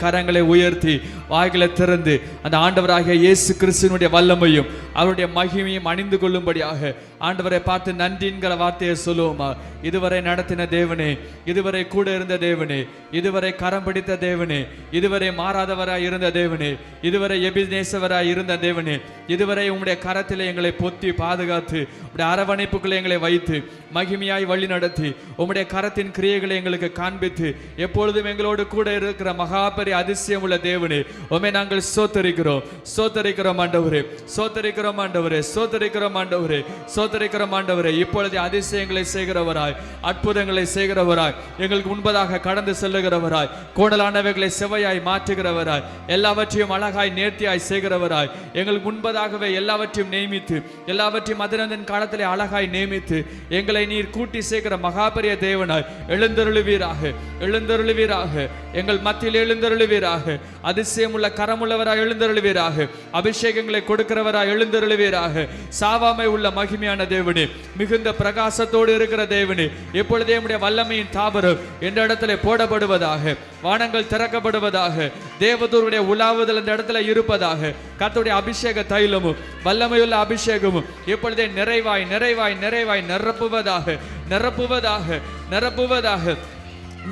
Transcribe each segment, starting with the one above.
கரங்களை உயர்த்தி வாய்களை திறந்து அந்த ஆண்டவராகிய இயேசு கிறிஸ்துவினுடைய வல்லமையும் அவருடைய மகிமையும் அணிந்து கொள்ளும்படியாக ஆண்டவரை பார்த்து நன்றிங்கிற வார்த்தையை சொல்லுவோமா? இதுவரை நடத்தின தேவனே, இதுவரை கூட இருந்த தேவனே, இதுவரை கரம் பிடித்த தேவனே, இதுவரை மாறாதவராய் இருந்த தேவனே, இதுவரை எபினேசவராய் இருந்த தேவனே, இதுவரை உம்முடைய கரத்திலே எங்களை பொத்தி பாதுகாத்து உம்முடைய அரவணைப்புகளை எங்களை வைத்து மகிமையாய் வழி நடத்தி உம்முடைய கரத்தின் கிரியைகளை எங்களுக்கு காண்பித்து எப்பொழுதும் எங்களோடு கூட இருக்கிற மகாபரி அதிசயம் உள்ள தேவனே, உம்மை நாங்கள் சோத்தரிக்கிறோம், சோத்தரிக்கிறோம் ஆண்டவரே, சோத்தரிக்கிறோம் ஆண்டவரே, சோத்தரிக்கிறோம் ஆண்டவரே, சோத்தரிக்கிறோம் ஆண்டவரே. இப்பொழுது அதிசயங்களை செய்கிறவராய், அற்புதங்களை செய்கிறவராய், எங்களுக்கு முன்பதாக கடந்து செல்லுகிறவராய், கோணலானவைகளை செவ்வையாய் மாற்றுகிறவராய், எல்லாவற்றையும் அழகாய் நேர்த்தியாய் செய்கிறவராய், எங்களுக்கு முன்பதாகவே எல்லாவற்றையும் நியமித்து எல்லாவற்றையும் மதினத்தின் காலத்திலே அழகாய் நியமித்து எங்களை நீர் கூட்டி சேர்க்கிற மகாபரிய தேவனாய் எழுந்தருளுவீராக, எழுந்தருளுவீராக, எங்கள் மத்தியில் எழுந்தருளுவீராக, அதிசயமுள்ள கரமுள்ளவராய் எழுந்தருளுவீராக, அபிஷேகங்களை கொடுக்கிறவராய் எழுந்தருளுவீராக. சாவாமை உள்ள மகிமையான தேவனே, மிகுந்த பிரகாசத்தோடு இருக்கிற தேவனே, எப்பொழுதே உம்முடைய வல்லமையின் தாபரம் என்ற இடத்துல போடப்படுவதாக, வானங்கள் திறக்கப்படுவதாக, தேவதூருடைய உலாவுதல் இந்த இடத்துல இருப்பதாக, கர்த்தருடைய அபிஷேக தைலமும் வல்லமையுள்ள அபிஷேகமும் எப்பொழுதே நிறைவாய் நிறைவாய் நிறைவாய் நிரப்புவதாக, நிரப்புவதாக, நிரப்புவதாக,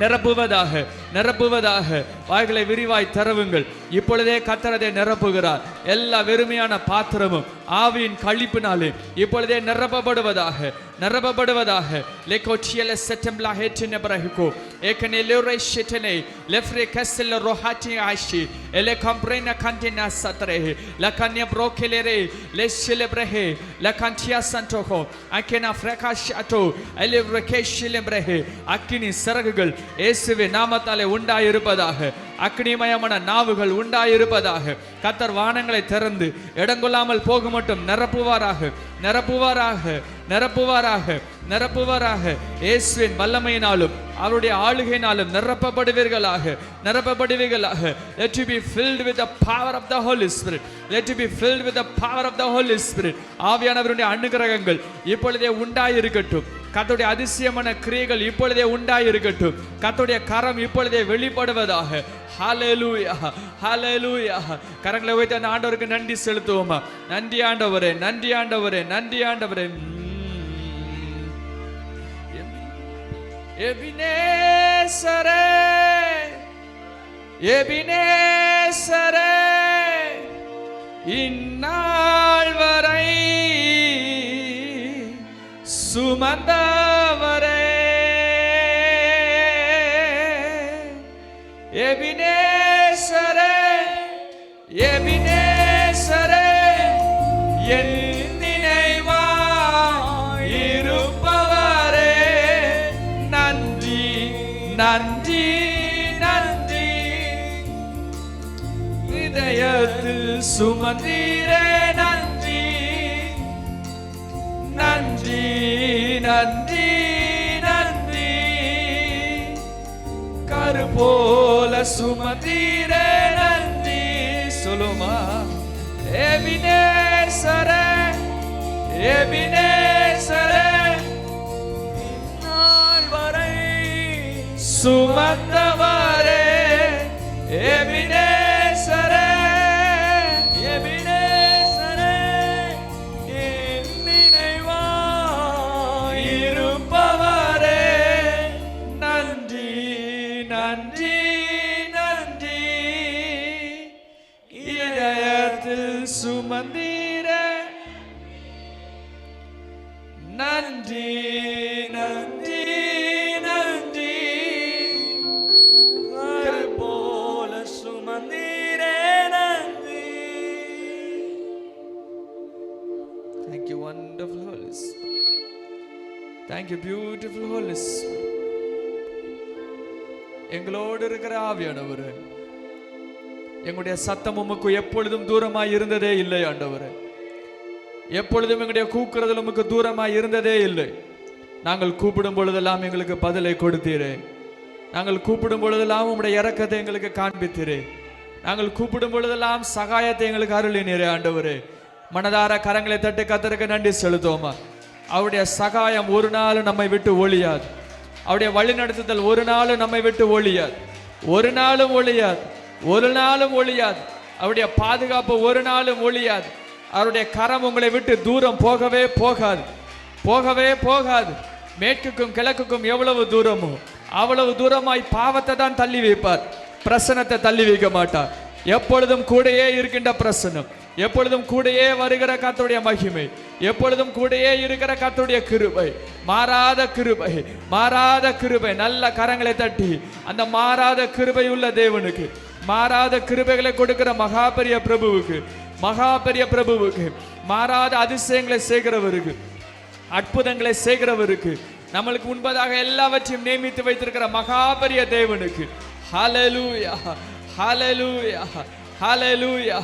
நிரப்புவதாக, நிரப்புவதாக. வாய்களை விரிவாய் தரவுங்கள். இப்பொழுதே கர்த்தர் நிரப்புகிறார். எல்லா வெறுமையான பாத்திரமும் ஆவியின் கழிப்பினாலே இப்பொழுதே நிரப்பப்படுவதாக, நிரப்பப்படுவதாக. லெகோச்சியல செட்டம்லா ஹெட்டின பிரஹிகோ ஏகனே லோரே ஷெட்டனே லெஃப்ரே கஸ்ல ரோஹாட்டி ஆஷி எலே கம்ப்ரேனா கண்டினா சத்ரே லகன்ய ப்ரோகெலேரே லெஷெலே பிரஹே லகன்டியா சன்டோகோ அகேனா ஃப்ரகாஷாட்டோ எலே ரகேஷிலே பிரஹே. அக்கினி சிறகுகள் இயேசுவே நாமத்தாலே உண்டாயிருப்பதாக, அக்னிமயமான நாவுகள் உண்டாயிருப்பதாக. கர்த்தர் வானங்களை திறந்து இடங்கொள்ளாமல் போக மட்டும் நிரப்புவாராக, நிரப்புவாராக, நிரப்புவாராக, நிரப்புவாராக. இயேசுவின் வல்லமையினாலும் அவருடைய ஆளுகையினாலும் நிரப்பப்படுவீர்களாக, நிரப்பப்படுவீர்களாக. Let you be filled with the power of the Holy Spirit. Let you be filled with the power of the Holy Spirit. ஆவியானவருடைய அனுக்கிரகங்கள் இப்பொழுதே உண்டாயிருக்கட்டும். கர்த்தருடைய அதிசயமான கிரியைகள் இப்பொழுதே உண்டாயிருக்கட்டும். கர்த்தருடைய கரம் இப்பொழுதே வெளிப்படுவதாக. ஹல்லேலூயா, ஹல்லேலூயா. கரங்களை வைத்து அந்த ஆண்டவருக்கு நன்றி செலுத்துவோமா? நன்றி ஆண்டவரே, நன்றி ஆண்டவரே, நன்றி ஆண்டவரே. எபினேசரே, எபினேசரே, இந்நாள் வரை சுமந்தவரே, எபினேசரே, எபினேசரே, என் நினைவாய் இருப்பவரே, நன்றி, நன்றி, நன்றி. இதயத்தில் சுமந்தீரே, நன்றி, நன்றி, நன்றி, நன்றி. கரு போல சுமந்தீரே, நன்றி. சொல்லுமா? எபினேசரே, எபினேசரே, நாள் வரை சுமந்தவரே, எபினேசரே, எபினேசரே, என் நினைவாய் இருப்பவரே, நன்றி, நன்றி, நன்றி. இதயத்தில் சுமந்தீரே, நன்றி, நன்றி, நன்றி. கரு போல சுமந்தீரே, நன்றி. Thank you, wonderful Holy Spirit. Thank you, beautiful Holy Spirit. எங்களோடு இருக்கிற ஆவியானவரே, எங்களுடைய சத்தம் உமக்கு எப்பொழுதும் தூரமாய் இருந்ததே இல்லை ஆண்டவரே. எப்பொழுதும் எங்களுடைய கூக்குறதில் உமக்கு தூரமாய் இருந்ததே இல்லை. நாங்கள் கூப்பிடும் பொழுதெல்லாம் எங்களுக்கு பதிலை கொடுத்தீரே. நாங்கள் கூப்பிடும் பொழுதெல்லாம் உம்முடைய இரக்கத்தை எங்களுக்கு காண்பித்தீரே. நாங்கள் கூப்பிடும் பொழுதெல்லாம் சகாயத்தை எங்களுக்கு அருளினீரே ஆண்டவரே. மனதார கரங்களை தட்டி கர்த்தருக்கு நன்றி செலுத்துவோமா? அவருடைய சகாயம் ஒரு நாள் நம்மை விட்டு ஒழியாது. அவருடைய வழி நடத்துதல் ஒரு நாளும் நம்மை விட்டு ஒழியாது, ஒரு நாளும் ஒழியாது. ஒரு நாளும் ஒழியாது. அவருடைய பாதுகாப்பு ஒரு நாளும் ஒழியாது. அவருடைய கரம் உங்களை விட்டு தூரம் போகவே போகாது, போகவே போகாது. மேற்குக்கும் கிழக்குக்கும் எவ்வளவு தூரமோ அவ்வளவு தூரமாய் பாவத்தை தான் தள்ளி வைப்பார், பிரசனத்தை தள்ளி வைக்க மாட்டார். எப்பொழுதும் கூடையே இருக்கின்ற பிரசனம், எப்பொழுதும் கூடையே வருகிற கர்த்தருடைய மகிமை, எப்பொழுதும் கூடையே இருக்கிற கர்த்தருடைய கிருபை, மாறாத கிருபை, மாறாத கிருபை. நல்ல கரங்களை தட்டி அந்த மாறாத கிருபை உள்ள தேவனுக்கு, மாறாத கிருபைகளை கொடுக்கிற மகாபெரிய பிரபுவுக்கு, மகாபெரிய பிரபுவுக்கு, மாறாத அதிசயங்களை செய்கிறவருக்கு, அற்புதங்களை செய்கிறவருக்கு, நம்மளுக்கு முன்பதாக எல்லாவற்றையும் நியமித்து வைத்திருக்கிற மகாபெரிய தேவனுக்கு ஹல்லேலூயா, ஹல்லேலூயா, ஹல்லேலூயா.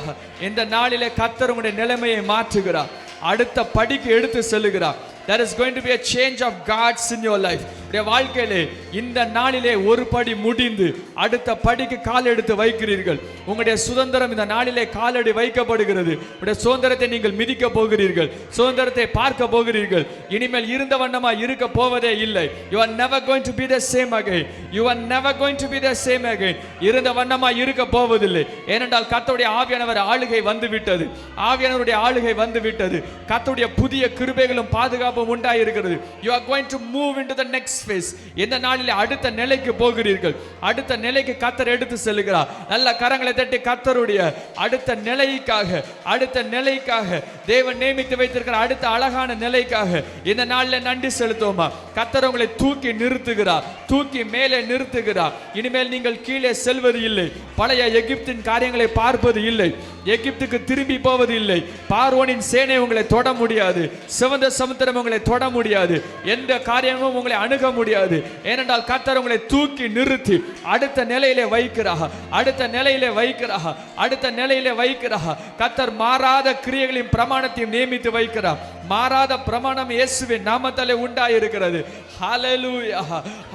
இந்த நாளிலே கர்த்தர் உங்களுடைய நிலைமையை மாற்றுகிறார், அடுத்த படிக்கு எடுத்து செல்லுகிறார். There is going to be a change of God's in your life. உடைய வாழ்க்கையிலே இந்த நாளிலே ஒரு படி முடிந்து அடுத்த படிக்கு கால் எடுத்து வைக்கிறீர்கள். உங்களுடைய சுதந்திரம் இந்த நாளிலே காலடி வைக்கப்படுகிறது. உடைய சுதந்திரத்தை நீங்கள் மிதிக்க போகிறீர்கள், சுதந்திரத்தை பார்க்க போகிறீர்கள். இனிமேல் இருந்த வண்ணமா இருக்க போவதே இல்லை. You are never going to be the same again. You are never going to be the same again. இருந்த வண்ணமா இருக்க போவதில்லை. ஏனென்றால் கர்த்தருடைய ஆவியானவர் ஆளுகை வந்து விட்டது, ஆவியானவருடைய ஆளுகை வந்து விட்டது. கர்த்தருடைய புதிய கிருபைகளும் பாதுகாப்பும் உண்டாயிருக்கிறது. You are going to move into the next phase. இந்த நாளிலே அடுத்த நிலைக்கு போகிறீர்கள். அடுத்த நிலைக்கு கர்த்தர் எடுத்து செல்கிறார். நல்ல கரங்களை தட்டி கர்த்தருடைய அடுத்த நிலைக்காக, அடுத்த நிலைக்காக, தேவன் நியமித்து வைத்திருக்கிற அடுத்த அழகான நிலைக்காக இந்த நாளிலே நன்றி செலுத்துவோமா? கர்த்தர் உங்களை தூக்கி நிறுத்துகிறார், தூக்கி மேலே நிறுத்துகிறார். இனிமேல் நீங்கள் கீழே செல்வது இல்லை, பழைய எகிப்தின் காரியங்களை பார்ப்பது இல்லை, எகிப்துக்கு திரும்பி போவது இல்லை. பார்வோனின் சேனை உங்களை தொட முடியாது, சிவந்த சமுத்திரம் உங்களை தொட முடியாது, எந்த காரியமும் உங்களை அணுக முடியாது. ஏனென்றால் கர்த்தர் உங்களை தூக்கி நிறுத்தி அடுத்த நிலையிலே வைக்கிறார், அடுத்த நிலையிலே வைக்கிறார், அடுத்த நிலையிலே வைக்கிறார். கர்த்தர் மாறாத கிரியைகளின் பிரமாணத்தையும் நியமித்து வைக்கிறார். மாறாத பிரமாணம் இயேசுவின் நாமத்தாலே உண்டாயிருக்கிறது. ஹல்லேலூயா,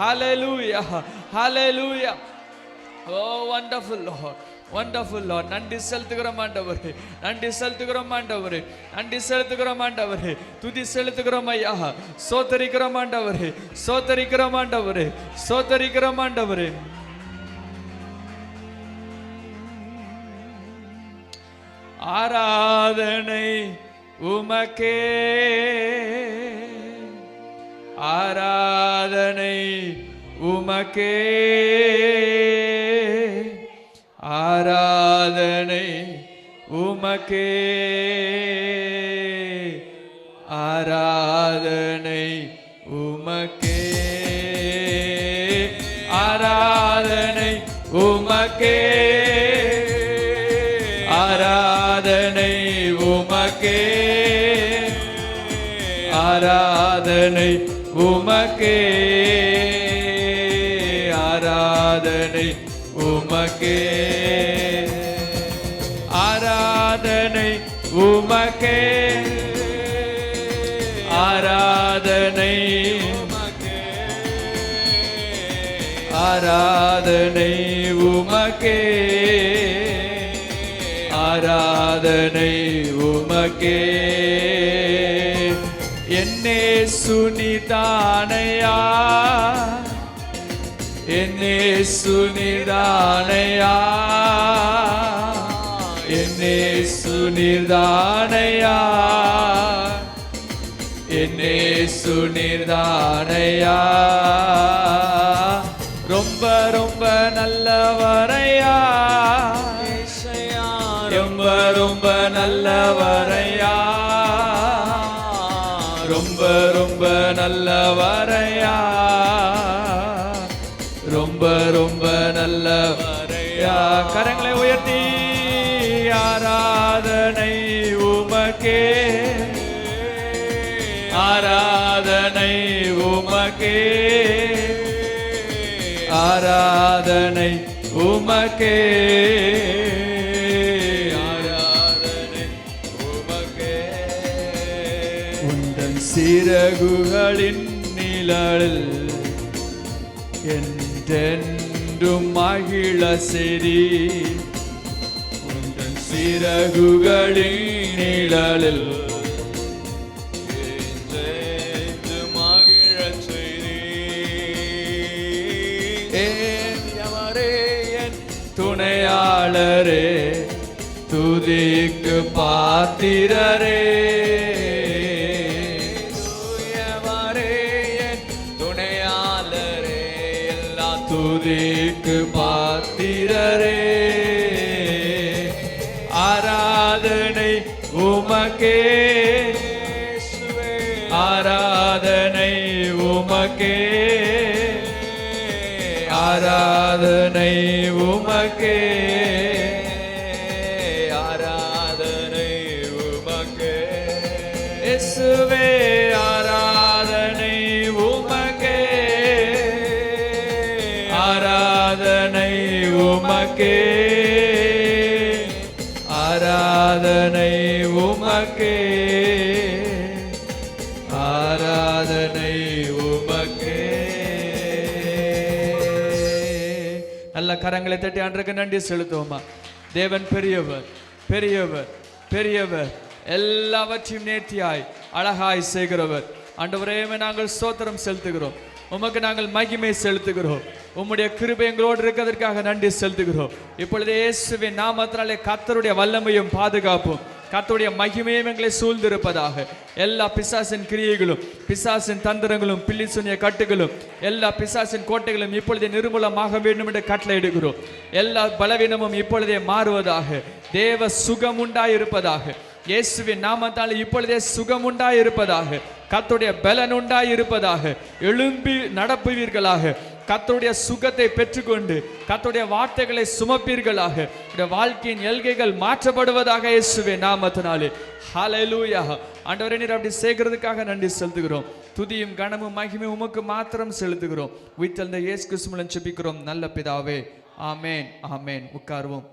ஹல்லேலூயா, ஹல்லேலூயா. Oh wonderful Lord, wonderful Lord. நன்றி செலுத்துகிறோம் ஆண்டவரே, நன்றி செலுத்துகிறோம் ஆண்டவரே, நன்றி செலுத்துகிறோம் ஆண்டவரே, துதி செலுத்துகிறோம் ஐயா. சோதரிக்கிறோம் ஆண்டவரே, சோதரிக்கிறோம் ஆண்டவரே, சோதரிக்கிறோம் ஆண்டவரே. ஆராதனை உமக்கே, ஆராதனை உமக்கே, ஆராதனை உமக்கே, ஆராதனை உமக்கே, ஆராதனை உமக்கே, ஆராதனை உமக்கே, ஆராதனை உமக்கே, ஆராதனை உமக்கே, ஆராதனை உமக்கே, ஆராதனை உமக்கே, ஆராதனை உமக்கே, ஆராதனை உமக்கே. என்னே சுனிதானையா, என்னே சுனிதானையா, என்னே சுனிதானையா, என்னே சுனிதானையா. ரொம்ப ரொம்ப நல்லவரையா, ரொம்ப ரொம்ப நல்லவரையா, ரொம்ப ரொம்ப நல்லவரையா, ரொம்ப ரொம்ப நல்லவரையா. கரங்களை உயர்த்தி ஆராதனை உமக்கே, ஆராதனை உமக்கே, ஆராதனை உமக்கே, ஆராதனை உமக்கே. உந்தன் சிறகுகளின் நிழலில் என்றென்றும் மகிழ செறி, உந்தன் சிறகுகளின் நிழலில் என்றென்றும் மகிழ செறி. எவரே என் துணையா துணையாளரே, துதிக்கு பாத்திரரே, தூயவரே என் துணையாளரே, எல்லா துதிக்கு பாத்திரரே. ஆராதனை உமக்கே, ஆராதனை உமக்கே, ஆராதனை உமக்கே, ஆராதனை உமக்கே. இயேசுவே ஆராதனை உமக்கே, ஆராதனை உமக்கே, ஆராதனை உமக்கே, ஆராதனை உமக்கே. நல்ல கரங்களை தட்டி ஆண்டவருக்கு நன்றி செலுத்துவோமா. தேவன் பெரியவர், பெரியவர், பெரியவர், எல்லாவற்றையும் நேர்த்தியாய் அழகாய் செய்கிறவர். ஆண்டவரே நாங்கள் ஸ்தோத்திரம் செலுத்துகிறோம், உமக்கு நாங்கள் மகிமை செலுத்துகிறோம். உம்முடைய கிருபை எங்களோடு இருக்கிறதற்காக நன்றி செலுத்துகிறோம். இப்பொழுது இயேசுவின் நாமத்தினாலே கர்த்தருடைய வல்லமையும் பாதுகாப்பும் கர்த்தருடைய மகிமையும் எங்களை சூழ்ந்திருப்பதாக. எல்லா பிசாசின் கிரியைகளும், பிசாசின் தந்திரங்களும், பில்லி சூனிய கட்டுகளும், எல்லா பிசாசின் கோட்டைகளும் இப்பொழுதே நிர்மூலமாக வேண்டும் என்று கட்டளையிடுகிறோம். எல்லா பலவீனமும் இப்பொழுதே மாறுவதாக. தேவ சுகம் உண்டாயிருப்பதாக. இயேசுவின் நாமத்தால் இப்பொழுதே சுகம் உண்டாயிருப்பதாக. கர்த்தருடைய பலன் உண்டாயிருப்பதாக. எழும்பி நடப்புவீர்களாக. கர்த்தருடைய சுகத்தை பெற்றுக்கொண்டு கர்த்தருடைய வார்த்தைகளை சுமப்பீர்களாக. வாழ்க்கையின் எல்கைகள் மாற்றப்படுவதாக இயேசுவின் நாமத்தினாலே. ஹல்லேலூயா. ஆண்டவரே நீர் அப்படி செய்கிறதுக்காக நன்றி செலுத்துகிறோம். துதியும் கனமும் மகிமையும் உமக்கு மாத்திரம் செலுத்துகிறோம். உயிர்த்தெழுந்த இயேசு கிறிஸ்து மூலம் ஜெபிக்கிறோம் நல்ல பிதாவே, ஆமென், ஆமென். உட்காருவோம்.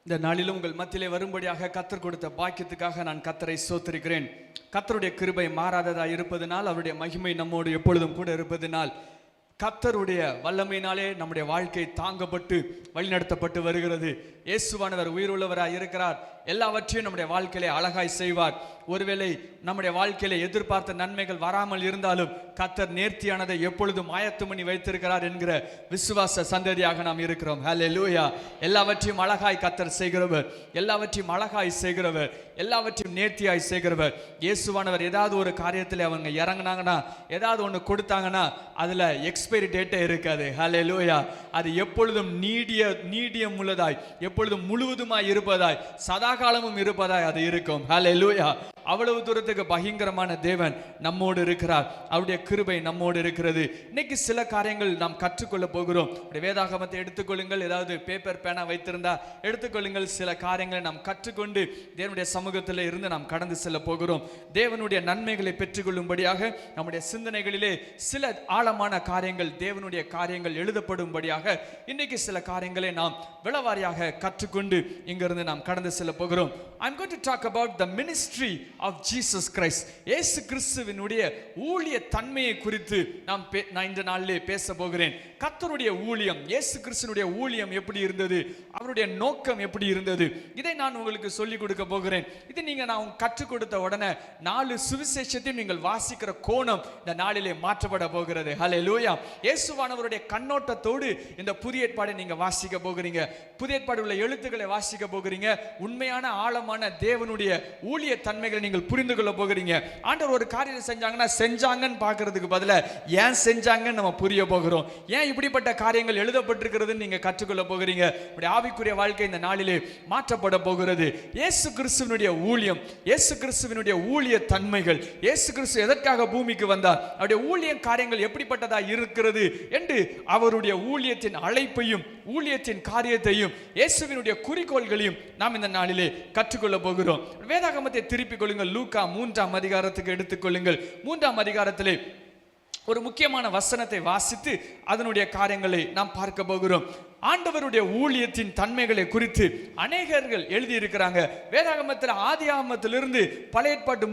இந்த நாளிலும் உங்கள் மத்தியிலே வரும்படியாக கர்த்தர் கொடுத்த பாக்கியத்துக்காக நான் கர்த்தரை ஸ்தோத்திரிக்கிறேன். கர்த்தருடைய கிருபை மாறாததா இருப்பதனால், அவருடைய மகிமை நம்மோடு எப்பொழுதும் கூட இருப்பதனால், கர்த்தருடைய வல்லமையினாலே நம்முடைய வாழ்க்கை தாங்கப்பட்டு வழிநடத்தப்பட்டு வருகிறது. இயேசுவானவர் உயிருள்ளவராய் இருக்கிறார். எல்லாவற்றையும் நம்முடைய வாழ்க்கையிலே அழகாய் செய்வார். ஒருவேளை நம்முடைய வாழ்க்கையிலே எதிர்பார்த்த நன்மைகள் வராமல் இருந்தாலும் கர்த்தர் நேர்த்தியானதை எப்பொழுதும் ஆயத்தம் பண்ணி வைத்திருக்கிறார் என்கிற விசுவாச சந்ததியாக நாம் இருக்கிறோம். ஹல்லேலூயா. எல்லாவற்றையும் அழகாய் கர்த்தர் செய்கிறவர், எல்லாவற்றையும் அழகாய் செய்கிறவர், எல்லாவற்றையும் நேர்த்தியாய் செய்கிறவர். இயேசுவானவர் ஏதாவது ஒரு காரியத்தில் அவங்க இறங்கினாங்கன்னா, ஏதாவது ஒன்று கொடுத்தாங்கன்னா அதில் எக்ஸ்பைரி டேட்டே இருக்காது. ஹல்லேலூயா. அது எப்பொழுதும் நீடியம் உள்ளதாய், எப்பொழுதும் முழுவதுமாய் இருப்பதாய், சதா காலமும் இருப்பதாய் அது இருக்கும். ஹல்லேலூயா. அவ்வளவு தூரத்துக்கு பயங்கரமான தேவன் நம்மோடு இருக்கிறார். அவருடைய கிருபை நம்மோடு இருக்கிறது. இன்னைக்கு சில காரியங்கள் நாம் கற்றுக்கொள்ள போகிறோம். வேதாகமத்தை எடுத்துக்கொள்ளுங்கள். ஏதாவது பேப்பர் பேனா வைத்திருந்தா எடுத்துக்கொள்ளுங்கள். சில காரியங்களை நாம் கற்றுக்கொண்டு தேவனுடைய சமூகத்தில் இருந்து நாம் கடந்து செல்ல போகிறோம். தேவனுடைய நன்மைகளை பெற்றுக்கொள்ளும்படியாக நம்முடைய சிந்தனைகளிலே சில ஆழமான காரியங்கள், தேவனுடைய காரியங்கள் எழுதப்படும்படியாக இன்னைக்கு சில காரியங்களை நாம் விளவாரியாக கற்றுக்கொண்டு இங்கிருந்து நாம் கடந்து செல்ல போகிறோம். I'm going to talk about the ministry of Jesus Christ. இயேசு கிறிஸ்துவினுடைய ஊழிய தன்மையை குறித்து நான் இந்த நாளிலே பேச போகிறேன். கர்த்தருடைய ஊழியம், இயேசு கிறிஸ்துவினுடைய ஊழியம் எப்படி இருந்தது, அவருடைய நோக்கம் எப்படி இருந்தது, இதை நான் உங்களுக்கு சொல்லிக் கொடுக்க போகிறேன். இது நான் கற்றுக் கொடுத்த உடனே 4 சுவிசேஷத்தையும் நீங்கள் வாசிக்கிற கோணம் இந்த நாளிலே மாற்றப்பட போகிறது. ஹல்லேலூயா. இயேசுவானவருடைய கண்ணோட்டத்தோடு இந்த புதிய ஏற்பாடை நீங்க வாசிக்க போகிறீங்க. புதிய ஏற்பாடு உள்ள எழுத்துக்களை வாசிக்க போகிறீங்க. உண்மையான ஆழமான தேவனுடைய ஊழிய தன்மைகளை நீங்கள் புரிந்து கொள்ள போகிறீங்க. ஆண்டவர் ஒரு காரியத்தை செஞ்சாங்கன்னா செஞ்சாங்கன்னு பார்க்கிறதுக்கு பதிலா ஏன் செஞ்சாங்கன்னு நம்ம புரிய போகிறோம். ஏன் இப்படிப்பட்ட காரியங்கள் எழுதப்பட்டிருக்கிறதுன்னு நீங்க கற்றுக்கொள்ள போகிறீங்க. உங்களுடைய ஆவிக்குரிய வாழ்க்கை இந்த நாளிலே மாற்றப்பட போகிறது. இயேசு கிறிஸ்துவினுடைய ஊழியம், இயேசு கிறிஸ்துவினுடைய ஊழிய தன்மைகள், இயேசு கிறிஸ்து எதற்காக பூமிக்கு வந்தார், அவருடைய ஊழிய காரியங்கள் எப்படிப்பட்டதா இருக்கிறது என்று அவருடைய ஊழியத்தின் அழைப்பையும் ஊழியத்தின் காரியத்தையும் இயேசுவினுடைய குறிக்கோள்களையும் நாம் இந்த நாளிலே கற்றுக்கொள்ள போகிறோம். வேதாகமத்தை திருப்பிக் கொள்ளுங்கள். லூக்கா 3ஆம் அதிகாரத்துக்கு எடுத்துக்கொள்ளுங்கள். 3ஆம் அதிகாரத்திலே ஒரு முக்கியமான வசனத்தை வாசித்து அதனுடைய காரியங்களை நாம் பார்க்க போகிறோம். ஆண்டவருடைய ஊழியத்தின் தன்மைகளை குறித்து அநேகர்கள் எழுதியிருக்கிறாங்க. வேதாகமத்தில் ஆதியாகமத்திலிருந்து பழைய ஏற்பாட்டு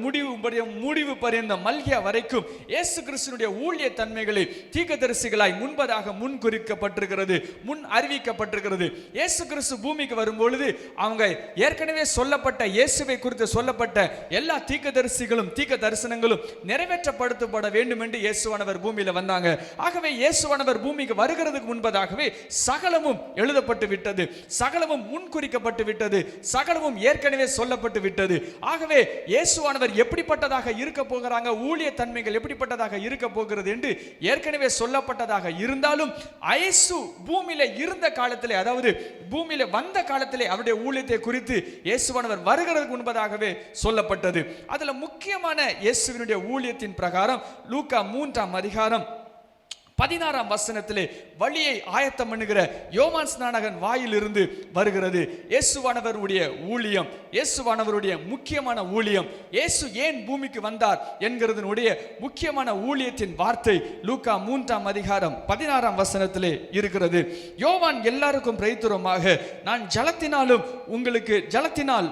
முடிவு பரியந்த மல்கியா வரைக்கும் இயேசு கிறிஸ்துவினுடைய ஊழிய தன்மைகளை தீர்க்கதரிசிகளாய் முன்பதாக முன் குறிக்கப்பட்டிருக்கிறது, முன் அறிவிக்கப்பட்டிருக்கிறது. இயேசு கிறிஸ்து பூமிக்கு வரும்பொழுது அவங்க ஏற்கனவே சொல்லப்பட்ட இயேசுவை குறித்து சொல்லப்பட்ட எல்லா தீர்க்கதரிசிகளும் தீர்க்க தரிசனங்களும் நிறைவேற்றப்படுத்தப்பட வேண்டும் என்று இயேசுவானவர் பூமியில வந்தாங்க. ஆகவே இயேசுவானவர் பூமிக்கு வருகிறதுக்கு முன்பதாகவே சகலமும் எழுதப்பட்டு விட்டது, சகலமும் முன்குறிக்கப்பட்டு விட்டது, சகலமும் ஏற்கனவே சொல்லப்பட்டு விட்டது. ஆகவே இயேசுவானவர் எப்படிப்பட்டதாக இருக்க போகிறாங்க, ஊழிய தன்மைகள் எப்படிப்பட்டதாக இருக்க போகிறது என்று ஏற்கனவே சொல்லப்பட்டதாக இருந்தாலும் இயேசு பூமியில இருந்த காலத்திலே, அதாவது பூமியில வந்த காலத்திலே அவருடைய ஊழியத்தை குறித்து இயேசுவானவர் வருகிறதுக்கு முன்பதாகவே சொல்லப்பட்டது. அதுல முக்கியமான இயேசுவினுடைய ஊழியத்தின் பிரகாரம் லூக்கா 3ஆம் அதிகாரம் 16ஆம் வசனத்திலே வழியை ஆயத்தம் பண்ணுகிற யோவான் ஸ்நானகன் வாயிலிருந்து வருகிறது இயேசுவானவருடைய ஊழியம், இயேசுவானவருடைய முக்கியமான ஊழியம். இயேசு ஏன் பூமிக்கு வந்தார் என்கிறதனுடைய முக்கியமான ஊழியத்தின் வார்த்தை லூக்கா 3ஆம் அதிகாரம் 16ஆம் வசனத்திலே இருக்கிறது. யோவான் எல்லாருக்கும் பிரதித்துவமாக, நான் ஜலத்தினால்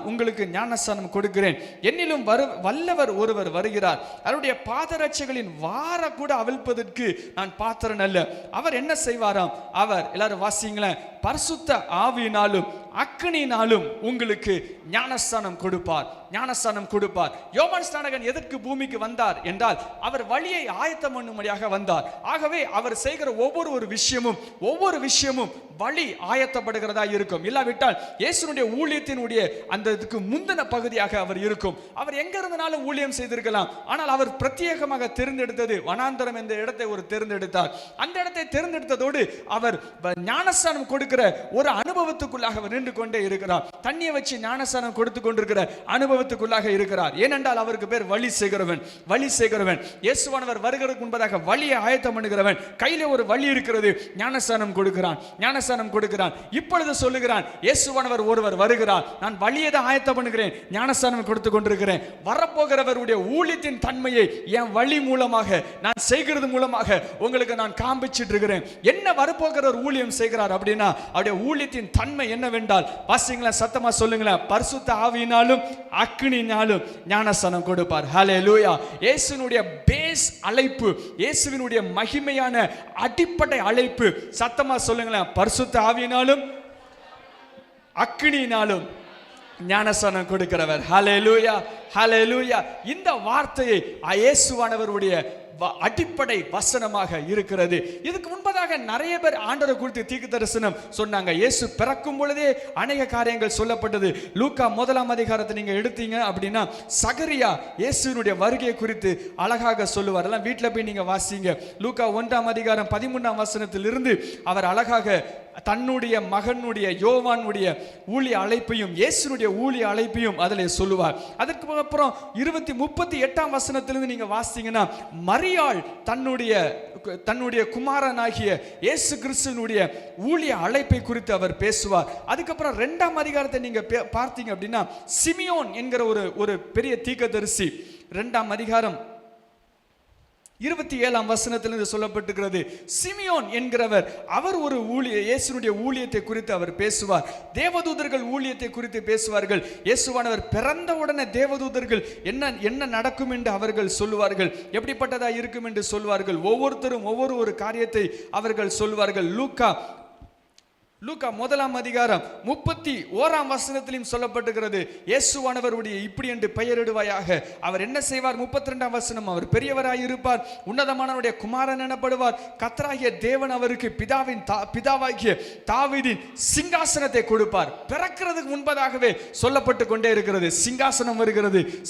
உங்களுக்கு ஞானஸ்நானம் கொடுக்கிறேன், என்னிலும் வல்லவர் ஒருவர் வருகிறார், அவருடைய பாதரட்சைகளின் வார கூட அவிழ்ப்பதற்கு நான் பாத்திரன் அல்ல. அவர் என்ன செய்வாராம்? அவர் எல்லாரும் வாசிங்களேன், பரிசுத்த ஆவியினாலும் அக்கினியினாலும் உங்களுக்கு ஞானஸ்நானம் கொடுப்பார், ஞானஸ்நானம் கொடுப்பார். யோவான் ஸ்நானகன் எதற்கு பூமிக்கு வந்தார் என்றால் அவர் வழியை ஆயத்தம் பண்ணும்படியாக வந்தார். ஆகவே அவர் செய்கிற ஒவ்வொரு விஷயமும் வழி ஆயத்தப்படுகிறதா இருக்கும். இல்லாவிட்டால் இயேசுனுடைய ஊழியத்தினுடைய அந்த முந்தின பகுதியாக அவர் இருக்கும். அவர் எங்க இருந்தனாலும் ஊழியம் செய்திருக்கலாம். ஆனால் அவர் பிரத்யேகமாக தேர்ந்தெடுத்தது வனாந்தரம் என்ற இடத்தை ஒரு தேர்ந்தெடுத்தார். அந்த இடத்தை தேர்ந்தெடுத்ததோடு அவர் ஞானஸ்நானம் கொடுக்கிற ஒரு அனுபவத்துக்குள்ளாக அவர் நின்று கொண்டே இருக்கிறார். தண்ணியை வச்சு ஞானஸ்நானம் கொடுத்து கொண்டிருக்கிற அனுபவத்துக்குள்ளாக இருக்கிறார். ஏனென்றால் அவருக்கு பேர் வழி செய்கிறவன். இயேசுவானவர் வருகிறதுக்கு முன்பதாக வழியை ஆயத்தம் பண்ணுகிறவன். கையில ஒரு வழி இருக்கிறது, ஞானஸ்நானம் கொடுக்கிறான். இப்பொழுது சொல்லுகிறான், இயேசுவானவர் ஒருவர் வருகிறார், நான் வழியை தான் ஆயத்தம் பண்ணுகிறேன், ஞானஸ்நானம் கொடுத்து கொண்டிருக்கிறேன். வரப்போகிறவருடைய ஊழியத்தின் தன்மையை என் வழி மூலமாக நான் செய்கிறது மூலமாக உங்களுக்கு நான் காண்பிச்சிட்டு இருக்கிறேன். என்ன வரப்போகிறவர் ஊழியம் செய்கிறார் அப்படின்னா அவருடைய ஊழியத்தின் தன்மை என்னவென்றால், வாசிங்களா சத்தமா சொல்லுங்களேன், பரிசுத்த ஆவியினாலும் அக்கினியினாலும் ஞானஸ்நானம் கொடுப்பார். ஹல்லேலூயா. இயேசுவினுடைய பேஸ் அழைப்பு, இயேசுவினுடைய மகிமையான அடிப்படை அழைப்பு. சத்தமா சொல்லுங்களேன், பரிசுத்த ஆவியினாலும் அக்கினியினாலும் ஞானஸ்நானம் கொடுக்கிறவர். ஹல்லேலூயா, ஹல்லேலூயா. இந்த வார்த்தையை இயேசுவானவருடைய அடிப்படை வசனமாக இருக்கிறது. இதுக்கு முன்பதாக நிறைய பேர் ஆண்டவரை குறித்து தீர்க்க தரிசனம் சொன்னாங்க. இயேசு பிறக்கும் பொழுதே அநேக காரியங்கள் சொல்லப்பட்டது. லூக்கா 1ஆம் அதிகாரத்தை நீங்க எடுத்தீங்க அப்படின்னா சகரியா இயேசுவினுடைய வருகை குறித்து அழகாக சொல்லுவார். எல்லாம் வீட்டில் போய் நீங்க வாசிங்க. லூக்கா 1ஆம் அதிகாரம் 13ஆம் வசனத்திலிருந்து அவர் அழகாக தன்னுடைய மகனுடைய யோவானுடைய ஊழிய அழைப்பையும் இயேசுனுடைய ஊழிய அழைப்பையும் அதில் சொல்லுவார். அதற்கு அப்புறம் 38ஆம் வசனத்திலிருந்து நீங்க வாசிங்கன்னா மரியாள் தன்னுடைய குமாரனாகிய இயேசு கிறிஸ்துவினுடைய ஊழிய அழைப்பை குறித்து அவர் பேசுவார். அதுக்கப்புறம் 2ஆம் அதிகாரத்தை நீங்க பார்த்தீங்க அப்படின்னா சிமியோன் என்கிற ஒரு பெரிய தீர்க்கதரிசி 2ஆம் அதிகாரம் 27ஆம் வசனத்திலிருந்து சொல்லப்பட்டிருக்கிறது. சிமியோன் என்கிறவர் அவர் ஒரு இயேசுனுடைய ஊழியத்தை குறித்து அவர் பேசுவார். தேவதூதர்கள் ஊழியத்தை குறித்து பேசுவார்கள். இயேசுவானவர் பிறந்த உடனே தேவதூதர்கள் என்ன நடக்கும் என்று அவர்கள் சொல்லுவார்கள், எப்படிப்பட்டதா இருக்கும் என்று சொல்வார்கள். ஒவ்வொருத்தரும் ஒவ்வொரு காரியத்தை அவர்கள் சொல்வார்கள். லூக்கா 1ஆம் அதிகாரம் 31ஆம் வசனத்திலும் சொல்லப்பட்டிருக்கிறது, இயேசுவானவருடைய இப்படி என்று பெயரிடுவாயாக. அவர் என்ன செய்வார்? 32ஆம் வசனம், அவர் பெரியவராய் இருப்பார், உன்னதமானவருடைய குமாரன் எனப்படுவார், கர்த்தராகிய தேவன் அவருக்கு பிதாவாகிய தாவீதின் சிங்காசனத்தை கொடுப்பார். பிறக்கிறதுக்கு முன்பதாகவே சொல்லப்பட்டு கொண்டே இருக்கிறது.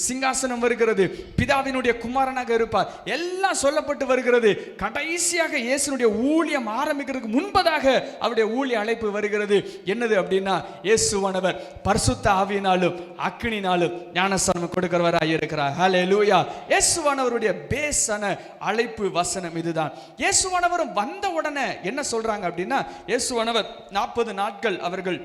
சிங்காசனம் வருகிறது, பிதாவினுடைய குமாரனாக இருப்பார், எல்லாம் சொல்லப்பட்டு வருகிறது. கடைசியாக இயேசுனுடைய ஊழியம் ஆரம்பிக்கிறதுக்கு முன்பதாக அவருடைய ஊழிய அழைப்பு வருகிறது. என்னது அப்படின்னா இயேசுவானவர் பரிசுத்த ஆவியினாலும் அக்கினியினாலும் ஞானஸ்நானம் கொடுக்கிறவராய் இருக்கிறார். ஹல்லேலூயா. இயேசுவானவருடைய பேஸான அழைப்பு வசனம் இதுதான். இயேசுவானவர் வந்த உடனே என்ன சொல்றாங்க அப்படின்னா, இயேசுவானவர் 40 நாட்கள் அவர்கள்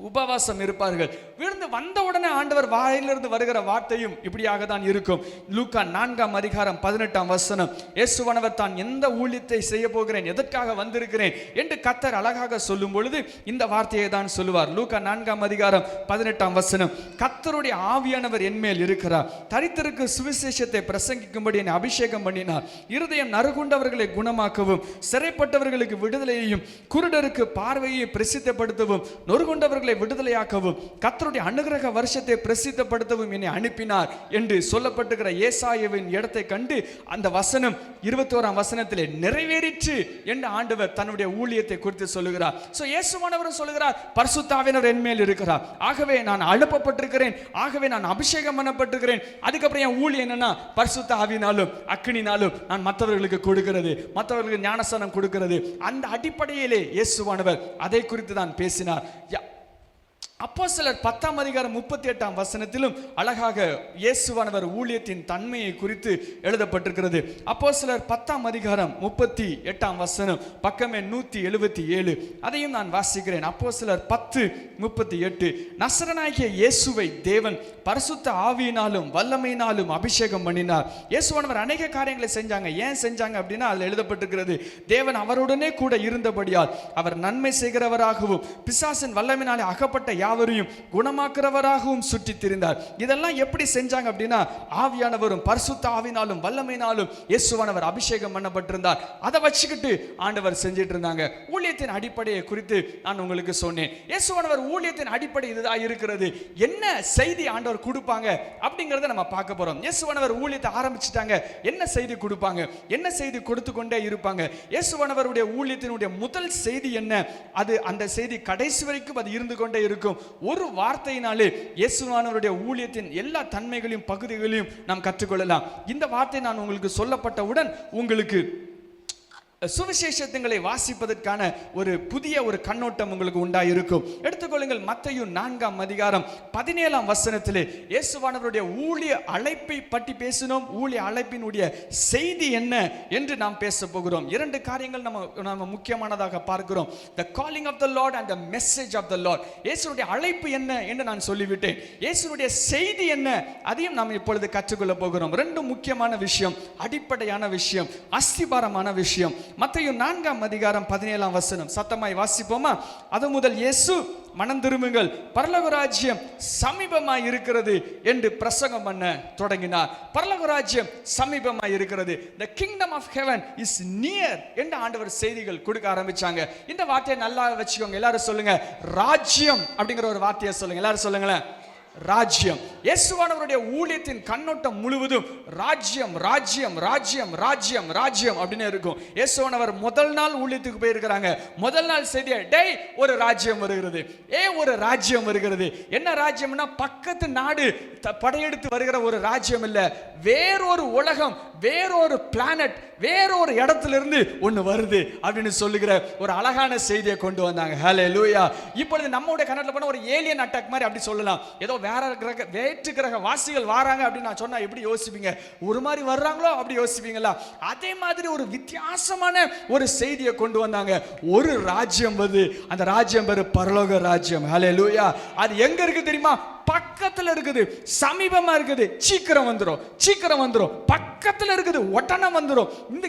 உபவாசம் இருப்பார்கள். விழுந்து வந்த உடனே ஆண்டவர் வாயிலிருந்து வருகிற வார்த்தையும் இப்படியாக தான் இருக்கும். லூக்கா 4:18 இயேசுவானவர் தான் எந்த ஊழியத்தை செய்ய போகிறேன், எதற்காக வந்திருக்கிறேன் என்று கர்த்தர் அழகாக சொல்லும் பொழுது இந்த வார்த்தையை தான் சொல்லுவார். லூக்கா 4:18 கர்த்தருடைய ஆவியானவர் என்மேல் இருக்கிறார், தரித்திற்கு சுவிசேஷத்தை பிரசங்கிக்கும்படி என்னை அபிஷேகம் பண்ணினார், இருதயம் நறுகுண்டவர்களை குணமாக்கவும், சிறைப்பட்டவர்களுக்கு விடுதலையையும், குருடருக்கு பார்வையை பிரசித்தப்படுத்தவும், நொறுகுண்டவர்கள் விடுதலையாக்கவும், கர்த்தருடைய அனுக்கிரக வருஷத்தை பிரசித்தப்படுத்தவும் என்னை அனுப்பினார் என்று சொல்லப்பட்டிருக்கிற ஏசாயாவின் இடத்தை கண்டு அந்த வசனம் 21 நிறைவேறிற்று என்று ஆண்டவர் தன்னுடைய ஊழியத்தை குறித்து சொல்லுகிறார். சோ இயேசுவானவர் சொல்லுகிறார், பரிசுத்த ஆவியானவர் என்மேல் இருக்கிறார், ஆகவே நான் அனுப்பப்பட்டிருக்கிறேன், ஆகவே நான் அபிஷேகம் பண்ணப்பட்டிருக்கிறேன். அதுக்கப்புறம் என் ஊழியம் என்னன்னா பரிசுத்த ஆவியினாலும் அக்கினினாலும் நான் மற்றவர்களுக்கு கொடுக்கிறது, மற்றவர்களுக்கு ஞானஸ்நானம் கொடுக்கிறது. அந்த அடிப்படையிலே இயேசுவானவர் அதை குறித்து தான் பேசினார். அப்போஸ்தலர் 10:38 அழகாக இயேசுவானவர் ஊழியத்தின் தன்மையை குறித்து எழுதப்பட்டிருக்கிறது. அப்போஸ்தலர் 10:38 பக்கமே 177. அதையும் நான் வாசிக்கிறேன். அப்போஸ்தலர் 10:38 நசரனாகிய இயேசுவை தேவன் பரிசுத்த ஆவியினாலும் வல்லமையினாலும் அபிஷேகம் பண்ணினார். இயேசுவானவர் அநேக காரியங்களை செஞ்சாங்க. ஏன் செஞ்சாங்க அப்படின்னா அதில் எழுதப்பட்டிருக்கிறது, தேவன் அவருடனே கூட இருந்தபடியால் அவர் நன்மை செய்கிறவராகவும் பிசாசின் வல்லமையினாலே அகப்பட்ட யாவரையும் குணமாக்குறவராகவும் சுற்றி திரிந்தார். இதெல்லாம் எப்படி செஞ்சாங்க அப்படின்னா ஆவியானவரும் பரிசுத்த ஆவியினாலும் வல்லமையினாலும் இயேசுவானவர் அபிஷேகம் பண்ணப்பட்டிருந்தார். அதை வச்சுக்கிட்டு ஆண்டவர் செஞ்சிட்டு இருந்தாங்க. ஊழியத்தின் அடிப்படையை குறித்து நான் உங்களுக்கு சொன்னேன். இயேசுவானவர் ஊழியத்தின் அடிப்படை இதுதான் இருக்கிறது. என்ன செய்தி ஆண்டவர் கொடுப்பாங்க அப்படிங்கறத நம்ம பார்க்க போறோம். இயேசுவானவர் ஊழியத்தை ஆரம்பிச்சிட்டாங்க, என்ன செய்தி கொடுப்பாங்க, என்ன செய்தி கொடுத்து கொண்டே இருப்பாங்க. இயேசுவானவருடைய ஊழியத்தினுடைய முதல் செய்தி என்ன, அது அந்த செய்தி கடைசி வரைக்கும் அது இருந்து கொண்டே இருக்கும். ஒரு வார்த்தையினாலே இயேசுவானவருடைய ஊழியத்தின் எல்லா தன்மைகளையும் பகுதிகளையும் நாம் கற்றுக்கொள்ளலாம். இந்த வார்த்தை நான் உங்களுக்கு சொல்லப்பட்டவுடன் உங்களுக்கு சுவிசேஷங்களை வாசிப்பதற்கான ஒரு புதிய ஒரு கண்ணோட்டம் உங்களுக்கு உண்டாயிருக்கும். எடுத்துக்கொள்ளுங்கள், மத்தேயு 4:17 இயேசுவானவருடைய ஊழிய அழைப்பை பற்றி பேசினோம். ஊழிய அழைப்பினுடைய செய்தி என்ன என்று நாம் பேச போகிறோம். 2 காரியங்கள் நம்ம முக்கியமானதாக பார்க்கிறோம். the calling of the Lord and the message of the Lord. இயேசுவுடைய அழைப்பு என்ன என்று நான் சொல்லிவிட்டேன். இயேசுவுடைய செய்தி என்ன அதையும் நாம் இப்பொழுது கற்றுக்கொள்ள போகிறோம். 2 முக்கியமான விஷயம், அடிப்படையான விஷயம், அஸ்திபாரமான விஷயம். மத்தேயு 4:17 சத்தமாய் வாசிப்போமா? அது முதல் இயேசு மனம் திரும்புங்கள், பரலோக ராஜ்யம் சமீபமாய் இருக்கிறது என்று பிரசங்கம் பண்ண தொடங்கினார். பரலோக ராஜ்யம் சமீபமாய் இருக்கிறது, the kingdom of heaven is near என்று ஆண்டவர் செய்திகள் கொடுக்க ஆரம்பிச்சாங்க. இந்த வார்த்தையை நல்லா வச்சுக்கோங்க. எல்லாரும் சொல்லுங்க ராஜ்யம் அப்படிங்கிற ஒரு வார்த்தையை சொல்லுங்க. எல்லாரும் சொல்லுங்களேன் ராஜ்யம். இயேசுவானவருடைய ஊழியத்தின் கண்ணோட்டம் முழுவதும் ராஜ்யம் ராஜ்யம் ராஜ்யம் ராஜ்யம் ராஜ்யம் அப்படின்னு இருக்கும். இயேசுவானவர் முதல் நாள் ஊழியத்துக்கு போயிருக்கிறாங்க. முதல் நாள் செய்தியா, டேய் ஒரு ராஜ்யம் வருகிறது, ஒரு ராஜ்யம் வருகிறது. என்ன ராஜ்யம்னா பக்கத்து நாடு படையெடுத்து வருகிற ஒரு ராஜ்யம் இல்ல, வேறொரு உலகம், வேறொரு பிளானட், வேறொரு இடத்துல இருந்து ஒண்ணு வருது அப்படின்னு சொல்லுகிற ஒரு அழகான செய்தியை கொண்டு வந்தாங்க. ஹல்லேலூயா. இப்பொழுது நம்மளுடைய கண்ணத்துல போன ஒரு ஏலியன் அட்டாக் மாதிரி அப்படி சொல்லலாம். ஏதோ வேற்று கிரக வாசிகள் வராங்க அப்படின்னு நான் சொன்னா எப்படி யோசிப்பீங்க? ஒரு மாதிரி வர்றாங்களோ அப்படி யோசிப்பீங்களா? அதே மாதிரி ஒரு வித்தியாசமான ஒரு செய்தியை கொண்டு வந்தாங்க. ஒரு ராஜ்யம் வருது, அந்த ராஜ்யம் பேரு பரலோக ராஜ்யம். ஹல்லேலூயா. அது எங்க இருக்கு தெரியுமா? பக்கத்துல இருக்குது, சமீபமா இருக்குது, சீக்கிரம் வந்துரும், சீக்கிரம் வந்துரும், பக்கத்துல இருக்குது, உடனே வந்துரும்,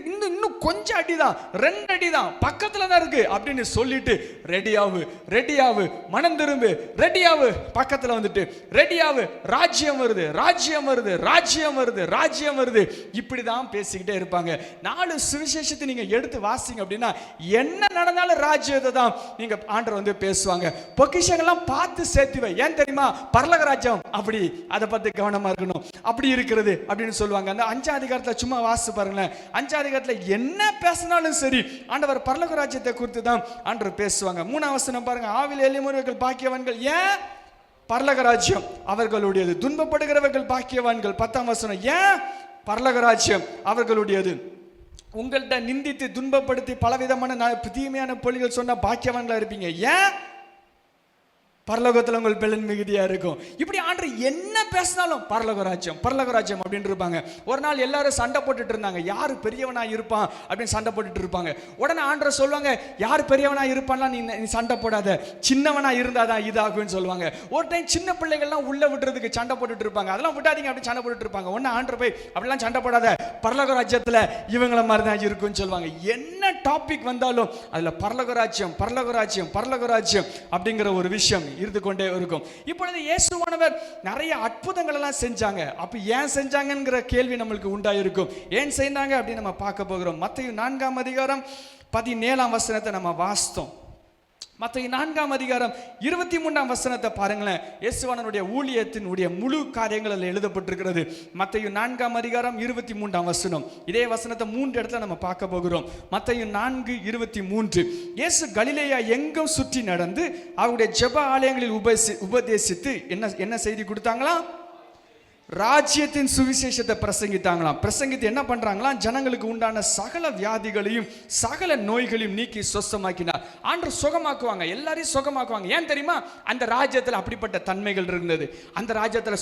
இன்னும் கொஞ்சம் அடிதான், 2 அடிதான், பக்கத்துல தான் இருக்கு அப்படின்னு சொல்லிட்டு ரெடியாவு ரெடியாவு, மனம் திரும்பு, ரெடியாவு, பக்கத்துல வந்துட்டு ரெடியாவு, ராஜ்யம் வருது, ராஜ்யம் வருது, ராஜ்யம் வருது, ராஜ்யம் வருது, இப்படிதான் பேசிக்கிட்டே இருப்பாங்க. 4 சுவிசேஷத்தை நீங்க எடுத்து வாசிங்க அப்படின்னா என்ன நடந்தாலும் ராஜ்யத்தை தான் நீங்க ஆண்டவர் வந்து பேசுவாங்க. பொக்கிஷங்கள்லாம் பார்த்து சேர்த்துவை. ஏன் தெரியுமா? பரலோக ராஜ்யம் அப்படி, அதை பத்தி கவனமா இருக்கணும், அப்படி இருக்கிறது அப்படின்னு சொல்லுவாங்க. அந்த 5ஆம் அதிகாரத்துல சும்மா வாசி பாருங்களேன். 5ஆம் அதிகாரத்துல என்ன பேசினாலும் சரி ஆண்டவர் பரலோக ராஜ்யத்தை குறித்து தான் ஆண்டவர் பேசுவாங்க. 3ஆம் வசனம் பாருங்க, ஆவியில் எளியவர்கள் பாக்கியவான்கள், ஏன் பரலோக ராஜ்யம் அவர்களுடையது, துன்பப்படுகிறவர்கள் பாக்கியவான்கள். 10ஆம் வசனம், ஏன் பரலோக ராஜ்யம் அவர்களுடையது, உங்கள்கிட்ட நிந்தித்து துன்பப்படுத்தி பலவிதமான தீமையான பொழிகள் சொன்ன பாக்கியவான்களா இருப்பீங்க. ஏன் பரலோகத்தில் உங்கள் பெலன் மிகுதியா இருக்கும். இப்படி ஆண்டு என்ன பேசினாலும் பரலோக ராஜ்யம் பரலோக ராஜ்யம் அப்படின்னு இருப்பாங்க. ஒரு நாள் எல்லாரும் சண்டை போட்டுட்டு இருந்தாங்க, யாரு பெரியவனா இருப்பான் அப்படின்னு சண்டை போட்டுட்டு இருப்பாங்க. உடனே ஆண்டவர் சொல்லுவாங்க, யார் பெரியவனா இருப்பான்லாம் நீ சண்டை போடாத, சின்னவனா இருந்தாதான் இதாகுன்னு சொல்லுவாங்க. ஒரு டைம் சின்ன பிள்ளைகள்லாம் உள்ள விடுறதுக்கு சண்டை போட்டுட்டு இருப்பாங்க, அதெல்லாம் விடாதீங்க அப்படின்னு சண்டை போட்டுட்டு இருப்பாங்க. ஒன்னு ஆண்டவர் போய் அப்படிலாம் சண்டை போடாத, பரலோக ராஜ்யத்துல இவங்கள மாதிரி தான் இருக்குன்னு சொல்லுவாங்க. என்ன டாபிக் வந்தாலும் அதுல பரலோக ராஜ்யம் பரலோக ராஜ்யம் பரலோக ராஜ்யம் அப்படிங்கிற ஒரு விஷயம் இருந்து கொண்டே இருக்கும். இப்பொழுது இயேசுவானவர் நிறைய அற்புதங்கள் எல்லாம் செஞ்சாங்க. அப்ப ஏன் செஞ்சாங்கங்கிற கேள்வி நம்மளுக்கு உண்டாயிருக்கும். ஏன் செய்தாங்க அப்படின்னு நம்ம பார்க்க போகிறோம். மத்தேயு 4ஆம் அதிகாரம் 17ஆம் வசனத்தை நம்ம வாசித்தோம். மத்தேயு 4ஆம் அதிகாரம் 23ஆம் வசனத்தை பாருங்களேன். இயேசுவானவருடைய ஊழியத்தினுடைய முழு காரியங்கள் எழுதப்பட்டிருக்கிறது. மத்தேயு 4ஆம் அதிகாரம் 23ஆம் வசனம். இதே வசனத்தை 3 இடத்துல நம்ம பார்க்க போகிறோம். மத்தேயு 4:23. இயேசு கலிலேயா எங்கும் சுற்றி நடந்து அவருடைய ஜெப ஆலயங்களில் உபதேசித்து என்ன செய்தி கொடுத்தாங்களா? ராஜ்யத்தின் சுவிசேஷத்தை பிரசங்கித்தாங்களாம். பிரசங்கித்து என்ன பண்றாங்களாம்? ஜனங்களுக்கு உண்டான சகல வியாதிகளையும் சகல நோய்களையும் நீக்கி சொஸ்தமாக்கினார். ஆண்டவர் சுகமாக்குவாங்க, எல்லாரையும் சுகமாக்குவாங்க. ஏன் தெரியுமா? அந்த ராஜ்யத்தில் அப்படிப்பட்ட தன்மைகள் இருந்தது. அந்த ராஜ்யத்தில்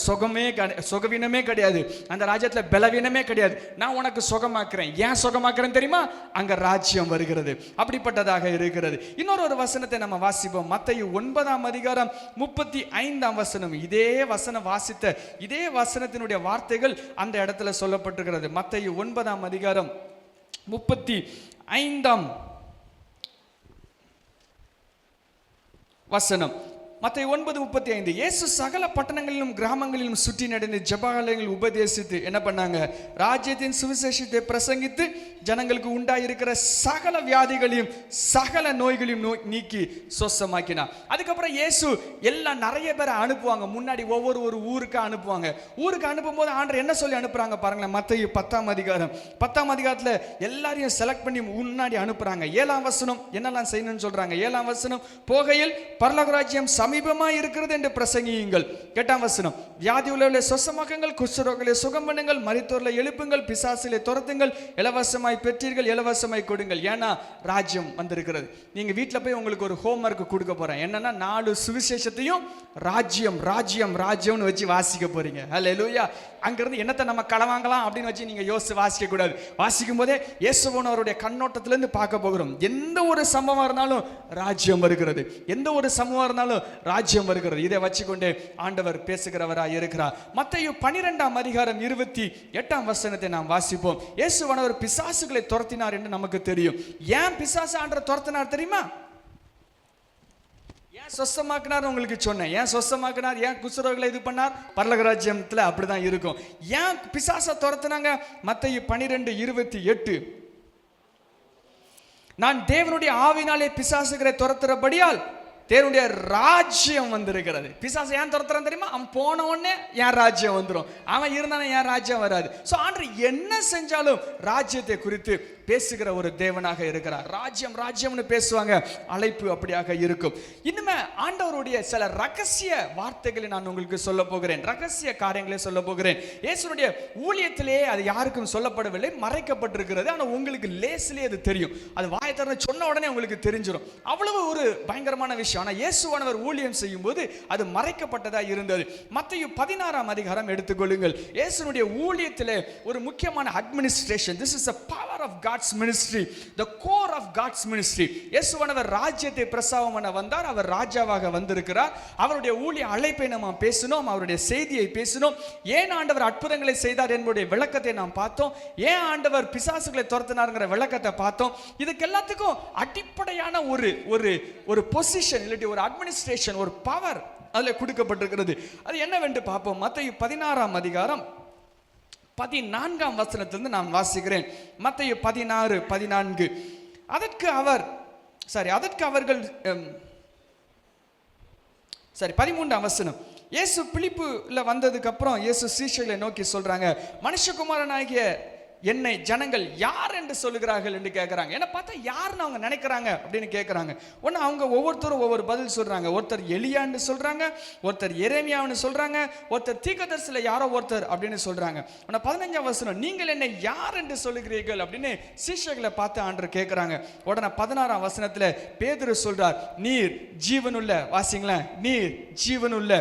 சுகவீனமே கிடையாது, அந்த ராஜ்யத்தில் பலவீனமே கிடையாது. நான் உனக்கு சுகமாக்குறேன். ஏன் சுகமாக்குறேன் தெரியுமா? அங்க ராஜ்யம் வருகிறது, அப்படிப்பட்டதாக இருக்கிறது. இன்னொரு வசனத்தை நம்ம வாசிப்போம். மத்தேயு 9ஆம் அதிகாரம் 35ஆம் வசனம். இதே வசனம் வாசித்த இதே வசனத்தினுடைய வார்த்தைகள் அந்த இடத்துல சொல்லப்பட்டிருக்கிறது. மத்தேயு 9ஆம் அதிகாரம் 35ஆம் வசனம். மத்தேயு 9:35. இயேசு சகல பட்டணங்களிலும் கிராமங்களிலும் சுற்றி நடந்து ஜெபாலயங்களில் உபதேசித்து என்ன பண்ணாங்க? ராஜ்யத்தின் சுவிசேஷத்தை பிரசங்கித்து ஜனங்களுக்கு உண்டாயிருக்கிற சகல வியாதிகளையும் சகல நோய்களையும் நீக்கி சொஸ்தமாக்கினார். அதுக்கப்புறம் இயேசு எல்லாம் நிறைய பேரை அனுப்புவாங்க. முன்னாடி ஒவ்வொரு ஊருக்கு அனுப்புவாங்க. ஊருக்கு அனுப்பும் போது ஆண்டவர் என்ன சொல்லி அனுப்புறாங்க பாருங்களேன். மத்தேயு 10ஆம் அதிகாரம் 10ஆம் அதிகாரத்தில் எல்லாரையும் செலக்ட் பண்ணி முன்னாடி அனுப்புறாங்க. 7ஆம் வசனம் என்னெல்லாம் செய்யணும்னு சொல்றாங்க. 7ஆம் வசனம், போகையில் பரலோக ராஜ்யம் சமீபமா இருக்கிறது என்று பிரசங்கியுங்கள். 8ஆம் வசனம், வியாதி உள்ளவர்களை சொஸ்தமாக்குங்கள், குஷ்டரோகிகளை சுகம் பண்ணுங்கள், மரித்தோர்களை எழுப்புங்கள், பிசாசுகளை துரத்துங்கள், இலவசமாய் பெற்றீர்கள் இலவசமாய் கொடுங்கள். ஏன்னா ராஜ்யம் வந்திருக்கிறது. நீங்க வீட்டில் போய் உங்களுக்கு ஒரு ஹோம்வொர்க் கொடுக்க போறேன். என்னன்னா 4 சுவிசேஷத்தையும் ராஜ்யம் ராஜ்யம் ராஜ்யம்னு வச்சு வாசிக்க போறீங்க. ஹல்லேலூயா. அங்கிருந்து என்னத்தை நம்ம களவாங்கலாம் அப்படின்னு வச்சு நீங்க யோசிச்சு வாசிக்க கூடாது. வாசிக்கும் போதே இயேசுவனுடைய கண்ணோட்டத்திலிருந்து பார்க்க போகிறோம். எந்த ஒரு சம்பவம் இருந்தாலும் ராஜ்யம் வருகிறது, எந்த ஒரு சம்பவம் இருந்தாலும் ராஜ்யம் வருகிறது. இதை வச்சுக்கொண்டு ஆண்டவர் பேசுகிறவராய் இருக்கிறார். மத்தேயு 12ஆம் அதிகாரம் 28ஆம் வசனத்தை நாம் வாசிப்போம். இயேசுவானவர் பிசாசுகளை துரத்தினார் என்று நமக்கு தெரியும். ஏன் பிசாசு ஆண்டவர் துரத்தினார் தெரியுமா? ஏன் சொஸ்தமாக்கினார் உங்களுக்கு சொன்னேன். ஏன் சொஸ்தமாக்கினார், ஏன் குஷ்டரோகிகளை இது பண்ணார்? பரலோக ராஜ்யத்துல அப்படிதான் இருக்கும். ஏன் பிசாசை துரத்தினாங்க? மத்தேயு 12:28. நான் தேவனுடைய ஆவினாலே பிசாசுகளை துரத்துறபடியால் தேவனுடைய ராஜ்யம் வந்திருக்கிறது. பிசாசு ஏன் துரத்துறான் தெரியுமா? அவன் போன உடனே என் ராஜ்யம் வந்துடும், அவன் இருந்தானே என் ராஜ்யம் வராது. ஸோ ஆண்டவர் என்ன செஞ்சாலும் ராஜ்யத்தை குறித்து பேசுகிற ஒரு தேவனாக இருக்கிறார். ராஜ்யம் ராஜ்யம்னு பேசுவாங்க. அழைப்பு அப்படியாக இருக்கும். இன்னுமே ஆண்டவருடைய சில ரகசிய வார்த்தைகளை நான் உங்களுக்கு சொல்ல போகிறேன், ரகசிய காரியங்களை சொல்ல போகிறேன். இயேசுனுடைய ஊழியத்திலேயே அது யாருக்கும் சொல்லப்படவில்லை, மறைக்கப்பட்டிருக்கிறது. ஆனால் உங்களுக்கு லேசிலே அது தெரியும். அது வாயை திறந்து சொன்ன உடனே உங்களுக்கு தெரிஞ்சிடும். அவ்வளவு ஒரு பயங்கரமான விஷயம். ஆனால் இயேசுவானவர் ஊழியம் செய்யும் போது அது மறைக்கப்பட்டதாக இருந்தது. மத்தேயு 16ஆம் அதிகாரம் எடுத்துக்கொள்ளுங்கள். இயேசுனுடைய ஊழியத்திலே ஒரு முக்கியமான administration. This is a power of God's ministry, the core of God's ministry. இயேசுவானவர் ராஜ்யத்தை பிரஸ்தாபம் பண்ண வந்தார். அவர் ராஜாவாக வந்திருக்கிறார். அவருடைய ஊழிய அழைப்பை நாம் பேசினோம், அவருடைய செய்தியை பேசினோம். ஏன் ஆண்டவர் அற்புதங்களை செய்தார் என்பதுடைய விளக்கத்தை நாம் பார்த்தோம். ஏன் ஆண்டவர் பிசாசுகளை துரத்தினார்ங்கிற விளக்கத்தை பார்த்தோம். இதுக்கு எல்லாத்துக்கும் அடிப்படையான ஒரு பொசிஷன் இல்லாட்டி ஒரு அட்மினிஸ்ட்ரேஷன், ஒரு பவர் அதில் கொடுக்கப்பட்டிருக்கிறது. அது என்னவென்று பார்ப்போம். மத்தேயு 16ஆம் அதிகாரம் 14ஆம் வசனத்திலிருந்து நான் வாசிக்கிறேன். மத்தேயு 16:14. அதற்கு அவர்கள் 13ஆம் வசனம். இயேசு பிலிப்புல வந்ததுக்கு அப்புறம் இயேசு சீஷர்களை நோக்கி சொல்றாங்க, மனுஷகுமாரனாகிய என்னை ஜனங்கள் யார் என்று சொல்லுகிறார்கள் என்று கேட்குறாங்க. என்ன பார்த்தா யாருன்னு அவங்க நினைக்கிறாங்க அப்படின்னு கேட்குறாங்க. ஒன்று அவங்க ஒவ்வொருத்தரும் ஒவ்வொரு பதில் சொல்கிறாங்க. ஒருத்தர் எலியான்னு சொல்கிறாங்க, ஒருத்தர் எரேமியான்னு சொல்கிறாங்க, ஒருத்தர் தீர்க்கதரிசியில யாரோ ஒருத்தர் அப்படின்னு சொல்கிறாங்க. ஆனால் 15ஆம் வசனம், நீங்கள் என்னை யார் என்று சொல்லுகிறீர்கள் அப்படின்னு சீஷர்களை பார்த்து ஆண்டவர் கேட்குறாங்க. உடனே 16ஆம் வசனத்தில் பேதுரு சொல்றார், நீர் ஜீவனுள்ள, வாசிங்களேன், நீர் ஜீவனுள்ள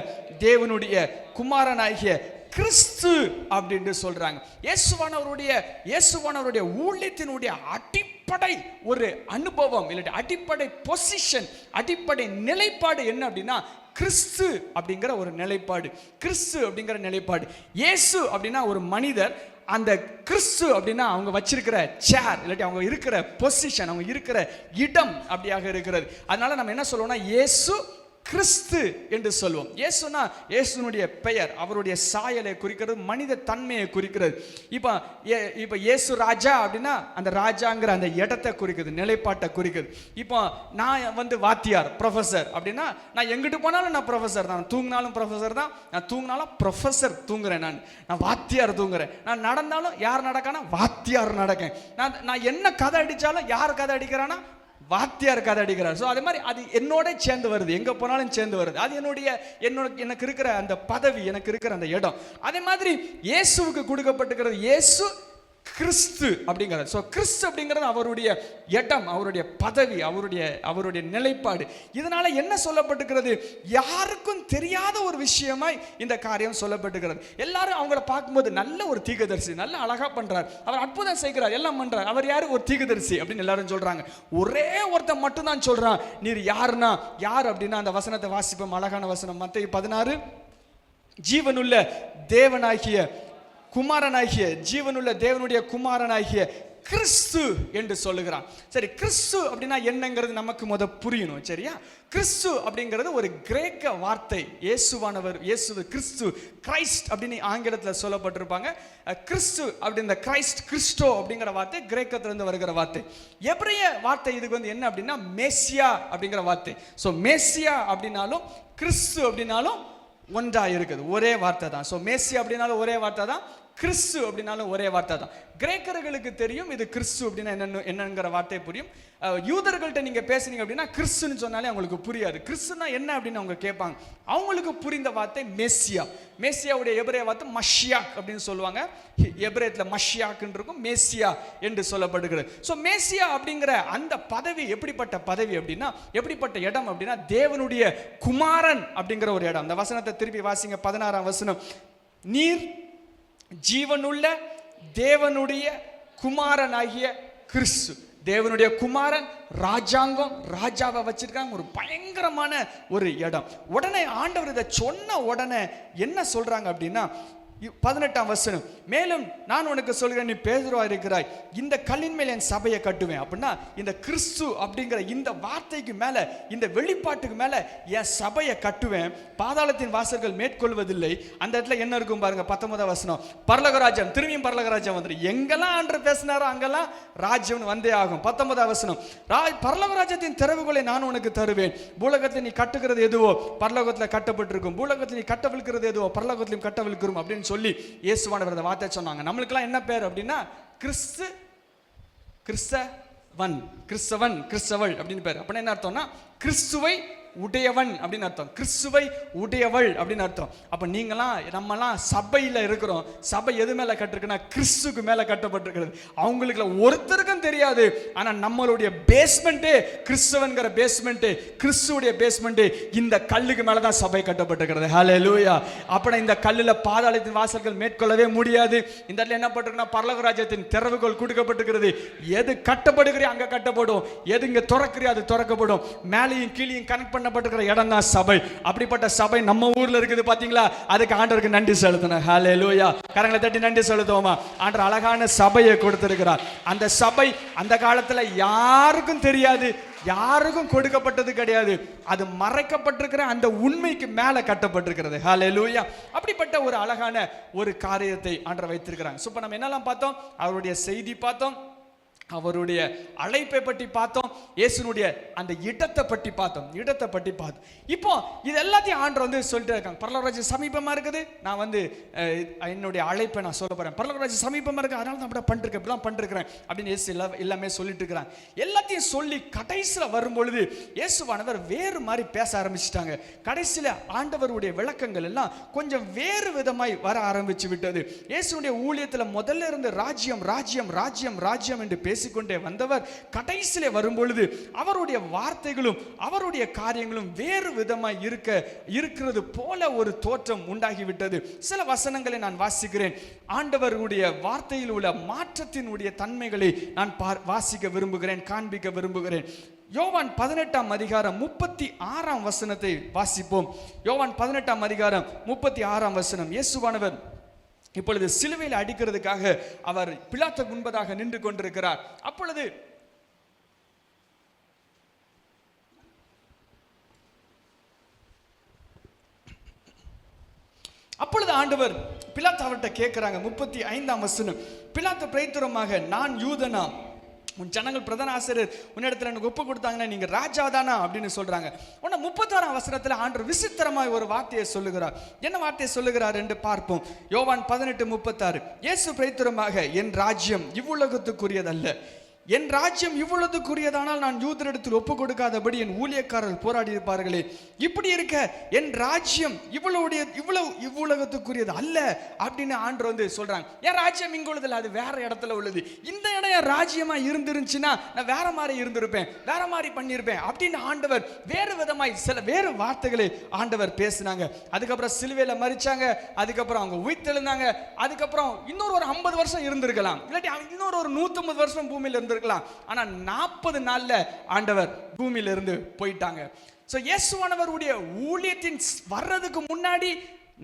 தேவனுடைய குமாரனாகிய கிறிஸ்து அப்படின்னு சொல்றாங்க. இயேசுவானவருடைய ஊழியத்தினுடைய அடிப்படை ஒரு அனுபவம், இல்லாட்டி அடிப்படை பொசிஷன், அடிப்படை நிலைப்பாடு என்ன அப்படின்னா கிறிஸ்து அப்படிங்கிற ஒரு நிலைப்பாடு. கிறிஸ்து அப்படிங்கிற நிலைப்பாடு. இயேசு அப்படின்னா ஒரு மனிதர், அந்த கிறிஸ்து அப்படின்னா அவங்க வச்சிருக்கிற சேர், இல்லாட்டி அவங்க இருக்கிற பொசிஷன், அவங்க இருக்கிற இடம் அப்படியாக இருக்கிறது. அதனால நம்ம என்ன சொல்லுவோம்னா இயேசு கிறிஸ்து என்று சொல்வோம். இயேசுனா இயேசுனுடைய பெயர், அவருடைய சாயலை குறிக்கிறது, மனித தன்மையை குறிக்கிறது. இப்போ இயேசு ராஜா அப்படின்னா அந்த ராஜாங்கிற அந்த இடத்தை குறிக்கிறது, நிலைப்பாட்டை குறிக்கிறது. இப்போ நான் வாத்தியார், ப்ரொஃபஸர் அப்படின்னா நான் எங்கிட்டு போனாலும் நான் ப்ரொஃபஸர் தான். தூங்கினாலும் ப்ரொஃபஸர் தான், நான் தூங்கினாலும் ப்ரொஃபஸர் தூங்குறேன், நான் வாத்தியார் தூங்குறேன். நான் நடந்தாலும் யார் நடக்கானா வாத்தியார் நடக்கேன். நான் என்ன கதை அடித்தாலும் யார் கதை அடிக்கிறானா வாத்தியார் கதை அடிக்கிறார். ஸோ அதே மாதிரி அது என்னோட சேர்ந்து வருது, எங்கே போனாலும் சேர்ந்து வருது. அது எனக்கு இருக்கிற அந்த பதவி, எனக்கு இருக்கிற அந்த இடம். அதே மாதிரி இயேசுவுக்கு கொடுக்கப்பட்டிருக்கிறது இயேசு கிறிஸ்து அப்படிங்கிறது. ஸோ கிறிஸ்து அப்படிங்கிறது அவருடைய இடம், அவருடைய பதவி, அவருடைய நிலைப்பாடு. இதனால என்ன சொல்லப்பட்டிருக்கிறது, யாருக்கும் தெரியாத ஒரு விஷயமாய் இந்த காரியம் சொல்லப்பட்டிருக்கிறது. எல்லாரும் அவங்கள பார்க்கும்போது நல்ல ஒரு தீர்க்கதரிசி, நல்ல அழகா பண்றார், அவர் அற்புதம் செய்கிறார், எல்லாம் பண்றார், அவர் யாரு, ஒரு தீர்க்கதரிசி அப்படின்னு எல்லாரும் சொல்றாங்க. ஒரே ஒருத்தன் மட்டும் தான் சொல்றான், நீர் யாருன்னா யார் அப்படின்னா அந்த வசனத்தை வாசிப்போம். அழகான வசனம், மத்தேயு 16, ஜீவனுள்ள தேவனாகிய குமாரனாகிய, ஜீவனுள்ள தேவனுடைய குமாரனாகிய கிறிஸ்து என்று சொல்லுகிறான். சரி, கிறிஸ்து அப்படின்னா என்னங்கிறது நமக்கு புரியணும், சரியா? கிறிஸ்து அப்படிங்கிறது ஒரு கிரேக்க வார்த்தை. இயேசு கிறிஸ்து, கிரைஸ்ட் அப்படின்னு ஆங்கிலத்தில் சொல்லப்பட்டிருப்பாங்க. கிறிஸ்து அப்படின்ற கிரைஸ்ட், கிறிஸ்டோ அப்படிங்கிற வார்த்தை கிரேக்கத்திலிருந்து வருகிற வார்த்தை. எபிரேய வார்த்தை இதுக்கு என்ன அப்படின்னா மேசியா அப்படிங்கிற வார்த்தை. ஸோ மேசியா அப்படின்னாலும் கிறிஸ்து அப்படின்னாலும் ஒன்றா இருக்குது, ஒரே வார்த்தை தான். ஸோ மேசியா அப்படின்னாலும் ஒரே வார்த்தை தான், கிறிஸ்து அப்படின்னாலும் ஒரே வார்த்தை தான். கிரேக்கர்களுக்கு தெரியும் இது கிறிஸ்து அப்படின்னா என்னங்கிற வார்த்தை புரியும். யூதர்கள்ட்ட நீங்க பேசுனீங்க அப்படின்னா கிறிஸ்துன்னு சொன்னாலே அவங்களுக்கு புரியாது. கிறிஸ்துனா என்ன அப்படின்னு அவங்க கேட்பாங்க. அவங்களுக்கு புரிந்த வார்த்தை மேசியா. மேசியாவுடைய எபிரேய வார்த்தை மஷியாக் அப்படின்னு சொல்லுவாங்க. எபிரேயத்தில் மஷியாக்ன்னு இருக்கும், மேசியா என்று சொல்லப்படுகிறது. ஸோ மேசியா அப்படிங்கிற அந்த பதவி எப்படிப்பட்ட பதவி அப்படின்னா, எப்படிப்பட்ட இடம் அப்படின்னா தேவனுடைய குமாரன் அப்படிங்கிற ஒரு இடம். அந்த வசனத்தை திருப்பி வாசிங்க, 16ஆம் வசனம், நீர் ஜீவனுள்ள தேவனுடைய குமாரனாகிய கிறிஸ்து. தேவனுடைய குமாரன், ராஜாங்கம், ராஜாவை வச்சிருக்காங்க, ஒரு பயங்கரமான ஒரு இடம். உடனே ஆண்டவர் இதை சொன்ன உடனே என்ன சொல்றாங்க அப்படின்னா 18ஆம் வசனம், மேலும் நான் உனக்கு சொல்கிறேன், நீ பேதுருவா இருக்கிறாய், இந்த கல்லின் மேல் என் சபையை கட்டுவேன். அப்படின்னா இந்த கிறிஸ்து அப்படிங்கிற இந்த வார்த்தைக்கு மேல, இந்த வெளிப்பாட்டுக்கு மேல என் சபையை கட்டுவேன், பாதாளத்தின் வாசல்கள் மேற்கொள்வதில்லை. அந்த இடத்துல என்ன இருக்கும் பாருங்க, 19ஆம் வசனம், பரலோகராஜ்யம், திரும்பியும் பரலோகராஜ்யம் வந்துரு. எங்கெல்லாம் ஆண்டவர் பேசினாரோ அங்கெல்லாம் ராஜ்யம் வந்தே ஆகும். 19ஆம் வசனம், பரலோகராஜ்யத்தின் திறவுகளை நான் உனக்கு தருவேன், பூலோகத்தில் நீ கட்டுகிறது எதுவோ பரலோகத்தில் கட்டப்பட்டிருக்கும், பூலோகத்தில் நீ கட்டவிழ்க்கிறது எதுவோ பரலோகத்திலும் கட்டவிழ்க்கிறோம் அப்படின்னு சொல்லி இயேசுவானவர் அந்த வார்த்தை சொன்னாங்க. நம்மளுக்கெல்லாம் என்ன பேர் அப்படின்னா கிறிஸ்தவன், கிறிஸ்தவள் அப்படின்னு பேர். அப்படின்னா என்ன அர்த்தம்னா கிறிஸ்துவை உடையவன் அப்படின்னு அர்த்தம், கிறிஸ்துவை உடையவள் அப்படின்னு அர்த்தம். அப்ப நம்மலாம் சபையில இருக்கிறோம். சபை எது மேல கட்டிருக்குன்னா கிறிஸ்துக்கு மேல கட்டப்பட்டிருக்கிறது. அவங்களுக்கு ஒருத்தருக்கும் தெரியாது. ஆனா நம்மளுடைய பேஸ்மெண்ட்டே கிறிஸ்துவன்கிற பேஸ்மெண்ட், கிறிஸ்துவுடைய பேஸ்மெண்ட் இந்த கல்லுக்கு மேலதான் சபை கட்டப்பட்டிருக்கிறது. ஹல்லேலூயா. அப்ப இந்த கல்லுல பாதாளத்தின் வாசல்கள் மேற்கொள்ளவே முடியாது. இந்த இடத்துல என்ன பட்டிருக்குன்னா பரலோகராஜ்யத்தின் திறவுகள் கொடுக்கப்பட்டிருக்கிறது. எது கட்டப்படுகிறோ அங்க கட்டப்படும், எது இங்க திறக்கிறோ அது திறக்கப்படும். மேலையும் கீழையும் கனெக்ட் பண்ணப்பட்டிருக்கிற இடம் தான் சபை. அப்படிப்பட்ட சபை நம்ம ஊர்ல இருக்குது பாத்தீங்களா? அதுக்கு ஆண்டவருக்கு நன்றி செலுத்தணும். ஹல்லேலூயா. கரங்களை தட்டி நன்றி செலுத்துவோமா? ஆண்டவர் அழகான சபையை கொடுத்திருக்கிறார். அந்த சபை அந்த காலத்துல யாருக்கும் தெரியாது, யாருக்கும் கொடுக்கப்பட்டது கிடையாது. அது மறைக்கப்பட்டிருக்கிற அந்த உண்மைக்கு மேல கட்டப்பட்டிருக்கிறது. ஹல்லேலூயா. அப்படிப்பட்ட ஒரு அழகான ஒரு காரியத்தை ஆண்டவர் வைத்திருக்கிறாங்க. சோ இப்ப நம்ம என்னெல்லாம் பார்த்தோம்? அவருடைய செய்தி பார்த்தோம், அவருடைய அழைப்பை பற்றி பார்த்தோம், இயேசுனுடைய அந்த இடத்தை பற்றி பார்த்தோம். இப்போ இது எல்லாத்தையும் ஆண்டவர் வந்து சொல்லிட்டு இருக்காங்க, பரலோக ராஜ்யம் சமீபமா இருக்குது, நான் வந்து என்னுடைய அழைப்பை நான் சொல்ல போறேன், பரலோக ராஜ்யம் சமீபமா இருக்கு, அதனால நான் இப்படி பண்ணிருக்கேன், இப்படிலாம் பண்ணிருக்கிறேன் அப்படின்னு இயேசு எல்லாமே சொல்லிட்டு இருக்கிறாங்க. எல்லாத்தையும் சொல்லி கடைசியில் வரும்பொழுது இயேசுவானவர் வேறு மாதிரி பேச ஆரம்பிச்சிட்டாங்க. கடைசியில் ஆண்டவருடைய விளக்கங்கள் எல்லாம் கொஞ்சம் வேறு விதமாய் வர ஆரம்பிச்சு விட்டது. இயேசுடைய ஊழியத்தில் முதல்ல இருந்து ராஜ்யம் ராஜ்யம் ராஜ்யம் ராஜ்யம் என்று பேசிக்கொண்டே வந்தவர் கடைசியிலே வரும்பொழுது அவருடைய வார்த்தைகளும் அவருடைய காரியங்களும் வேறு விதமாய் இருக்கிறது போல ஒரு தோற்றம் உண்டாகிவிட்டது. சில வசனங்களை நான் வாசிக்கிறேன். ஆண்டவருடைய வார்த்தையில் உள்ள மாற்றத்தினுடைய தன்மைகளை நான் வாசிக்க விரும்புகிறேன், காண்பிக்க விரும்புகிறேன். யோவான் 18 அதிகாரம் 36 வசனத்தை வாசிப்போம். யோவான் 18 அதிகாரம் 36 வசனம். இயேசுவானவர் இப்பொழுது சிலுவையில் அடிக்கிறதுக்காக அவர் பிலாத்துக்கு முன்பதாக நின்று கொண்டிருக்கிறார். அப்பொழுது ஆண்டவர் பிலாத்து அவர்கிட்ட கேட்கிறாங்க. 35 வசனம். பிலாத்து பிரயத்தனமாக, நான் யூதனா, உன் ஜனங்கள் பிரதான ஆசிரியர் உன்னிடத்துல எனக்கு ஒப்பு கொடுத்தாங்கன்னா நீங்க ராஜா தானா அப்படின்னு சொல்றாங்க. உடனே 36 வசனத்துல ஆண்டவர் விசித்திரமாய் ஒரு வார்த்தையை சொல்லுகிறார். என்ன வார்த்தையை சொல்லுகிறார் என்று பார்ப்போம். யோவான் 18:36. இயேசு பிரயத்தனமாக, என் ராஜ்யம் இவ்வுலகத்துக்குரியதல்ல, என் ராஜ்யம் இவ்வளவுக்குரியதானால் நான் யூதரிடத்தில் ஒப்பு கொடுக்காதபடி என் ஊழியக்காரர்கள் போராடி இருப்பார்களே. இப்படி இருக்க என் ராஜ்யம் இவ்வுலகத்துக்குரியது அல்ல அப்படின்னு ஆண்டவர் வந்து சொல்றாங்க. என் ராஜ்யம் இங்க உள்ளது, அது வேற இடத்துல உள்ளது. இந்த இடம் என் ராஜ்யமா இருந்துருந்துச்சுன்னா நான் வேற மாதிரி இருந்திருப்பேன், வேற மாதிரி பண்ணியிருப்பேன் அப்படின்னு ஆண்டவர் வேறு விதமாய் சில வேறு வார்த்தைகளை ஆண்டவர் பேசினாங்க. அதுக்கப்புறம் சிலுவையில மரிச்சாங்க, அதுக்கப்புறம் அவங்க உயிர்த்தெழுந்தாங்க, அதுக்கப்புறம் இன்னொரு ஒரு 50 வருஷம் இருந்திருக்கலாம், இல்லாட்டி இன்னொரு ஒரு 150 வருஷம் பூமியில இருந்திருக்கலாம். ஆனா 40 நாள்ல ஆண்டவர் பூமியில இருந்து போயிட்டாங்க. சோ இயேசுவானவருடைய ஊழியத்தின் வர்றதுக்கு முன்னாடி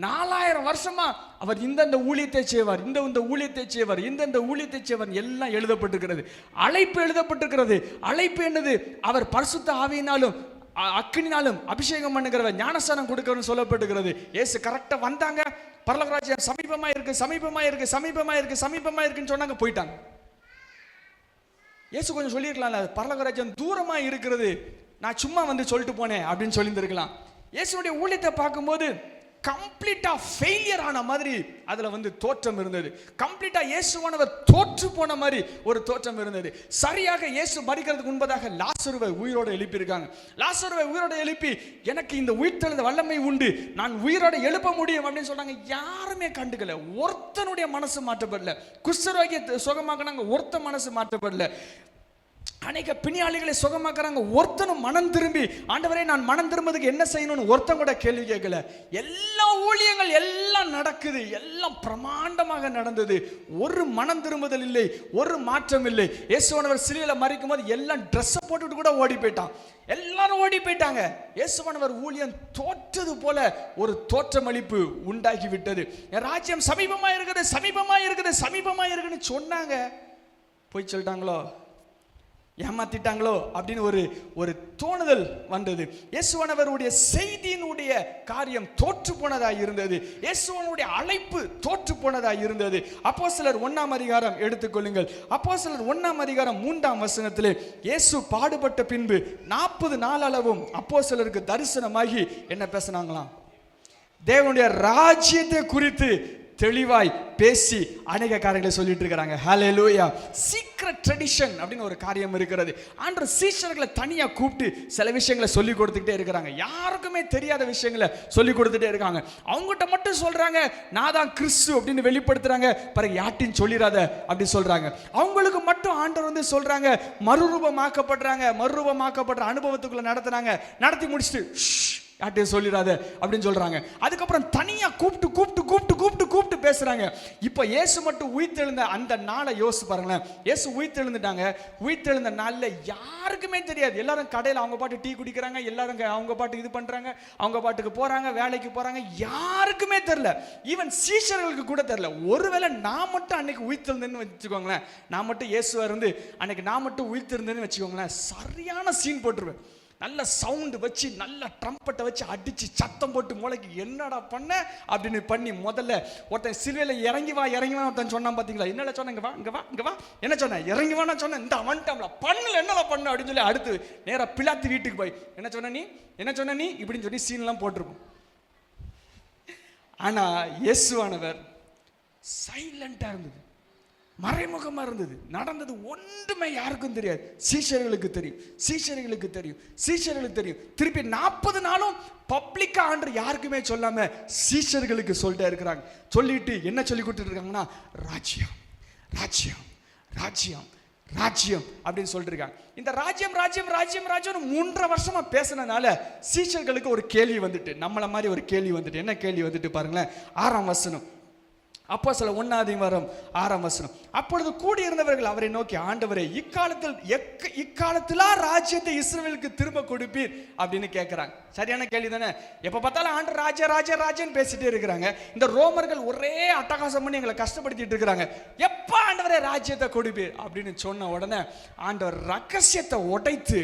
4000 வருஷமா அவர் இந்த ஊழியத்தை செய்வார், இந்த ஊழியத்தை செய்வார், இந்த ஊழியத்தை செய்வார் எல்லாம் எழுதப்பட்டிருக்கிறது. அழைப்பு எழுதப்பட்டிருக்கிறது. அழைப்பு என்னது? அவர் பரிசுத்த ஆவியினாலும் அக்கினினாலும் அபிஷேகம் பண்ணுகிறவர், ஞானஸ்நானம் கொடுக்கிறவர் சொல்லப்பட்டிருக்கிறது. இயேசு கரெக்டா வந்தாங்க, பரலோக ராஜ்யம் சமீபமா இருக்கு, சமீபமா இருக்கு, சமீபமா இருக்கு, சமீபமா இருக்குன்னு சொன்னாங்க, போயிட்டாங்க. இயேசு கொஞ்சம் சொல்லியிருக்கலாம்ல, பரலோக ராஜ்யம் தூரமா இருக்கிறது, நான் சும்மா வந்து சொல்லிட்டு போனேன் அப்படின்னு சொல்லியிருந்திருக்கலாம். இயேசுடைய ஊழியத்தை பார்க்கும்போது கம்ப்ளீட்டா ஃபெயிலியர் ஆன மாதிரி அதுல வந்து தோற்றம் இருந்தது. கம்ப்ளீட்டா இயேசுவானவர் தோற்று போன மாதிரி ஒரு தோற்றம் இருந்தது. சரியாக இயேசு மரிக்கிறதுக்கு முன்பதாக லாசருவை உயிரோடு எழுப்பியிருக்காங்க. லாசருவை உயிரோடு எழுப்பி, எனக்கு இந்த உயிர்த்தெழுந்த வல்லமை உண்டு, நான் உயிரோடு எழுப்ப முடியும் அப்படின்னு சொன்னாங்க. யாருமே கண்டுக்கல. ஒருத்தனுடைய மனசு மாற்றப்படல. குஷ்டரோகிய சுகமாக்குனாங்க, ஒருத்த மனசு மாற்றப்படல. அநேக பிணியாளிகளை சுகமாக்குறாங்க, ஒருத்தனும் மனம் திரும்பி, ஆண்டவரே நான் மனம் திரும்பதுக்கு என்ன செய்யணும்னு ஒருத்தன் கூட கேள்வி கேட்கல. எல்லா ஊழியங்கள் எல்லாம் நடக்குது, எல்லாம் பிரமாண்டமாக நடந்தது. ஒரு மனம் திரும்புதல் இல்லை, ஒரு மாற்றம் இல்லை. இயேசுவானவர் சிலுவையில மரிக்கும் போது எல்லாம் ட்ரெஸ்ஸை போட்டுட்டு கூட ஓடி போயிட்டான், எல்லாரும் ஓடி போயிட்டாங்க. இயேசுவானவர் ஊழியம் தோற்றது போல ஒரு தோற்றமளிப்பு உண்டாகி விட்டது. ராஜ்யம் சமீபமா இருக்குது, சமீபமா இருக்குது, சமீபமா இருக்குன்னு சொன்னாங்க, போய் சொல்லிட்டாங்களோ, ஏமாத்திட்டாங்களோ அப்படின்னு ஒரு தோணுதல் வந்தது. இயேசுவானவருடைய செய்தியினுடைய காரியம் தோற்று போனதாக இருந்தது. இயேசுவானுடைய அழைப்பு தோற்று போனதாக இருந்தது. அப்போஸ்தலர் 1 அதிகாரம் எடுத்துக்கொள்ளுங்கள். அப்போஸ்தலர் 1 அதிகாரம் 3 வசனத்திலே, இயேசு பாடுபட்ட பின்பு 40 நாள் அளவும் அப்போஸ்தலருக்கு தரிசனமாகி என்ன பேசினாங்களாம்? தேவனுடைய ராஜ்யத்தை குறித்து தெளிவாய் பேசி அநேக காரியங்களை சொல்லிட்டு இருக்கிறாங்க. ஹல்லேலூயா. சீக்ரெட் ட்ரெடிஷன் அப்படின்னு ஒரு காரியம் இருக்கிறது. ஆண்டவர் சீஷர்களை தனியா கூப்பிட்டு சில விஷயங்களை சொல்லி கொடுத்துக்கிட்டே இருக்கிறாங்க. யாருக்குமே தெரியாத விஷயங்களை சொல்லி கொடுத்துட்டே இருக்காங்க. அவங்ககிட்ட மட்டும் சொல்றாங்க, நான் தான் கிறிஸ்து அப்படின்னு வெளிப்படுத்துறாங்க. பிறகு யார்ட்டையும் சொல்லிடாத அப்படி சொல்றாங்க. அவங்களுக்கு மட்டும் ஆண்டவர் வந்து சொல்றாங்க, மறுரூபமாக்கப்படுற அனுபவத்துக்குள்ள நடத்தி முடிச்சுட்டு யார்ட்டையும் சொல்லிடாத அப்படின்னு சொல்றாங்க. அதுக்கப்புறம் தனியா கூப்பிட்டு பேசுறாங்க. இப்ப இயேசு மட்டும் உயிர்த்தெழுந்த அந்த நாளை யோசிச்சு பாருங்களேன். இயேசு உயிர்த்தெழுந்துட்டாங்க. உயிர்த்தெழுந்த நாள்ல யாருக்குமே தெரியாது. எல்லாரும் கடையில் அவங்க பாட்டு டீ குடிக்கிறாங்க, எல்லாரும் அவங்க பாட்டு இது பண்றாங்க, அவங்க பாட்டுக்கு போறாங்க, வேலைக்கு போறாங்க, யாருக்குமே தெரியல. ஈவன் சீஷர்களுக்கு கூட தெரியல. ஒருவேளை நான் மட்டும் அன்னைக்கு உயிர்த்தெழுந்தேன்னு வச்சுக்கோங்களேன், நான் மட்டும் இயேசுவா இருந்து அன்னைக்கு நான் மட்டும் உயிர்த்தெழுந்தேன்னு வச்சுக்கோங்களேன், சரியான சீன் போட்டுருவேன். நல்ல சவுண்டு வச்சு நல்ல ட்ரம்பட்டை வச்சு அடிச்சு சத்தம் போட்டு மூளைக்கு என்னடா பண்ண அப்படின்னு பண்ணி முதல்ல ஒருத்தன் சிலுவையில் இறங்கி வா ஒருத்தன் சொன்னான் பார்த்தீங்களா? என்னடா சொன்ன, இங்க வா என்ன சொன்ன, இறங்கி வா சொன்னேன், இந்த வந்துட்டோம்ல பண்ணல என்னடா பண்ண அப்படின்னு சொல்லி அடுத்து நேராக பிலாத்து வீட்டுக்கு போய் என்ன சொன்ன நீ இப்படின்னு சொல்லி சீன்லாம் போட்டிருப்போம். ஆனா இயேசுவானவர் சைலண்டா இருந்தது, மறைமுகமா இருந்தது. நடந்தது ஒன்றுமே யாருக்கும் தெரியாது. சீஷர்களுக்கு தெரியும். திருப்பி 40 நாளும் பப்ளிக்கா ஆண்டு யாருக்குமே சொல்லாம சீஷர்களுக்கு சொல்லிட்டே இருக்கிறாங்க. சொல்லிட்டு என்ன சொல்லி கொடுத்துட்டு இருக்காங்கன்னா, ராஜ்யம் ராஜ்யம் ராஜ்யம் ராஜ்யம் அப்படின்னு சொல்லிட்டு இருக்காங்க. இந்த ராஜ்யம் 3.5 வருஷமா பேசினனால சீஷர்களுக்கு ஒரு கேள்வி வந்துட்டு, நம்மள மாதிரி ஒரு கேள்வி வந்துட்டு. என்ன கேள்வி வந்துட்டு பாருங்களேன். 6ஆம் வசனம், அப்போஸ்தலர் 1:6 வசனம். அப்பொழுது கூடியிருந்தவர்கள் அவரை நோக்கி, ஆண்டவரே, இக்காலத்திலா ராஜ்யத்தை இஸ்ரவேலுக்கு திரும்ப கொடுப்பீர் அப்படின்னு கேட்கிறாங்க. சரியான கேள்வி தானே? எப்ப பார்த்தாலும் ஆண்டவர் ராஜ்யன்னு பேசிட்டே இருக்கிறாங்க. இந்த ரோமர்கள் ஒரே அட்டகாசம் பண்ணி எங்களை கஷ்டப்படுத்திட்டு இருக்கிறாங்க. எப்ப ஆண்டவரே ராஜ்யத்தை கொடுப்பீர் அப்படின்னு சொன்ன உடனே ஆண்டவர் ரகசியத்தை உடைத்து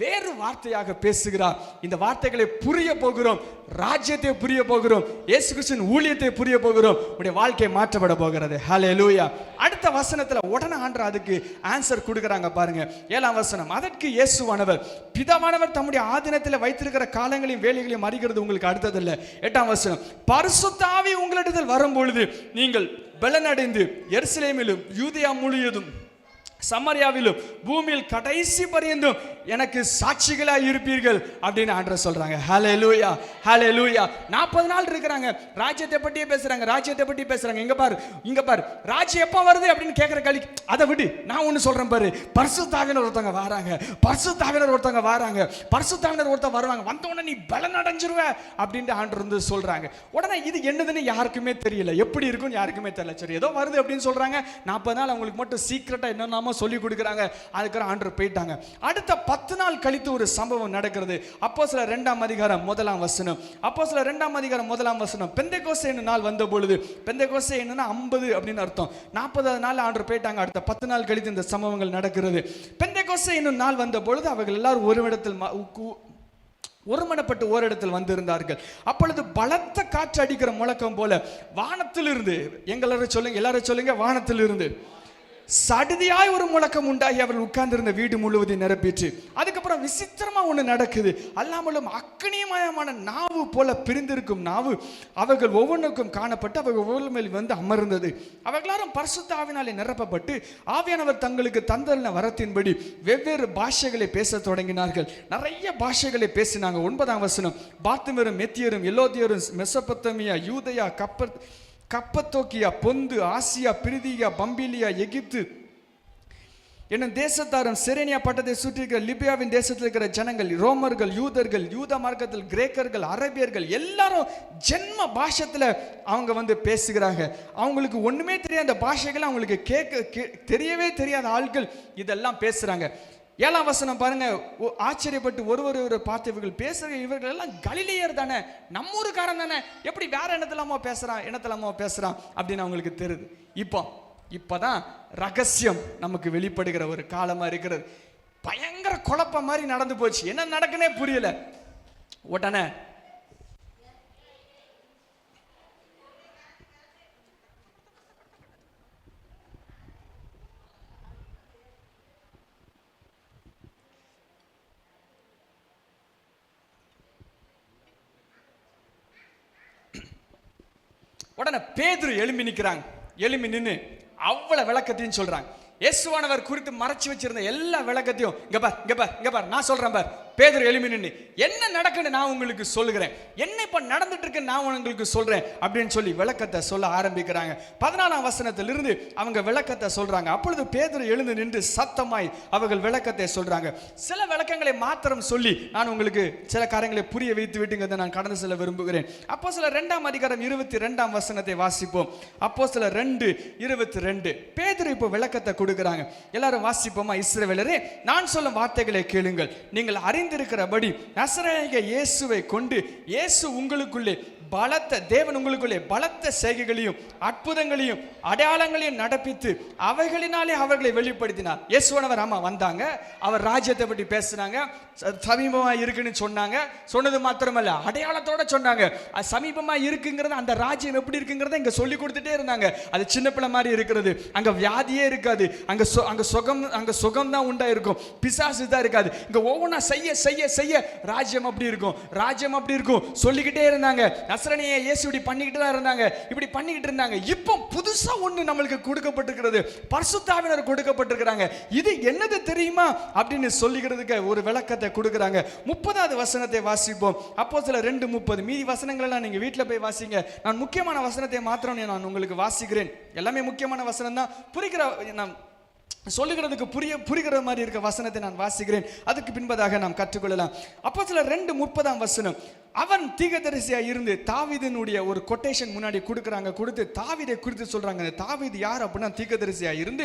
வேறு வார்த்தையாக பேசுகிறார். இந்த வார்த்தைகளை புரிய போகிறோம், ராஜ்யத்தை புரிய போகிறோம், இயேசு கிறிஸ்துவின் ஊழியத்தை புரிய போகிறோம், உடைய வாழ்க்கை மாற்றப்பட போகிறது. ஹல்லேலூயா. அடுத்த வசனத்துல உடனே ஆண்டவர் அதுக்கு ஆன்சர் கொடுக்கறாங்க பாருங்க. 7ஆம் வசனம், அதற்கு இயேசுவானவர், பிதாவானவர் தம்முடைய ஆதீனத்தில் வைத்திருக்கிற காலங்களையும் வேலைகளையும் அறிகிறது உங்களுக்கு அடுத்ததில்லை. 8ஆம் வசனம், பரிசுத்த ஆவி உங்களிடத்தில் வரும்பொழுது நீங்கள் பலனடைந்து எருசலேமிலும் யூதேயா முழுவதும் சமரியாவிலும் பூமியில் கடைசி பரியந்தும் எனக்கு சாட்சிகளாக இருப்பீர்கள் அப்படின்னு ஆண்டவர் சொல்றாங்க. ஹல்லேலூயா, ஹல்லேலூயா. 40 நாள் இருக்கிறாங்க, ராஜ்யத்தை பற்றியே பேசுறாங்க. இங்க பாரு ராஜ்யம் எப்போ வருது அப்படின்னு கேட்கிற கேள்வி அதை விடு, நான் ஒன்று சொல்றேன் பாரு. பரிசுத்தாவினர் ஒருத்தவங்க வராங்க, பரிசுத்தாவினர் ஒருத்தர் வருவாங்க, வந்த உடனே நீ பலன் அடைஞ்சிருவ அப்படின்னு ஆண்டவர் வந்து சொல்றாங்க. உடனே இது என்னதுன்னு யாருக்குமே தெரியல, எப்படி இருக்குன்னு யாருக்குமே தெரியல. சரி, ஏதோ வருது அப்படின்னு சொல்றாங்க. 40 நாள் அவங்களுக்கு மட்டும் சீக்கிரட்டா என்னென்ன சொல்லி கொடுக்குறாங்க. அதுக்கு ஆண்டவர் போயிட்டாங்க. அடுத்த 10 நாள் கழித்து ஒரு சம்பவம் நடக்கிறது. அப்போஸ்தலர் 2ஆம் அதிகாரம் 1ஆம் வசனம். அப்போஸ்தலர் 2ஆம் அதிகாரம் 1ஆம் வசனம். பெந்தெகோஸ்தே என்னும் நாள் வந்த பொழுது, பெந்தெகோஸ்தே என்னன்னா 50 அப்படின்னு அர்த்தம். 40வது நாள் ஆண்டவர் போயிட்டாங்க. அடுத்த 10 நாள் கழித்து இந்த சம்பவங்கள் நடக்கிறது. பெந்தெகோஸ்தே என்னும் நாள் வந்த பொழுது அவர்கள் எல்லாரும் ஒருமனப்பட்டு ஓரிடத்தில் வந்திருந்தார்கள். அப்பொழுது பலத்த காற்று அடிக்கிற முழக்கம் போல வானத்திலிருந்து, எல்லாரும் சொல்லுங்க வானத்திலிருந்து சடுதியாய் ஒரு முழக்கம் உண்டாகி அவர்கள் உட்கார்ந்திருந்த வீடு முழுவதும் நிரப்பிற்று. அதுக்கப்புறம் விசித்திரமா ஒண்ணு நடக்குது. அல்லாமலும் அக்னிமயமான நாவு போல பிரிந்திருக்கும் நாவு அவர்கள் ஒவ்வொன்றுக்கும் காணப்பட்டு அவர்கள் ஒவ்வொரு மேல் வந்து அமர்ந்தது. அவர்களாரும் பரிசுத்த ஆவியினாலே நிரப்பப்பட்டு ஆவியானவர் தங்களுக்கு தந்தன வரத்தின்படி வெவ்வேறு பாஷைகளை பேச தொடங்கினார்கள். நிறைய பாஷைகளை பேசினாங்க. 9ஆம் வசனம், பாத்துமரும், மெத்தியரும், எலோதியரும், மெசொப்பொத்தேமியா, யூதேயா, கப்பத்தோக்கியா, பொந்து, ஆசியா, பிரிதியா, பம்பிலியா, எகிப்து என்னும் தேசத்தாரும், சிரேனியா பட்டத்தை சுற்றிருக்கிற லிபியாவின் தேசத்தில் இருக்கிற ஜனங்கள், ரோமர்கள், யூதர்கள், யூத மார்க்கத்தில் கிரேக்கர்கள், அரபியர்கள் எல்லாரும் ஜென்ம பாஷத்துல அவங்க வந்து பேசுகிறாங்க. அவங்களுக்கு ஒண்ணுமே தெரியாத அந்த பாஷைகள், அவங்களுக்கு தெரியவே தெரியாத ஆட்கள் இதெல்லாம் பேசுறாங்க. 7ஆம் வசனம் பாருங்க, ஆச்சரியப்பட்டு ஒருவர் பார்த்து இவர்கள் பேசுற இவர்கள் எல்லாம் கலிலேயர் தானே, நம்ம ஊருக்காரன் தானே, எப்படி வேற என்னத்தலாமோ பேசுறான் அப்படின்னு அவங்களுக்கு தெரியுது. இப்பதான் ரகசியம் நமக்கு வெளிப்படுகிற ஒரு காலமா இருக்கிறது. பயங்கர குழப்பம் மாதிரி நடந்து போச்சு, என்ன நடக்குன்னே புரியல. உடனே பேதுரு எழும்பி நின்னு அவ்வளவு விளக்கத்தையும் சொல்றாங்க. இயேசுவானவர் குறித்து மறைச்சு வச்சிருந்த எல்லா விளக்கத்தையும் இங்க பார் நான் சொல்றேன் பார். பேதுரு எழும்பி நின்னு என்ன நடக்குன்னு நான் உங்களுக்கு சொல்லுகிறேன், என்ன இப்ப நடந்துட்டு இருக்கு நான் உங்களுக்கு சொல்றேன் அப்படின்னு சொல்லி விளக்கத்தை சொல்ல ஆரம்பிக்கிறாங்க. 14ஆம் வசனத்திலிருந்து அவங்க விளக்கத்தை சொல்றாங்க. அப்பொழுது பேதுரு எழுந்து நின்று சத்தமாய் அவர்கள் விளக்கத்தை சொல்றாங்க. சில விளக்கங்களை மாத்திரம் சொல்லி நான் உங்களுக்கு சில காரியங்களை புரிய வைத்து விட்டுங்கிறத நான் கடந்து செல்ல விரும்புகிறேன். அப்போஸ்தலர் 2ஆம் அதிகாரம் 22ஆம் வசனத்தை வாசிப்போம். அப்போஸ்தலர் 2:22 பேதுரு இப்போ விளக்கத்தை கொடுக்கிறாங்க. எல்லாரும் வாசிப்போமா? இஸ்ரவேலரே, நான் சொல்லும் வார்த்தைகளை கேளுங்கள். நீங்கள் அறிந்திருக்கிறபடி நசரேயனாகிய இயேசுவை கொண்டு இயேசு உங்களுக்குள்ளே தேவன் உங்களுக்குள்ளே பலத்த செய்கைகளையும் அற்புதங்களையும் அடையாளங்களையும் நடப்பித்து அவைகளினாலே அவர்களை வெளிப்படுத்தினார். இயேசுவானவர் வந்தாங்க, அவர் ராஜ்யத்தை பற்றி பேசினாங்க, சமீபமா இருக்குன்னு சொன்னாங்க. சொன்னது மாத்திரமல்ல, அடையாளத்தோட சொன்னாங்க. அது சமீபமா இருக்குங்கிறது, அந்த ராஜ்யம் எப்படி இருக்குங்கிறத இங்க சொல்லி கொடுத்துட்டே இருந்தாங்க. அது சின்ன பிள்ளை மாதிரி இருக்கிறது, அங்க வியாதியே இருக்காது, அங்க சுகம் தான் உண்டா இருக்கும், பிசாசு தான் இருக்காது. இங்க ஒவ்வொன்றா செய்ய செய்ய செய்ய ராஜ்யம் அப்படி இருக்கும், ராஜ்யம் அப்படி இருக்கும் சொல்லிக்கிட்டே இருந்தாங்க. நசரேயனாகிய இயேசு இப்படி பண்ணிக்கிட்டு தான் இருந்தாங்க, இப்படி பண்ணிக்கிட்டு இருந்தாங்க. இப்போ புதுசா ஒண்ணு நம்மளுக்கு கொடுக்கப்பட்டிருக்கிறது, பரிசுத்த ஆவியானவர் கொடுக்கப்பட்டிருக்கிறாங்க. இது என்னது தெரியுமா அப்படின்னு சொல்லிக்கிறதுக்கு ஒரு விளக்கத்தை கொடுக்குறாங்க. 30வது வசனத்தை வாசிப்போம். அப்போஸ்தலர் 2:30. மீதி வசனங்கள் எல்லாம் நீங்க வீட்டில் போய் வாசிங்க. நான் முக்கியமான வசனத்தை மாத்திரம் நான் உங்களுக்கு வாசிக்கிறேன். எல்லாமே முக்கியமான வசனம் தான், நான் சொல்லுகிறதுக்கு புரிகிற மாதிரி இருக்க வசனத்தை நான் வாசிக்கிறேன். அதுக்கு பின்பதாக நாம் கற்றுக்கொள்ளலாம். அப்போஸ்தலர் 2:30 வசனம். அவன் தீர்க்கதரிசியா இருந்து தாவீதினுடைய ஒரு கொட்டேஷன் முன்னாடி கொடுத்து தாவீதை குறித்து சொல்றாங்க. தாவீது யார் அப்படின்னா, தீர்க்கதரிசியா இருந்து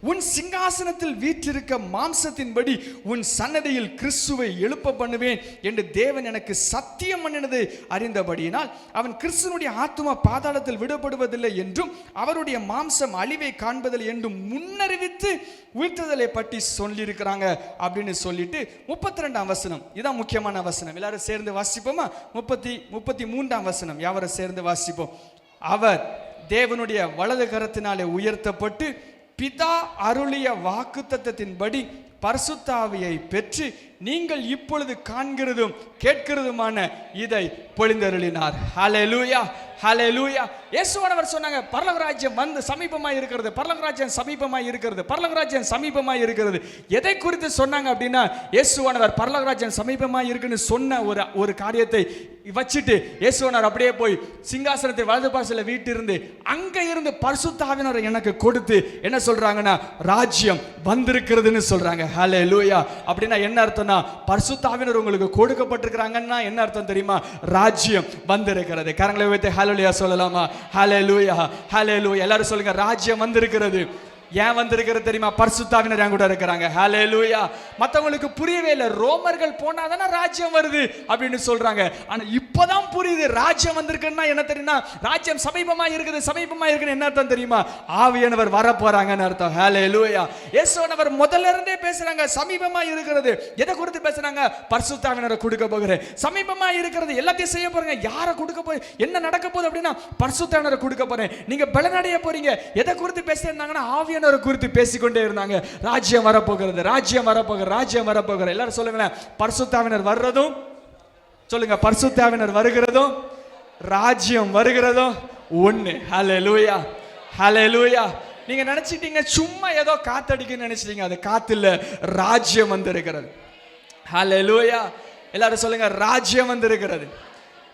உன் சிங்காசனத்தில் வீற்றிருக்க மாம்சத்தின்படி உன் சன்னதியில் கிறிஸ்துவை எழுப்ப பண்ணுவேன் என்று தேவன் எனக்கு சத்தியம் பண்ணினதை அறிந்தபடியினால் அவன் கிறிஸ்துவனுடைய ஆத்துமா பாதாளத்தில் விடப்படுவதில்லை என்றும் அவருடைய மாம்சம் அழிவை காண்பதில்லை என்றும் முன்னறிவித்து உயிர்த்ததலை பற்றி சொல்லியிருக்கிறாங்க அப்படின்னு சொல்லிட்டு 32ஆம் வசனம். இதான் முக்கியமான வசனம். எல்லாரும் சேர்ந்து வாசிப்போமா? 33ஆம் வசனம். யாவரும் சேர்ந்து வாசிப்போம். அவர் தேவனுடைய வலது கரத்தினாலே உயர்த்தப்பட்டு பிதா அருளிய வாக்குத்தத்தத்தின்படி பரிசுத்த ஆவியை பெற்று நீங்கள் இப்பொழுது காண்கிறதும் கேட்கிறதுமான இதை பொழிந்தருளினார். ஹல்லேலூயா, ஹல்லேலூயா. இயேசுவானவர் சொன்னாங்க, பரலோக ராஜ்யம் வந்து சமீபமாய் இருக்கிறது, பரலோக ராஜ்யம் சமீபமாய் இருக்கிறது, பரலோக ராஜ்யம் சமீபமாய் இருக்கிறது. எதை குறித்து சொன்னாங்க அப்படின்னா, இயேசுவானவர் பரலோக ராஜ்யம் சமீபமாய் இருக்குன்னு சொன்ன ஒரு காரியத்தை வச்சுட்டு இயேசுவானவர் அப்படியே போய் சிங்காசனத்தை வலது பார்சல்ல வீட்டிருந்து அங்க இருந்து பரிசுத்த ஆவியானவரை எனக்கு கொடுத்து என்ன சொல்றாங்கன்னா, ராஜ்யம் வந்திருக்கிறதுன்னு சொல்றாங்க. ஹல்லேலூயா. அப்படின்னா என்ன அர்த்தம்னா, பரிசுத்த ஆவியானவர் உங்களுக்கு கொடுக்கப்பட்டிருக்கிறாங்கன்னா என்ன அர்த்தம் தெரியுமா? ராஜ்யம் வந்திருக்கிறது. கரங்களை வைத்து ஹல்லேலூயா சொல்லலாமா? ஹல்லேலூயா, ஹல்லேலூயா. எல்லாரும் சொல்லுங்க, ராஜ்யம் வந்திருக்கிறது. ஏன் வந்திருக்கிறது தெரியுமா? பரிசுத்த ஆவியானவர் என் கூட இருக்கிறாங்க. ஹல்லேலூயா. மற்றவங்களுக்கு புரியவே இல்லை. ரோமர்கள் போனாதானே ராஜ்யம் வருது அப்படின்னு சொல்றாங்க. ஆனா இப்பதான் புரியுது, ராஜ்யம் வந்திருக்குன்னா என்ன தெரியுமா? ராஜ்யம் சமீபமா இருக்குது, சமீபமா இருக்குன்னு என்ன அர்த்தம் தெரியுமா? ஆவியானவர் வர போறாங்கன்னு அர்த்தம். ஹல்லேலூயா. இயேசுவானவர் முதல்ல இருந்தே பேசுறாங்க, சமீபமா இருக்கிறது. எதை குறித்து பேசுறாங்க? பரிசுத்த ஆவியானவரை கொடுக்க போகிறேன். சமீபமா இருக்கிறது, எல்லாத்தையும் செய்ய போறீங்க. யாரை கொடுக்க போய் என்ன நடக்க போகுது அப்படின்னா, பரிசுத்த ஆவியானவரை கொடுக்க போறேன். நீங்க பலனடைய போறீங்க. எதை குறித்து பேசியிருந்தாங்கன்னா, ஆவியானவர் குறித்து பேசிக்கொண்டே இருந்தாங்க. ராஜ்யம் வரப்போகிறது, ராஜ்யம் வரப்போகிறது, ராஜ்யம் வரப்போகிறது. எல்லாரும் சொல்லுங்களேன், பரிசுத்த ஆவியானவர் வர்றதும் சொல்லுங்க, பரிசுத்த ஆவியானவர் வருகிறதும் ராஜ்யம் வருகிறதும் ஒண்ணு. ஹல்லேலூயா, ஹல்லேலூயா. நீங்க நினைச்சிட்டீங்க சும்மா ஏதோ காத்தடிக்குன்னு நினைச்சிட்டீங்க, அது காத்து இல்ல, ராஜ்யம் வந்திருக்கிறது. ஹல்லேலூயா. எல்லாரும் சொல்லுங்க, ராஜ்யம் வந்திருக்கிறது.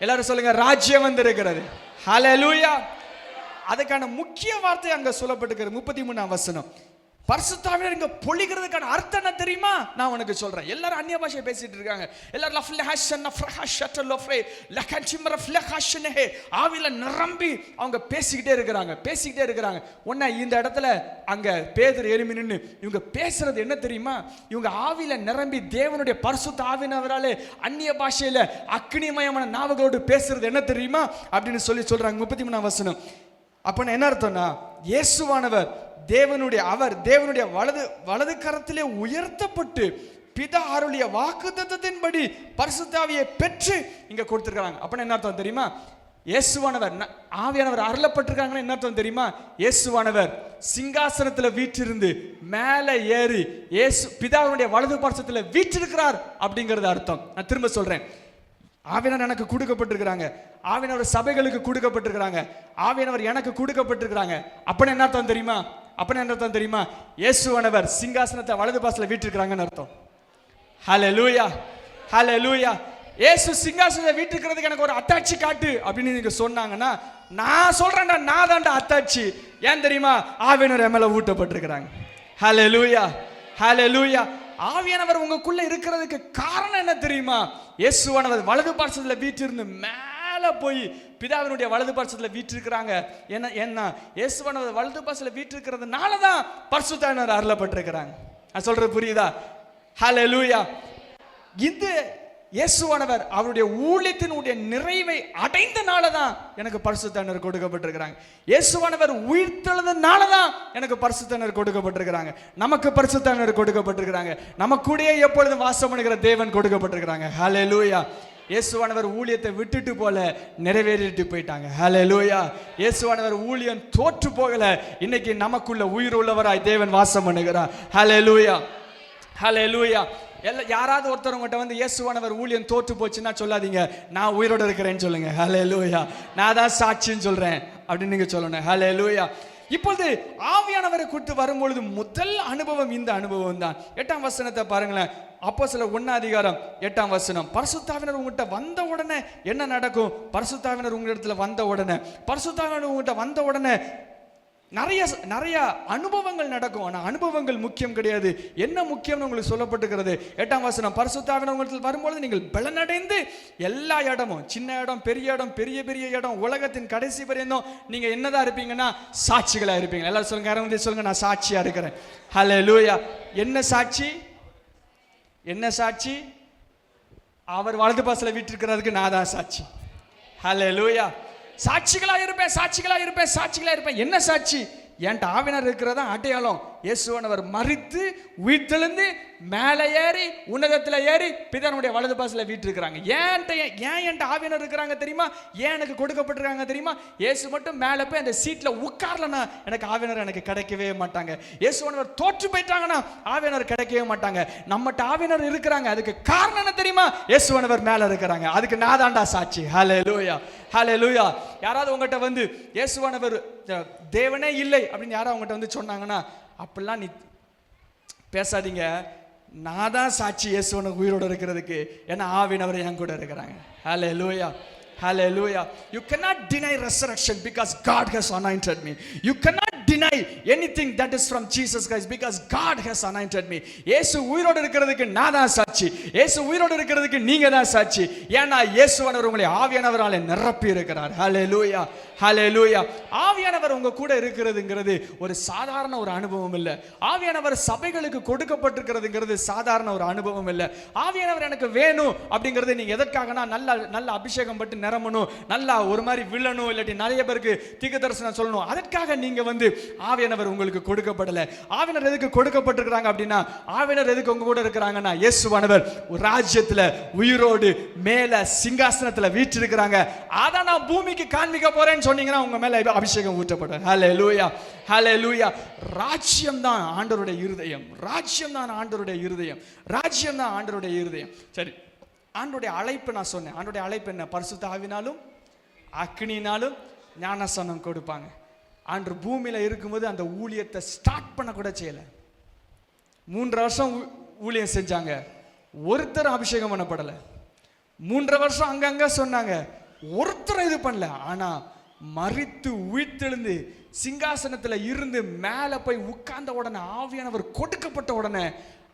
எல்லாரும் சொல்லுங்க, ராஜ்யம் வந்திருக்கிறது. ஹல்லேலூயா. அதுக்கான முக்கிய வார்த்தை அங்க சொல்லப்பட்டிருக்கிறது. 33ஆம் வசனம். பரிசுத்த ஆவியானவர் இங்க பொழிகிறதுக்கான அர்த்தம் என்ன தெரியுமா? நான் உனக்கு சொல்றேன். எல்லாரும் அந்நிய பாஷையை பேசிட்டு இருக்காங்க. எல்லாரும் ஆவியில நிரம்பி அவங்க பேசிக்கிட்டே இருக்கிறாங்க. உன்ன இந்த இடத்துல அங்க பேதுரு எழும்பி நின்னு இவங்க பேசுறது என்ன தெரியுமா? இவங்க ஆவியில நிரம்பி தேவனுடைய பரிசுத்த ஆவியானவராலே அந்நிய பாஷையில அக்னிமயமான நாவுகளோடு பேசுறது என்ன தெரியுமா அப்படின்னு சொல்றாங்க. 33ஆம் வசனம். அப்ப என்ன அர்த்தம்னா, இயேசுவானவர் தேவனுடைய வலது கரத்திலே உயர்த்தப்பட்டு பிதா அருளிய வாக்குத்தத்தத்தின்படி பரிசுத்த ஆவியை பெற்று இங்க கொடுத்திருக்காங்க. அப்ப என்ன அர்த்தம் தெரியுமா? இயேசுவானவர் ஆவியானவர் அருளப்பட்டிருக்காங்கன்னு என்ன அர்த்தம் தெரியுமா? இயேசுவானவர் சிங்காசனத்துல வீற்றிருந்து மேலே ஏறி பிதாவுடைய வலது பார்சத்துல வீற்றிருக்கிறார் அப்படிங்கிறது அர்த்தம். நான் திரும்ப சொல்றேன், ஆவியானவர் எனக்கு கொடுக்கப்பட்டிருக்கிறாங்க, ஆவியானவர் சபைகளுக்கு கொடுக்கப்பட்டிருக்கிறாங்க, ஆவியானவர் எனக்கு கொடுக்கப்பட்டிருக்கிறாங்க. அப்பன்னு என்ன அர்த்தம் தெரியுமா? அப்பன்னு என்ன அர்த்தம் தெரியுமா? இயேசுவானவர் சிங்காசனத்தை வலது பார்சல்ல வீற்றிருக்கிறாங்கன்னு அர்த்தம். ஹல்லேலூயா, ஹல்லேலூயா. இயேசு சிங்காசனத்தை வீற்றிருக்கிறதுக்கு எனக்கு ஒரு அத்தாட்சி காட்டு அப்படின்னு நீங்க சொன்னாங்கன்னா, நான் சொல்றேன்டா, நான் தான்டா அத்தாட்சி. ஏன் தெரியுமா? ஆவியானவர் மேல ஊட்டப்பட்டிருக்கிறாங்க. ஹல்லேலூயா, ஹல்லேலூயா. ஆவியானவர் உங்களுக்குள்ள இருக்கிறதுக்கு காரணம் என்ன தெரியுமா? இயேசுவானவர் வலது பார்சல்ல வீற்றிருந்து மேல போய் பிதாவினுடைய வலது பார்சல்ல வீற்றிருக்கிறாங்க. என்ன இயேசுவானவர் வலது பார்சல்ல வீற்றிருக்கிறதுனால தான் பரிசுத்த ஆவியானவர் அருளப்பட்டிருக்கிறாங்க. நான் சொல்றது புரியுதா? ஹல்லேலூயா. இந்த இயேசுவானவர் அவருடைய ஊழியத்தினுடைய நிறைவை அடைந்தனால தான் எனக்கு பரிசுத்தனர் கொடுக்கப்பட்டிருக்கிறாங்க. இயேசுவானவர் உயிர்த்தெழுந்தனால தான் எனக்கு பரிசுத்தனர் கொடுக்கப்பட்டிருக்கிறாங்க. நமக்கு பரிசுத்தனர் கொடுக்கப்பட்டிருக்கிறாங்க. நம்ம கூடயே எப்பொழுதும் வாசம் பண்ணுகிற தேவன் கொடுக்கப்பட்டிருக்கிறாங்க. ஹல்லேலூயா. இயேசுவானவர் ஊழியத்தை விட்டுட்டு போல நிறைவேறிட்டு போயிட்டாங்க. ஹல்லேலூயா. இயேசுவானவர் ஊழியம் தோற்று போகல. இன்னைக்கு நமக்குள்ள உயிர் உள்ளவராய் தேவன் வாசம் பண்ணுகிறார். ஹல்லேலூயா. ஹல்லேலூயா. யாராவது ஒருத்தர் உங்கள்கிட்ட வந்து இயேசுவானவர் ஊழியம் தோற்று போச்சுன்னா சொல்லாதீங்க, நான் உயிரோடு இருக்கிறேன்னு சொல்லுங்க. ஹல்லேலூயா. நான் தான் சாட்சின்னு சொல்றேன் அப்படின்னு நீங்க சொல்லணும். ஹல்லேலூயா. இப்பொழுது ஆவியானவரை குறித்து வரும்பொழுது முதல் அனுபவம் இந்த அனுபவம் தான். 8ஆம் வசனத்தை பாருங்களேன். அப்போஸ்தலர் 1:8. பரிசுத்தாவினர் உங்கள்கிட்ட வந்த உடனே என்ன நடக்கும்? பரிசுத்தாவினர் உங்களிடத்துல வந்த உடனே, பரிசுத்தாவினர் உங்கள்கிட்ட வந்த உடனே நிறைய அனுபவங்கள் நடக்கும். ஆனால் அனுபவங்கள் முக்கியம் கிடையாது. என்ன முக்கியம்னு உங்களுக்கு சொல்லப்பட்டிருக்கிறது. 8ஆம் வசனம், பரிசுத்தாவினர் உங்களுக்கு வரும்பொழுது நீங்கள் பலனடைந்து எல்லா இடமும், சின்ன இடம், பெரிய இடம், பெரிய பெரிய இடம், உலகத்தின் கடைசி வரையும் நீங்க என்னதான் இருப்பீங்கன்னா சாட்சிகளா இருப்பீங்க. எல்லாரும் சொல்லுங்க, யாரும் சொல்லுங்க, நான் சாட்சியா இருக்கிறேன். ஹல்லேலூயா. என்ன சாட்சி? என்ன சாட்சி? அவர் வலது பாசல வீட்டிருக்கிறதுக்கு நான் தான் சாட்சி. ஹல்லேலூயா. சாட்சிகளா இருப்பேன், சாட்சிகளா இருப்பேன், சாட்சிகளா இருப்பேன். என்ன சாட்சி? என்கிட்ட ஆவியானவர் இருக்கிறதா அடையாளம். இயேசுவானவர் மரித்து உயிர்த்தெழுந்து மேலே ஏறி உன்னதத்தில் ஏறி பிதானுடைய வலது பாசல வீட்டிருக்கிறாங்க. ஏன் என்கிட்ட ஆவியானவர் இருக்கிறாங்க தெரியுமா? ஏன் எனக்கு கொடுக்கப்பட்டிருக்காங்க தெரியுமா? இயேசு மட்டும் மேலே போய் அந்த சீட்டில் உட்காரலன்னா எனக்கு ஆவியானவர் எனக்கு கிடைக்கவே மாட்டாங்க. இயேசுவானவர் தோற்று போயிட்டாங்கன்னா ஆவியானவர் கிடைக்கவே மாட்டாங்க. நம்மகிட்ட ஆவியானவர் இருக்கிறாங்க. அதுக்கு காரணம் என்ன தெரியுமா? இயேசுவானவர் மேலே இருக்கிறாங்க. அதுக்கு நான் தான்டா சாட்சி. ஹல்லேலூயா. ஹல்லேலூயா. யாராவது உங்கள்கிட்ட வந்து இயேசுவானவர் தேவனே இல்லை அப்படின்னு யாராவது உங்கள்கிட்ட வந்து சொன்னாங்கன்னா அப்படிலாம் நீ பேசாதீங்க. நான் தான் சாட்சி இயேசுவானவர் உயிரோடு இருக்கிறதுக்கு. ஏன்னா ஆவியானவர் என் கூட இருக்கிறாங்க. ஹல்லேலூயா. Hallelujah. You cannot deny resurrection because God has anointed me. You cannot deny anything that is from Jesus Christ because God has anointed me. இயேசு உயிரோடு இருக்கிறதுக்கு நான் தான் சாட்சி. இயேசு உயிரோடு இருக்கிறதுக்கு நீங்க தான் சாட்சி. ஏன்னா இயேசுவானவர் உங்களை ஆவியானவராலே நிரப்பி இருக்கிறார். ஹல்லேலூயா. ஹல்லேலூயா. ஆவியானவர் உங்க கூட இருக்கிறதுங்கிறது ஒரு சாதாரண ஒரு அனுபவம் இல்லை. ஆவியானவர் சபைகளுக்கு கொடுக்கப்பட்டிருக்கிறதுங்கிறது சாதாரண ஒரு அனுபவம் இல்லை. ஆவியானவர் எனக்கு வேணும் அப்படிங்கிறது நீங்க எதற்காகனா நல்ல அபிஷேகம் பட்டு நிரம்பணும், நல்லா ஒரு மாதிரி விழணும், இல்லாட்டி நிறைய பேருக்கு தீர்க்கதரிசனம் சொல்லணும். அதற்காக நீங்க வந்து ஆவியானவர் உங்களுக்கு கொடுக்கப்படல. ஆவியானவர் எதுக்கு கொடுக்கப்பட்டிருக்கிறாங்க அப்படின்னா, ஆவியானவர் எதுக்கு உங்க கூட இருக்கிறாங்கன்னா, இயேசுவானவர் ராஜ்யத்துல உயிரோடு மேல சிங்காசனத்துல வீற்றிருக்கிறாங்க. அதான் நான் பூமிக்கு காண்பிக்க போறேன்னு சொன்னீங்கன்னா உங்க மேல அபிஷேகம் ஊற்றப்படும். ஹல்லேலூயா. ஹல்லேலூயா. ராஜ்யம் தான் ஆண்டவருடைய இருதயம். ராஜ்யம் தான் ஆண்டவருடைய இருதயம். ராஜ்யம் தான் ஆண்டவருடைய இருதயம். சரி, ஆண்டவருடைய அழைப்பு நான் சொன்னேன். ஆண்டவருடைய அழைப்பு என்ன? பரிசுத்த ஆவினாலும் அக்னியினாலும் ஞானஸ்நானம் கொடுப்பாங்க. ஆண்டு பூமியில இருக்கும்போது அந்த ஊழியத்தை ஸ்டார்ட் பண்ண கூட செய்யல. 3 வருஷம் ஊழியம் செஞ்சாங்க. ஒருத்தர் அபிஷேகம் பண்ணப்படலை. 3 வருஷம் அங்கங்க சொன்னாங்க, ஒருத்தர் இது பண்ணல. ஆனா மரித்து உயிர்த்தெழுந்து சிங்காசனத்துல இருந்து மேல போய் உட்கார்ந்த உடனே, ஆவியானவர் கொடுக்கப்பட்ட உடனே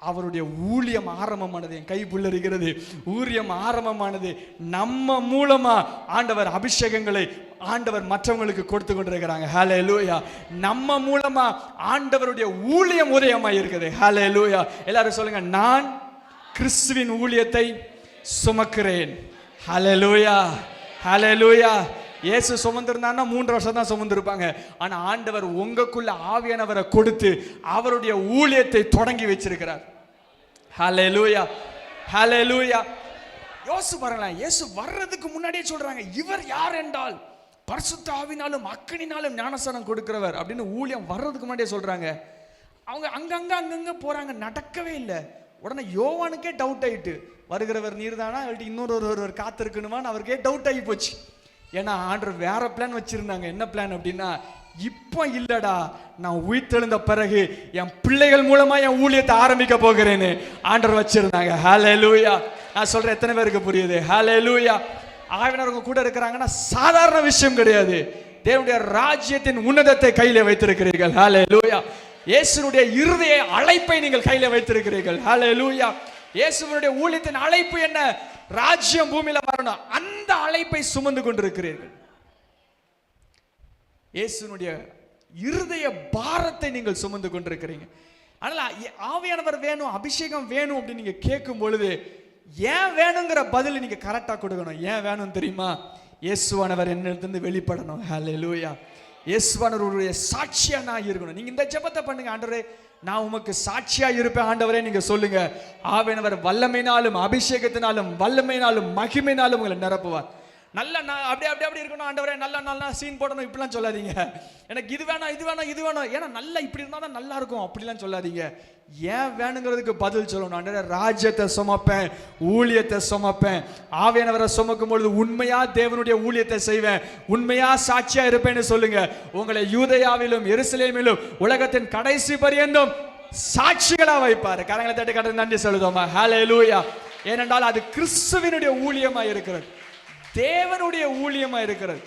அவருடைய ஊழியம் ஆரம்பமானது. என் கை புல்லரிக்கிறது. ஊழியம் ஆரம்பமானது. நம்ம மூலமா ஆண்டவர் அபிஷேகங்களை ஆண்டவர் மற்றவங்களுக்கு கொடுத்து கொண்டிருக்கிறாங்க. ஹல்லேலூயா. நம்ம மூலமா ஆண்டவருடைய ஊழியம் உதயமாய் இருக்குது. ஹல்லேலூயா. எல்லாரும் சொல்லுங்க, நான் கிறிஸ்துவின் ஊழியத்தை சுமக்கிறேன். ஹல்லேலூயா. ஹல்லேலூயா. இயேசு சுமந்திருந்தான்னா 3 வருஷம் தான் சுமந்திருப்பாங்க. ஆனா ஆண்டவர் உங்களுக்குள்ள ஆவியானவரை கொடுத்து அவருடைய ஊழியத்தை தொடங்கி வச்சிருக்கிறார். ஹல்லேலூயா. ஹல்லேலூயா. யோசு பாருங்களேன், இயேசு வர்றதுக்கு முன்னாடியே சொல்றாங்க, இவர் யார் என்றால் பரிசுத்த ஆவினாலும் அக்கினினாலும் ஞானஸ்நானம் கொடுக்கிறவர் அப்படின்னு ஊழியம் வர்றதுக்கு முன்னாடியே சொல்றாங்க. அவங்க அங்கங்க போறாங்க, நடக்கவே இல்லை. உடனே யோவானுக்கே டவுட் ஆயிட்டு, வருகிறவர் நீர் தானா இல்லாட்டி இன்னொருவர் காத்திருக்கணுமான்னு அவருக்கே டவுட் ஆகி போச்சு. ஏன்னா ஆண்டவர் வேற பிளான் வச்சிருந்தாங்க. என்ன பிளான் அப்படின்னா, இப்போ இல்லடா, நான் உயிர்த்தெழுந்த பிறகு என் பிள்ளைகள் மூலமா என் ஊழியத்தை ஆரம்பிக்க போகிறேன்னு ஆண்டவர் வச்சிருந்தாங்க. ஹல்லேலூயா. நான் சொல்றேன், எத்தனை பேருக்கு புரியுது? ஹல்லேலூயா. ஆவியானவர் உங்க கூட இருக்கிறாங்கன்னா சாதாரண விஷயம் கிடையாது. தேவனுடைய ராஜ்யத்தின் உன்னதத்தை கையில வைத்திருக்கிறீர்கள். ஹல்லேலூயா. இயேசுனுடைய இருதய அழைப்பை நீங்கள் கையில வைத்திருக்கிறீர்கள். ஹல்லேலூயா. இயேசுனுடைய ஊழியத்தின் அழைப்பு என்ன? ராஜ்யம் பூமியில வரணும். அந்த அழைப்பை சுமந்து கொண்டிருக்கிறீர்கள். இயேசுனுடைய இருதய பாரத்தை நீங்கள் சுமந்து கொண்டிருக்கிறீங்க. அதனால ஆவியானவர் வேணும், அபிஷேகம் வேணும் அப்படின்னு நீங்க கேட்கும் பொழுது ஏன் வேணுங்கிற பதில் நீங்க கரெக்டா கொடுக்கணும். ஏன் வேணும் தெரியுமா? இயேசுவானவர் என்னிடத்திலிருந்து வெளிப்படணும். ஹல்லேலூயா. இயேசுவானவருடைய சாட்சியா நான் இருக்கணும். நீங்க இந்த ஜெபத்தை பண்ணுங்க. ஆண்டவரே, நான் உமக்கு சாட்சியா இருப்பேன் ஆண்டவரே நீங்க சொல்லுங்க. ஆவியானவர் வல்லமையினாலும் அபிஷேகத்தினாலும் வல்லமையினாலும் மகிமையினாலும் உங்களை நிரப்புவார். நல்லா நான் அப்படி இருக்கணும் ஆண்டவரே, நல்லா சீன் போடணும் இப்படிலாம் சொல்லாதீங்க. எனக்கு இது வேணாம் இது வேணாம் இது வேணும், ஏன்னா நல்லா இப்படி இருந்தால் தான் நல்லா இருக்கும் அப்படிலாம் சொல்லாதீங்க. ஏன் வேணுங்கிறதுக்கு பதில் சொல்லணும். ஆண்டவரே, ராஜ்யத்தை சுமப்பேன், ஊழியத்தை சுமப்பேன். ஆவியானவரை சுமக்கும் பொழுது உண்மையா தேவனுடைய ஊழியத்தை செய்வேன், உண்மையா சாட்சியா இருப்பேன்னு சொல்லுங்க. உங்களை யூதேயாவிலும் எருசலேமிலும் உலகத்தின் கடைசி பரியந்தம் சாட்சிகளா வைப்பாரு. கரங்களை தட்டி கடந்து நன்றி சொல்லுதோமா? ஹல்லேலூயா. ஏனென்றால் அது கிறிஸ்துவினுடைய ஊழியமா இருக்கிறது, தேவனுடைய ஊழியமா இருக்கிறது,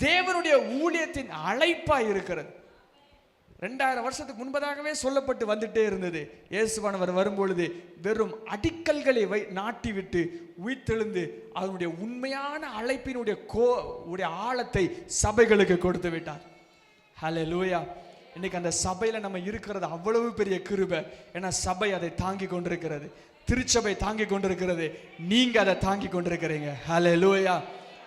தேவனுடைய ஊழியத்தின் அழைப்பா இருக்கிறது. 2000 வருஷத்துக்கு முன்பதாகவே சொல்லப்பட்டு வந்துட்டே இருந்தது. இயேசுவானவர் வரும்பொழுது வெறும் அடிக்கல்களை நாட்டி விட்டு உயிர்த்தெழுந்து அதனுடைய உண்மையான அழைப்பினுடைய ஆழத்தை சபைகளுக்கு கொடுத்து விட்டார். ஹல்லேலூயா. இன்னைக்கு அந்த சபையில நம்ம இருக்கிறது அவ்வளவு பெரிய கிருபை. ஏன்னா சபை அதை தாங்கி கொண்டிருக்கிறது, திருச்சபை தாங்கி கொண்டிருக்கிறது, நீங்க அதை தாங்கி கொண்டிருக்கிறீங்க. ஹல்லேலூயா,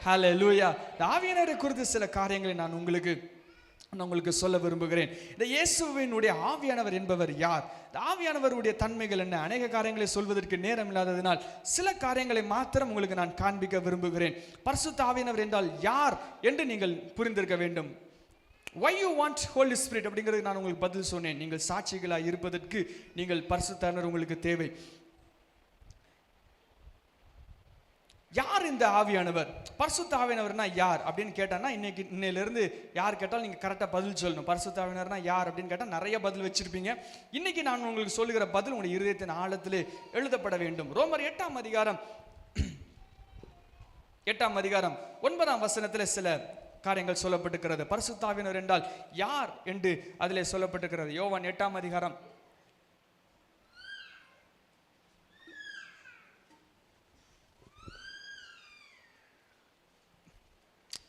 ஹல்லேலூயா. ஆவியானவரை குறித்து சில காரியங்களை நான் உங்களுக்கு சொல்ல விரும்புகிறேன். இந்த இயேசுவினுடைய ஆவியானவர் என்பவர் யார்? ஆவியானவருடைய தன்மைகள் என்ன? அநேக காரியங்களை சொல்வதற்கு நேரம் இல்லாததினால் சில காரியங்களை மாத்திரம் உங்களுக்கு நான் காண்பிக்க விரும்புகிறேன். பரிசுத்த ஆவியானவர் என்றால் யார் என்று நீங்கள் புரிந்திருக்க வேண்டும். Why you want Holy Spirit அப்படிங்கிறது நான் உங்களுக்கு பதில் சொன்னேன். நீங்கள் சாட்சிகளாக இருப்பதற்கு நீங்கள் பரிசுத்த ஆவியானவர் உங்களுக்கு தேவை. யார் இந்த ஆவியானவர்? பரிசுத்த ஆவியானவர்னா யார் அப்படின்னு கேட்டானா, இன்னையிலிருந்து யார் கேட்டாலும் நீங்க கரெக்டா பதில் சொல்லணும். பரிசுத்த ஆவியானவர்னா யார் அப்படின்னு கேட்டா நிறைய பதில் வச்சிருப்பீங்க. இன்னைக்கு நான் உங்களுக்கு சொல்லுகிற பதில் உங்களுடைய இருதயத்தின் ஆழத்திலே எழுதப்பட வேண்டும். ரோமர் 8ஆம் அதிகாரம் 9ஆம் வசனத்துல சில காரியங்கள் சொல்லப்பட்டிருக்கிறது. பரிசுத்த ஆவியானவர் என்றால் யார் என்று அதிலே சொல்லப்பட்டிருக்கிறது. யோவான் 8ஆம் அதிகாரம்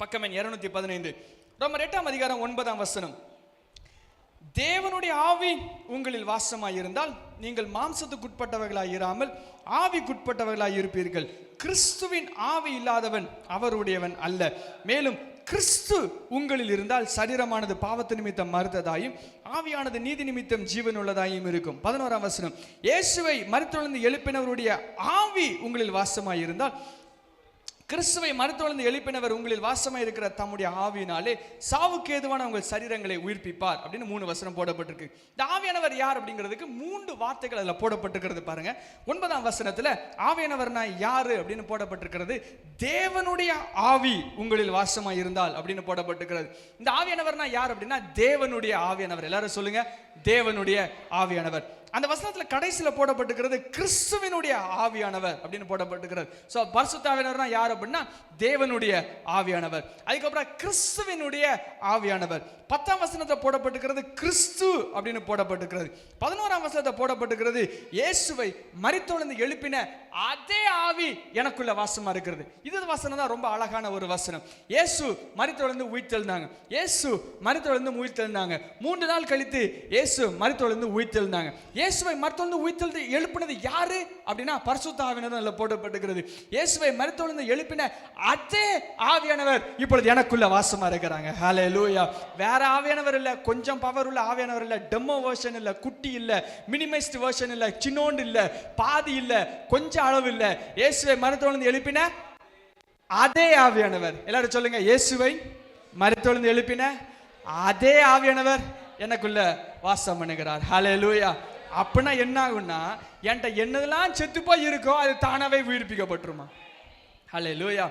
பக்கம் 215. ரோமர் 8ஆம் அதிகாரம் 9ஆம் வசனம். தேவனுடைய ஆவி உங்களில் வாசமாயிருந்தால் நீங்கள் மாம்சத்துக்குட்பட்டவர்களாய் இராமல் ஆவிக்குட்பட்டவர்களாய் இருப்பீர்கள். கிறிஸ்துவின் ஆவி இல்லாதவன் அவருடையவன் அல்ல. மேலும் கிறிஸ்து உங்களில் இருந்தால் சரீரமானது பாவத்து நிமித்தம் மரித்ததாயும் ஆவியானது நீதி நிமித்தம் ஜீவன் உள்ளதாயும் இருக்கும். 11ஆம் வசனம். இயேசுவை மரித்தெழுந்து எழுப்பினவருடைய ஆவி உங்களில் வாசமாயிருந்தால் கிறிஸ்துவை மரித்தெழுந்து எழுப்பினவர் உங்களில் வாசமாய் இருக்கிற தம்முடைய ஆவியினாலே சாவுக்கு ஏதுவான உங்கள் சரீரங்களை உயிர்ப்பிப்பார் அப்படின்னு 3 வசனம் போடப்பட்டிருக்கு. இந்த ஆவியானவர் யார் அப்படிங்கிறதுக்கு 3 வார்த்தைகள் அதில் போடப்பட்டிருக்கிறது பாருங்க. 9ஆம் வசனத்துல ஆவியானவர்னா யாரு அப்படின்னு போடப்பட்டிருக்கிறது. தேவனுடைய ஆவி உங்களில் வாசமாய் இருந்தால் அப்படின்னு போடப்பட்டிருக்கிறது. இந்த ஆவியானவர்னா யார் அப்படின்னா தேவனுடைய ஆவியானவர். எல்லாரும் சொல்லுங்க, தேவனுடைய ஆவியானவர். அந்த வசனத்துல கடைசியில போடப்பட்டிருக்கிறது கிறிஸ்துவினுடைய ஆவியானவர் அப்படின்னு போடப்பட்டிருக்கிறது. சோ பரிசுத்த ஆவியானவர்னா யார் அப்படின்னா தேவனுடைய ஆவியானவர். அதுக்கப்புறம் கிறிஸ்துவினுடைய ஆவியானவர். 10ஆம் வசனத்துல போடப்பட்டிருக்கிறது கிறிஸ்து அப்படின்னு போடப்பட்டிருக்கிறது. 11ஆம் வசனத்துல போடப்பட்டிருக்கிறது இயேசுவை மரித்தெழுந்து எழுப்பின அதே ஆவி எனக்குள்ள வாசமா இருக்கிறது. இது வசனம் தான் ரொம்ப அழகான ஒரு வசனம். இயேசு மரித்தெழுந்து உயிர்த்தெழுந்தாங்க. இயேசு மரித்தெழுந்து உயிர்த்தெழுந்தாங்க. 3 நாள் கழித்து இயேசு மரித்தெழுந்து உயிர்த்தெழுந்தாங்க. இயேசுவை மரித்தெழுந்து உயிர்த்தெழுந்து எழுப்பினது யாரு அப்படின்னா பரிசுத்த ஆவியானவர் போடப்பட்டிருக்கிறது. இயேசுவை மரித்தெழுந்து எழுப்பின அதே ஆவியானவர் இப்பொழுது எனக்குள்ள வாசமா இருக்கிறாங்க. ஹல்லேலூயா. வேற ஆவியானவர் இல்ல, கொஞ்சம் பவர் உள்ள ஆவியானவர் இல்ல, டெமோ வெர்ஷன் இல்ல, குட்டி இல்ல, மினிமைஸ்ட் வெர்ஷன் இல்ல, சின்னோண்டு இல்ல, பாதி இல்ல, கொஞ்சம் அளவு இல்ல. இயேசுவை மரித்தெழுந்து எழுப்பின அதே ஆவியானவர். எல்லாரும் சொல்லுங்க, இயேசுவை மரித்தெழுந்து எழுப்பின அதே ஆவியானவர் எனக்குள்ள வாசம் பண்ணுகிறார். ஹல்லேலூயா. அப்படின்னா என்ன ஆகும்னா, என்கிட்ட என்னதெல்லாம் செத்து போய் இருக்கோ அது தானாவே உயிர்ப்பிக்கப்பட்டுருமா. ஹல்லேலூயா.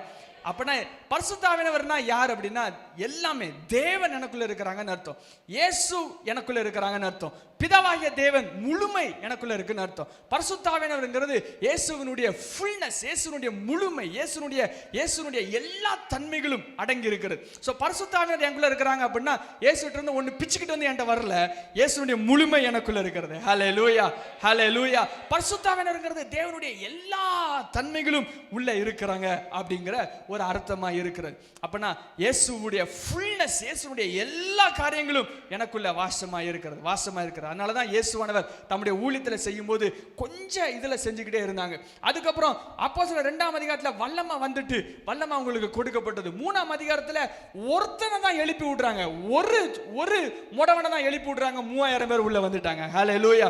அப்படின்னா பரிசுத்த ஆவியானவர்னா யார் அப்படின்னா எல்லாமே தேவன் எனக்குள்ள இருக்கிறாங்கன்னு அர்த்தம். இயேசு எனக்குள்ள இருக்கிறாங்கன்னு அர்த்தம். பிதாவாகிய தேவன் முழுமை எனக்குள்ள இருக்குன்னு அர்த்தம். பரிசுத்த ஆவியானவர்ங்கிறது இயேசுவினுடைய ஃபுல்னஸ், இயேசுனுடைய முழுமை, இயேசுனுடைய எல்லா தன்மைகளும் அடங்கி இருக்கிறது. ஸோ பரிசுத்த ஆவியானவர் எனக்குள்ள இருக்கிறாங்க அப்படின்னா இயேசுகிட்ட இருந்து ஒன்று பிச்சுக்கிட்டு வந்து என்கிட்ட வரல, இயேசுனுடைய முழுமை எனக்குள்ள இருக்கிறது. ஹல்லேலூயா, ஹல்லேலூயா. பரிசுத்த ஆவியானவர்ங்கிறது தேவனுடைய எல்லா தன்மைகளும் உள்ள இருக்கிறாங்க அப்படிங்கிற ஒரு அர்த்தமா இருக்கிறது. அப்பனா இயேசுவுடைய ஃபுல்னஸ், இயேசுவுடைய எல்லா காரியங்களும் எனக்குள்ள வாசமாய் இருக்கிறது. அதனால தான் இயேசுவானவர் தம்முடைய ஊழியத்தில் செய்யும்போது கொஞ்சம் இதுல செஞ்சுக்கிட்டே இருந்தாங்க. அதுக்கப்புறம் அப்போஸ்தலர் 2ஆம் அதிகாரத்தில் வல்லமை வந்துட்டு வல்லமை அவங்களுக்கு கொடுக்கப்பட்டது. 3ஆம் அதிகாரத்தில் ஒருத்தனை தான் எழுப்பி விடுறாங்க, ஒரு முடவனை தான் எழுப்பி விடுறாங்க, 3000 பேர் உள்ள வந்துட்டாங்க. ஹல்லேலூயா.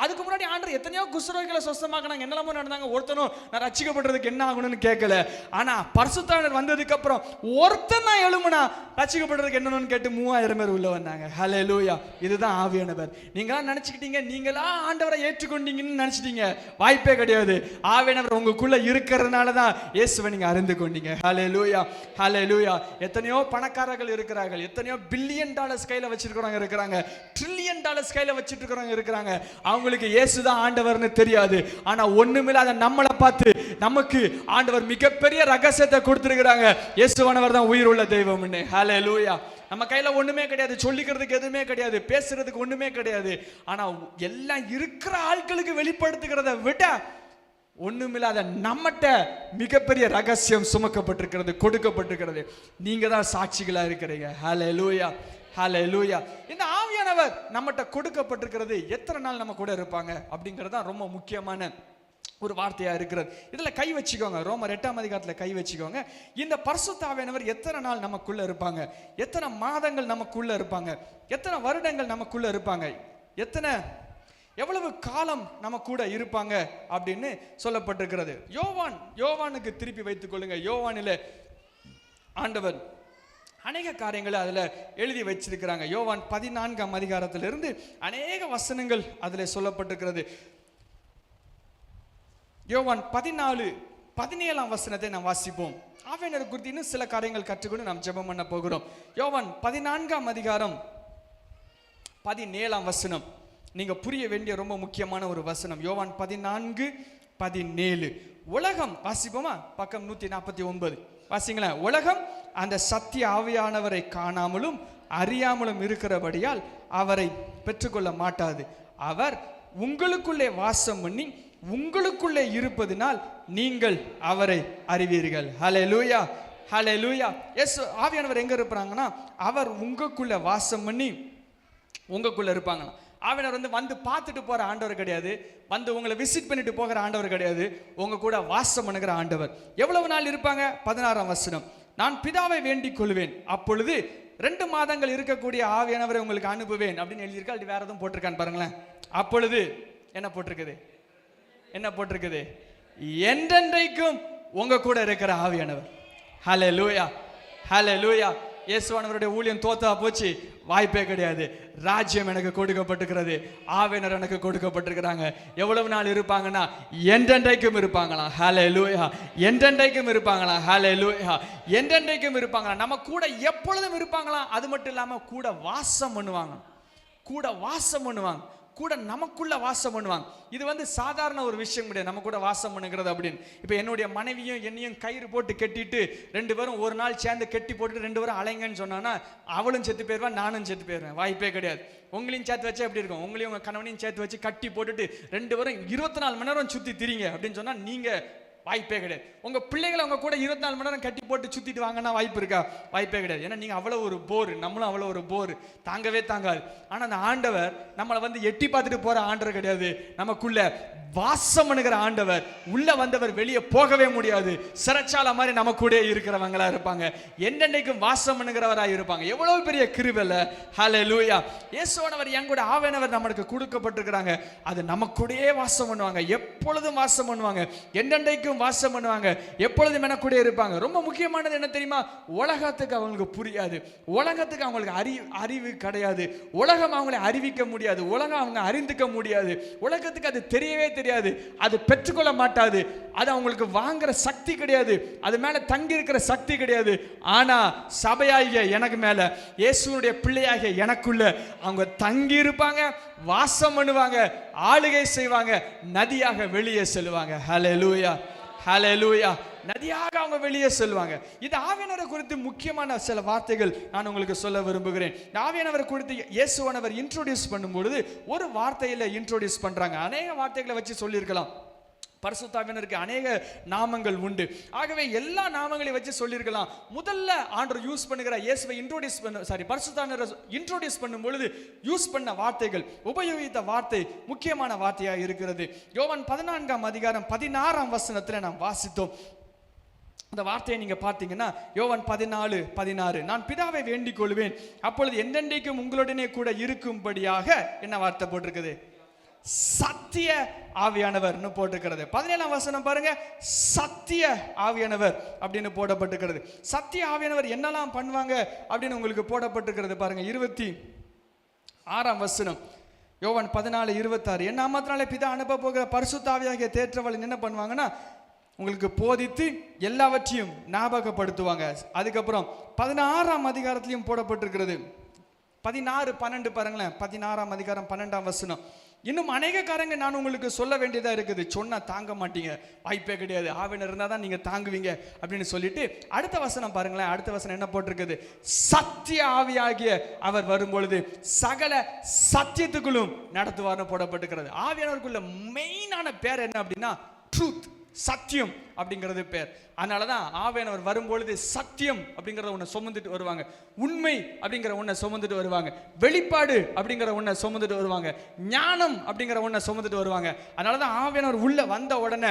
அதுக்கு முன்னாடி ஆண்டவர் எத்தனையோ குஷ்டரோகிகளை சுத்தமாக்குனாங்க, என்னெல்லாமோ நடந்தாங்க. ஒருத்தனும் நான் ரட்சிக்கப்படுறதுக்கு என்ன ஆகணும்னு கேட்கல. ஆனா பரிசுத்தாவியானவர் வந்ததுக்கு அப்புறம் ஒருத்தன் தான் எழுமுனா ரட்சிக்கப்படுறதுக்கு என்னன்னு கேட்டு 3000 பேர் உள்ள வந்தாங்க. ஹல்லேலூயா. இதுதான் ஆவியானவர். நீங்களா நினைச்சுக்கிட்டீங்க, நீங்களா ஆண்டவரை ஏற்றுக்கொண்டீங்கன்னு நினைச்சிட்டீங்க. வாய்ப்பே கிடையாது. ஆவியானவர் உங்களுக்குள்ள இருக்கிறதுனால தான் இயேசுவை நீங்க அறிந்து கொண்டீங்க. ஹல்லேலூயா, ஹல்லேலூயா. எத்தனையோ பணக்காரர்கள் இருக்கிறார்கள், எத்தனையோ பில்லியன் டாலர்ஸ் கையில வச்சிருக்கிறவங்க இருக்கிறாங்க, ட்ரில்லியன் டாலர்ஸ் கையில வச்சிட்டு இருக்கிறவங்க இருக்கிறாங்க. அவங்களுக்கு இயேசு தான் ஆண்டவர்னு தெரியாது. ஆனா ஒண்ணுமில்லாத நம்மளை பார்த்து நமக்கு ஆண்டவர் மிகப்பெரிய ரகசியத்தை கொடுத்திருக்கிறாங்க. இயேசுவானவர் தான் உயிர் உள்ள தெய்வம். ஹல்லேலூயா. நம்ம கையில ஒண்ணுமே கிடையாது, சொல்லிக்கிறதுக்கு எதுவுமே கிடையாது, பேசுறதுக்கு ஒண்ணுமே கிடையாது. ஆனா எல்லாம் இருக்கிற ஆட்களுக்கு வெளிப்படுத்துகிறத விட ஒண்ணுமில்லாத நம்மட்ட மிகப்பெரிய ரகசியம் சுமக்கப்பட்டிருக்கிறது, கொடுக்கப்பட்டிருக்கிறது. நீங்க தான் சாட்சிகளா இருக்கிறீங்க. ஹல்லேலூயா, ஹல்லேலூயா. இந்த ஆவியானவர் நம்மட்ட கொடுக்கப்பட்டிருக்கிறது. எத்தனை நாள் நம்ம கூட இருப்பாங்க அப்படிங்கிறது தான் ரொம்ப முக்கியமான ஒரு வார்த்தையா இருக்கிறது. இதுல கை வச்சுக்கோங்க. ரோமர் 8ஆம் அதிகாரத்துல கை வச்சுக்கோங்க. இந்த பரிசுத்த ஆவியானவர் எத்தனை நாள் நமக்குள்ள இருப்பாங்க, எத்தனை மாதங்கள் நமக்குள்ள இருப்பாங்க, எத்தனை வருடங்கள் நமக்குள்ள இருப்பாங்க, எவ்வளவு காலம் நம்ம கூட இருப்பாங்க அப்படின்னு சொல்லப்பட்டிருக்கிறது. யோவானுக்கு திருப்பி வைத்துக் கொள்ளுங்க. யோவானிலே ஆண்டவர் அநேக காரியங்களை அதுல எழுதி வச்சிருக்கிறாங்க. யோவான் 14ஆம் அதிகாரத்திலிருந்து அநேக வசனங்கள் அதுல சொல்லப்பட்டிருக்கிறது. யோவான் 14:17 வசனத்தை நாம் வாசிப்போம். ஆவியானவர் குறித்து இன்னும் சில காரியங்கள் கற்றுக்கொண்டு நாம் ஜெபம் பண்ண போகிறோம். யோவான் 14ஆம் அதிகாரம் 17 வசனம் நீங்க புரிய வேண்டிய ரொம்ப முக்கியமான ஒரு வசனம். யோவான் 14:17. உலகம், வாசிப்போமா? பக்கம் 149 வாசிங்களேன். உலகம் அந்த சத்திய ஆவியானவரை காணாமலும் அறியாமலும் இருக்கிறபடியால் அவரை பெற்றுக்கொள்ள மாட்டாது. அவர் உங்களுக்குள்ளே வாசம் பண்ணி உங்களுக்குள்ளே இருப்பதினால் நீங்கள் அவரை அறிவீர்கள். ஹல்லேலூயா, ஹல்லேலூயா. எஸ், ஆவியானவர் எங்க இருப்பாங்கன்னா அவர் உங்களுக்குள்ள வாசம் பண்ணி உங்களுக்குள்ள இருப்பாங்களாம். ஆவியானவர் வந்து பார்த்துட்டு போற ஆண்டவர் கிடையாது, வந்து உங்களை விசிட் பண்ணிட்டு போகிற ஆண்டவர் கிடையாது, உங்க கூட வாசம் பண்ணுகிற ஆண்டவர். எவ்வளவு நாள் இருப்பாங்க? 16ஆம் வசனம். நான் பிதாவை வேண்டிக் கொள்வேன், அப்பொழுது 2 மாதங்கள் இருக்கக்கூடிய ஆவியானவரை உங்களுக்கு அனுப்புவேன் அப்படின்னு எழுதியிருக்கா. அது வேற எதுவும் போட்டிருக்கான்னு பாருங்களேன். அப்பொழுது என்ன போட்டிருக்குது? என்றென்றைக்கும் உங்க கூட இருக்கிற ஆவியானவர். ஹல்லேலூயா, ஹல்லேலூயா. இயேசுவானவருடைய ஊழியம் தோத்தா போச்சு, வாய்ப்பே கிடையாது. ராஜ்யம் எனக்கு கொடுக்கப்பட்டிருக்கிறது, ஆவியானவர் எனக்கு கொடுக்கப்பட்டிருக்கிறாங்க. எவ்வளவு நாள் இருப்பாங்கன்னா என்றென்றைக்கும் இருப்பாங்களா. ஹல்லேலூயா, என்றென்றைக்கும் இருப்பாங்களா. ஹல்லேலூயா, என்றென்றைக்கும் இருப்பாங்களா. நம்ம கூட எப்பொழுதும் இருப்பாங்களா. அது மட்டும் இல்லாம கூட வாசம் பண்ணுவாங்க, கூட நமக்குள்ள வாசம் பண்ணுவாங்க. இது வந்து சாதாரண ஒரு விஷயம் கிடையாது, நம்ம கூட வாசம் பண்ணுகிறது அப்படின்னு. இப்போ என்னுடைய மனைவியும் என்னையும் கயிறு போட்டு கட்டிட்டு 2 பேரும் ஒரு நாள் சேர்ந்து கட்டி போட்டுட்டு 2 பேரும் அலைங்கன்னு சொன்னான்னா அவளும் செத்து போயிடுவான், நானும் செத்து போயிடுவேன். வாய்ப்பே கிடையாது. உங்களையும் சேர்த்து வச்சா எப்படி இருக்கும்? உங்களையும் உங்க கணவனையும் சேர்த்து வச்சு கட்டி போட்டுட்டு 2 பேரும் 24 மணி நேரம் சுத்தி திரிங்க அப்படின்னு சொன்னா நீங்க வாய்ப்பே கிடையாது. உங்க பிள்ளைகளை உங்க கூட 24 மணி நேரம் கட்டி போட்டு சுத்திட்டு வாங்கன்னா வாய்ப்பு இருக்கா? வாய்ப்பே கிடையாது. ஏன்னா நீங்க அவ்வளவு ஒரு போர், நம்மளும் அவ்வளவு ஒரு போர், தாங்கவே தாங்காது. ஆனா அந்த ஆண்டவர் நம்மளை வந்து எட்டி பார்த்துட்டு போற ஆண்டவர் கிடையாது, நமக்குள்ள வாசம் பண்ணுகிற ஆண்டவர். உள்ள வந்தவர் வெளியே போகவே முடியாது, சிறைச்சாலை மாதிரி நம்ம கூட இருக்கிறவங்களா இருப்பாங்க, என்னென்னைக்கும் வாசம் பண்ணுகிறவராக இருப்பாங்க. எவ்வளவு பெரிய கிருபை. ஹல்லேலூயா. இயேசுவானவர் என் கூட ஆவியானவர் நமக்கு கொடுக்கப்பட்டிருக்கிறாங்க. அது நம்ம கூடயே வாசம் பண்ணுவாங்க, எப்பொழுதும் வாசம் பண்ணுவாங்க, என்னென்னைக்கும் வாசம் பண்ணுவாங்க, எப்பொழுதும் என கூட இருப்பாங்க. ரொம்ப முக்கியமானது என்ன தெரியுமா? உலகத்துக்கு அவங்களுக்கு புரியாது, உலகத்துக்கு அவங்களுக்கு அறிவு கிடையாது, உலகம் அவங்களை அறிவிக்க முடியாது, உலகம் அவங்க அறிந்துக்க முடியாது, உலகத்துக்கு அது தெரியவே தெரியாது, அது பெற்றுக்கொள்ள மாட்டாது, அது அவங்களுக்கு வாங்குற சக்தி கிடையாது, அது மேல தங்கி இருக்கிற சக்தி கிடையாது. ஆனா சபையாகிய எனக்கு மேல, இயேசுனுடைய பிள்ளையாகிய எனக்குள்ள அவங்க தங்கி இருப்பாங்க, வாசம் பண்ணுவாங்க, ஆளுகை செய்வாங்க, நதியாக வெளியே செல்வாங்க. ஹல்லேலூயா, ஹல்லேலூயா. நதியாக அவங்க வெளியே செல்வாங்க. இது ஆவியானவரை குறித்து முக்கியமான சில வார்த்தைகள் நான் உங்களுக்கு சொல்ல விரும்புகிறேன். ஆவியானவரை குறித்து இயேசுவானவர் இன்ட்ரோடியூஸ் பண்ணும்பொழுது ஒரு வார்த்தையில இன்ட்ரோடியூஸ் பண்றாங்க. அநேக வார்த்தைகளை வச்சு சொல்லியிருக்கலாம். பரிசுத்தாவியனருக்கு அநேக நாமங்கள் உண்டு. ஆகவே எல்லா நாமங்களையும் வச்சு சொல்லியிருக்கலாம். முதல்ல ஆண்டவர் யூஸ் பண்ணுகிற இயேசுவை பரிசுத்தாவியனரை இன்ட்ரோடியூஸ் பண்ணும் பொழுது யூஸ் பண்ண வார்த்தைகள், உபயோகித்த வார்த்தை முக்கியமான வார்த்தையாக இருக்கிறது. யோவான் 14ஆம் அதிகாரம் 16ஆம் வசனத்தில் நாம் வாசித்தோம். அந்த வார்த்தையை நீங்க பார்த்தீங்கன்னா யோவான் 14:16, நான் பிதாவை வேண்டிக் கொள்வேன், அப்பொழுது என்றென்றைக்கும் உங்களுடனே கூட இருக்கும்படியாக என்ன வார்த்தை போட்டிருக்குது? சத்திய ஆவியானவர் போட்டிருக்கிறது. 17ஆம் வசனம் பாருங்க, சத்திய ஆவியானவர் அப்படின்னு போடப்பட்டிருக்கிறது. சத்திய ஆவியானவர் என்னெல்லாம் பண்ணுவாங்க அப்படின்னு உங்களுக்கு போடப்பட்டிருக்கிறது பாருங்க. 26ஆம் வசனம் யோவான் 14:26, என் நாமத்தினாலே பிதா அனுப்ப போகிற பரிசுத்த ஆவியாகிய தேற்றவாளன் என்ன பண்ணுவாங்கன்னா உங்களுக்கு போதித்து எல்லாவற்றையும் ஞாபகப்படுத்துவாங்க. அதுக்கப்புறம் 16ஆம் அதிகாரத்திலையும் போடப்பட்டிருக்கிறது. 16:12 பாருங்களேன். 16ஆம் அதிகாரம் 12ஆம் வசனம், இன்னும் அநேக காரங்க நான் உங்களுக்கு சொல்ல வேண்டியதா இருக்குது, சொன்னா தாங்க மாட்டீங்க, வாய்ப்பே கிடையாது, ஆவியானவர் இருந்தா தான் நீங்க தாங்குவீங்க அப்படின்னு சொல்லிட்டு அடுத்த வசனம் பாருங்களேன். அடுத்த வசனம் என்ன போட்டிருக்குது? சத்திய ஆவியாகிய அவர் வரும்பொழுது சகல சத்தியத்துக்குள்ளும் நடத்துவார்னு போடப்பட்டிருக்கிறது. ஆவியானவருக்குள்ள மெயினான பேர் என்ன அப்படின்னா ட்ரூத், சத்தியம் அப்படிங்கிறது பேர். அதனாலதான் ஆவியானவர் வரும்பொழுது சத்தியம் அப்படிங்கிறத ஒன்றை சுமந்துட்டு வருவாங்க, உண்மை அப்படிங்கிற ஒன்றை சுமந்துட்டு வருவாங்க, வெளிப்பாடு அப்படிங்கிற ஒன்றை சுமந்துட்டு வருவாங்க, ஞானம் அப்படிங்கிற ஒன்றை சுமந்துட்டு வருவாங்க. அதனாலதான் ஆவியானவர் உள்ள வந்த உடனே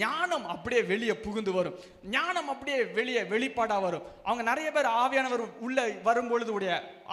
ஞானம் அப்படியே வெளியே புகுந்து வரும், ஞானம் அப்படியே வெளியே வெளிப்பாடா வரும். அவங்க நிறைய பேர் ஆவியானவர் உள்ள வரும்பொழுது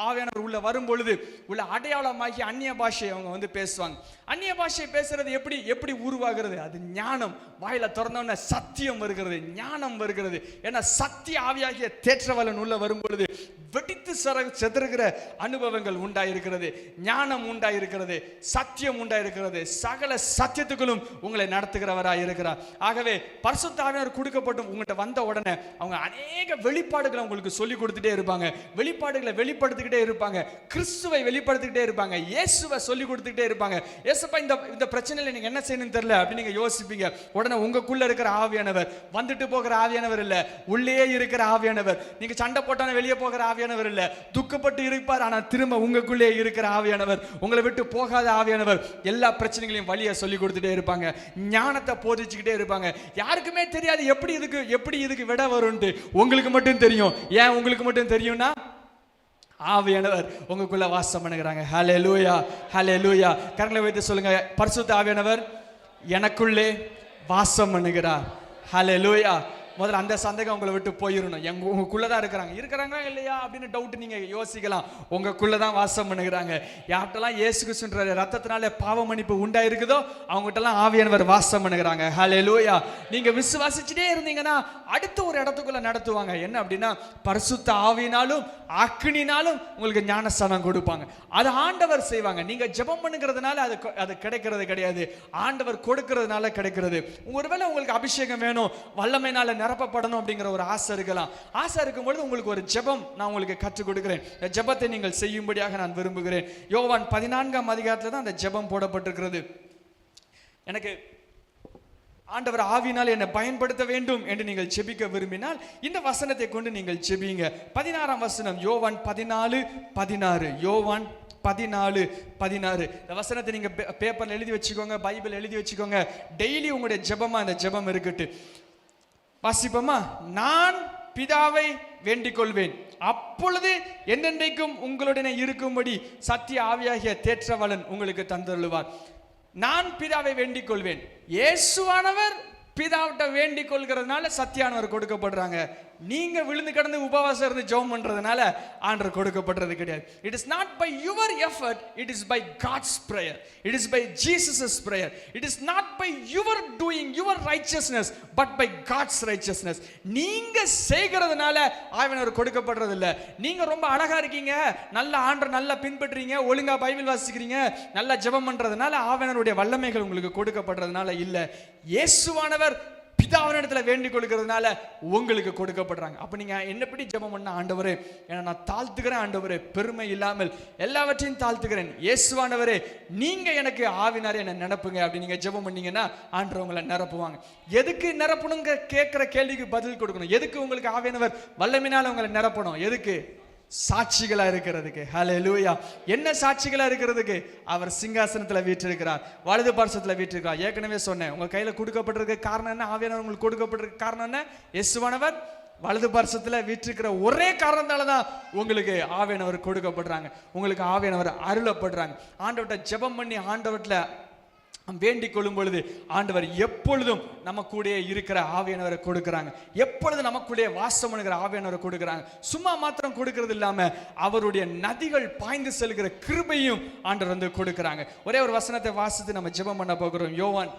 ஆவியானவர் உள்ள வரும்பொழுது உள்ள அடையாளமாகி அந்நிய பாஷையை அவங்க பேசுவாங்க. அந்நிய பாஷையை பேசுறது எப்படி உருவாகிறது? அது ஞானம். வாயில திறந்தோன்னே சத்தியம் வருகிறது, ஞானம் வருகிறது. ஏன்னா சத்திய ஆவியாகிய தேற்றவாளன் உள்ள வரும்பொழுது வெடித்து செதறுகிற அனுபவங்கள் உண்டாயிருக்கிறது, ஞானம் உண்டாயிருக்கிறது, சத்தியம் உண்டாயிருக்கிறது, சகல சத்தியத்துக்களும் உங்களை நடத்துகிறவராக இருக்கிறார். ஆகவே பரிசுத்த ஆவியானவர் கொடுக்கப்பட்டும் உங்கள்கிட்ட வந்த உடனே அவங்க அநேக வெளிப்பாடுகளை உங்களுக்கு சொல்லி கொடுத்துட்டே இருப்பாங்க, வெளிப்பாடுகளை வெளிப்படுத்திக்கிட்டே இருப்பாங்க, கிறிஸ்துவை வெளிப்படுத்திக்கிட்டே இருப்பாங்க, இயேசுவை சொல்லி கொடுத்துக்கிட்டே இருப்பாங்க. ஏசப்பா இந்த பிரச்சனையில நீங்க என்ன செய்யணும்னு தெரியல அப்படின்னு நீங்க யோசிப்பீங்க. உடனே உங்களுக்குள்ள இருக்கிற ஆவியானவர், வந்துட்டு போகிற ஆவியானவர் இல்ல, உள்ளே இருக்கிற ஆவியானவர், நீங்க சண்டை போட்டான வெளியே போகிற ஆவியானவர் இல்ல, துக்கப்பட்டு இருப்பார் ஆனா திரும்ப உங்களுக்குள்ளே இருக்கிற ஆவியானவர், உங்களை விட்டு போகாத ஆவியானவர் எல்லா பிரச்சனைகளையும் வழியை சொல்லி கொடுத்துட்டே இருப்பாங்க, ஞானத்தை போதிச்சுக்கிட்டே இருப்பாங்க. யாருக்குமே தெரியாது எப்படி இதுக்கு விட வரும்னு, உங்களுக்கு மட்டும் தெரியும். ஏன் உங்களுக்கு மட்டும் தெரியும்னா ஆவியானவர் உங்களுக்குள்ள வாசம் பண்ணுகிறாங்க. ஹல்லேலூயா, ஹல்லேலூயா. கரங்களை வைத்து சொல்லுங்க, பரிசுத்த ஆவியானவர் எனக்குள்ளே வாசம் பண்ணுகிறார். ஹல்லேலூயா. முதல்ல அந்த சந்தேகம் உங்களை விட்டு போயிடணும். உங்களுக்குள்ளதான் இருக்கிறாங்க இல்லையா அப்படின்னு டவுட் நீங்க யோசிக்கலாம். உங்களுக்குள்ளதான் வாசம் பண்ணுகிறாங்க. யார்கிட்டலாம் இயேசு கிறிஸ்துன்ற ரத்தத்தினால பாவ மன்னிப்பு உண்டாயிருக்குதோ அவங்ககிட்டலாம் ஆவியானவர் வாசம் பண்ணுகிறாங்க. ஹல்லேலூயா. நீங்க விசுவாசிச்சுட்டே இருந்தீங்கன்னா அடுத்த ஒரு இடத்துக்குள்ள நடத்துவாங்க. என்ன அப்படின்னா பரிசுத்த ஆவியினாலும் அக்கினினாலும் உங்களுக்கு ஞானஸ்தானம் கொடுப்பாங்க. அது ஆண்டவர் செய்வாங்க. நீங்க ஜெபம் பண்ணுகிறதுனால அது கிடைக்கிறது கிடையாது, ஆண்டவர் கொடுக்கிறதுனால கிடைக்கிறது. ஒருவேளை உங்களுக்கு அபிஷேகம் வேணும், வல்லமையினால நிரப்பப்படணும் அப்படிங்கிற ஒரு ஆசை இருக்கலாம். ஆசை இருக்கும் பொழுது உங்களுக்கு ஒரு ஜெபம் நான் உங்களுக்கு கற்றுக் கொடுக்கிறேன். இந்த ஜெபத்தை நீங்கள் செய்யும்படியாக நான் விரும்புகிறேன். யோவான் 14ஆம் அதிகாரத்தில் தான் அந்த ஜெபம் போடப்பட்டிருக்கிறது. எனக்கு ஆண்டவர் ஆவியினால் என்னை பயன்படுத்த வேண்டும் என்று நீங்கள் ஜெபிக்க விரும்பினால் இந்த வசனத்தை கொண்டு நீங்கள் ஜெபிங்க. 16ஆம் வசனம் யோவான் 14:16. யோவான் 14:16. இந்த வசனத்தை நீங்க பேப்பர்ல எழுதி வச்சுக்கோங்க, பைபிள் எழுதி வச்சுக்கோங்க. டெய்லி உங்களுடைய ஜெபமா அந்த ஜெபம் இருக்கட்டு. வாசிப்போமா? நான் பிதாவை வேண்டிக் கொள்வேன், அப்பொழுது என்னென்றைக்கும் உங்களுடனே இருக்கும்படி சத்திய ஆவியாகிய தேற்றவாளன் உங்களுக்கு தந்தருளுவார். நான் பிதாவை வேண்டிக் கொள்வேன். இயேசுவானவர் பிதாவிட்ட வேண்டிக் கொள்கிறதுனால சத்தியானவர் கொடுக்கப்படுறாங்க. நீங்க விழுந்து கிடந்து உபவாசம் இருந்து ஜெபம் பண்றதுனால ஆண்டவர் கொடுக்கப்படுறது கிடையாது. It is not by your effort, it is by God's prayer, it is by Jesus prayer. It is not by your doing your richness but by God's richness. நீங்க செய்கிறதுனால ஆவியானவர் கொடுக்கப்படுறது இல்லை. நீங்க ரொம்ப அழகா இருக்கீங்க, நல்ல ஆண்டவர் நல்லா பின்பற்றுறீங்க, ஒழுங்கா பைபிள் வாசிக்கிறீங்க, நல்லா ஜெபம் பண்றதுனால ஆவியானவருடைய வல்லமைகள் உங்களுக்கு கொடுக்கப்படுறதுனால இல்ல. இயேசுவானவர் பிதாவினிடத்துல வேண்டிக் கொள்கிறதுனால உங்களுக்கு கொடுக்கப்படுறாங்க. அப்ப நீங்க என்னப்படி ஜெபம் பண்ண, ஆண்டவரே ஏன்னா நான் தாழ்த்துக்கிறேன், ஆண்டவரே பெருமை இல்லாமல் எல்லாவற்றையும் தாழ்த்துக்கிறேன், இயேசுவானவரே நீங்க எனக்கு ஆவினாரே என்ன நிரப்புங்க அப்படி நீங்க ஜெபம் பண்ணீங்கன்னா ஆண்டவர் உங்களை நிரப்புவாங்க. எதுக்கு நிரப்பணுங்க கேட்கிற கேள்விக்கு பதில் கொடுக்கணும். எதுக்கு உங்களுக்கு ஆவியானவர் வல்லமையினால உங்களை நிரப்பணும்? எதுக்கு? சாட்சிகளா இருக்கிறதுக்கு. ஹல்லேலூயா. என்ன சாட்சிகளா இருக்கிறதுக்கு? அவர் சிங்காசனத்துல வீற்றிருக்கிறார், வலது பார்சத்துல வீற்றிருக்கிறார். ஏற்கனவே சொன்னேன், உங்க கையில கொடுக்கப்பட்டிருக்க காரணம் என்ன? ஆவியானவர் உங்களுக்கு கொடுக்கப்பட்டிருக்க காரணம் என்ன? இயேசுவானவர் வலது பார்சத்துல வீற்றிருக்கிற ஒரே காரணத்தால தான் உங்களுக்கு ஆவியானவர் கொடுக்கப்படுறாங்க, உங்களுக்கு ஆவியானவர் அருளப்படுறாங்க. ஆண்டவர்கிட்ட ஜெபம் பண்ணி ஆண்டவர்கிட்ட வேண்டிக் கொள்ளும் பொழுது ஆண்டவர் எப்பொழுதும் நம்ம கூட இருக்கிற ஆவியானவரை கொடுக்கிறாங்க, எப்பொழுதும் நமக்குள்ளே வாசம் பண்ணுகிற ஆவியானவரை கொடுக்கிறாங்க. சும்மா மாத்திரம் கொடுக்கிறது இல்லாம அவருடைய நதிகள் பாய்ந்து செல்கிற கிருபையும் ஆண்டவர் வந்து கொடுக்கிறாங்க. ஒரே ஒரு வசனத்தை வாசித்து நம்ம ஜெபம் பண்ண போகிறோம். யோவான்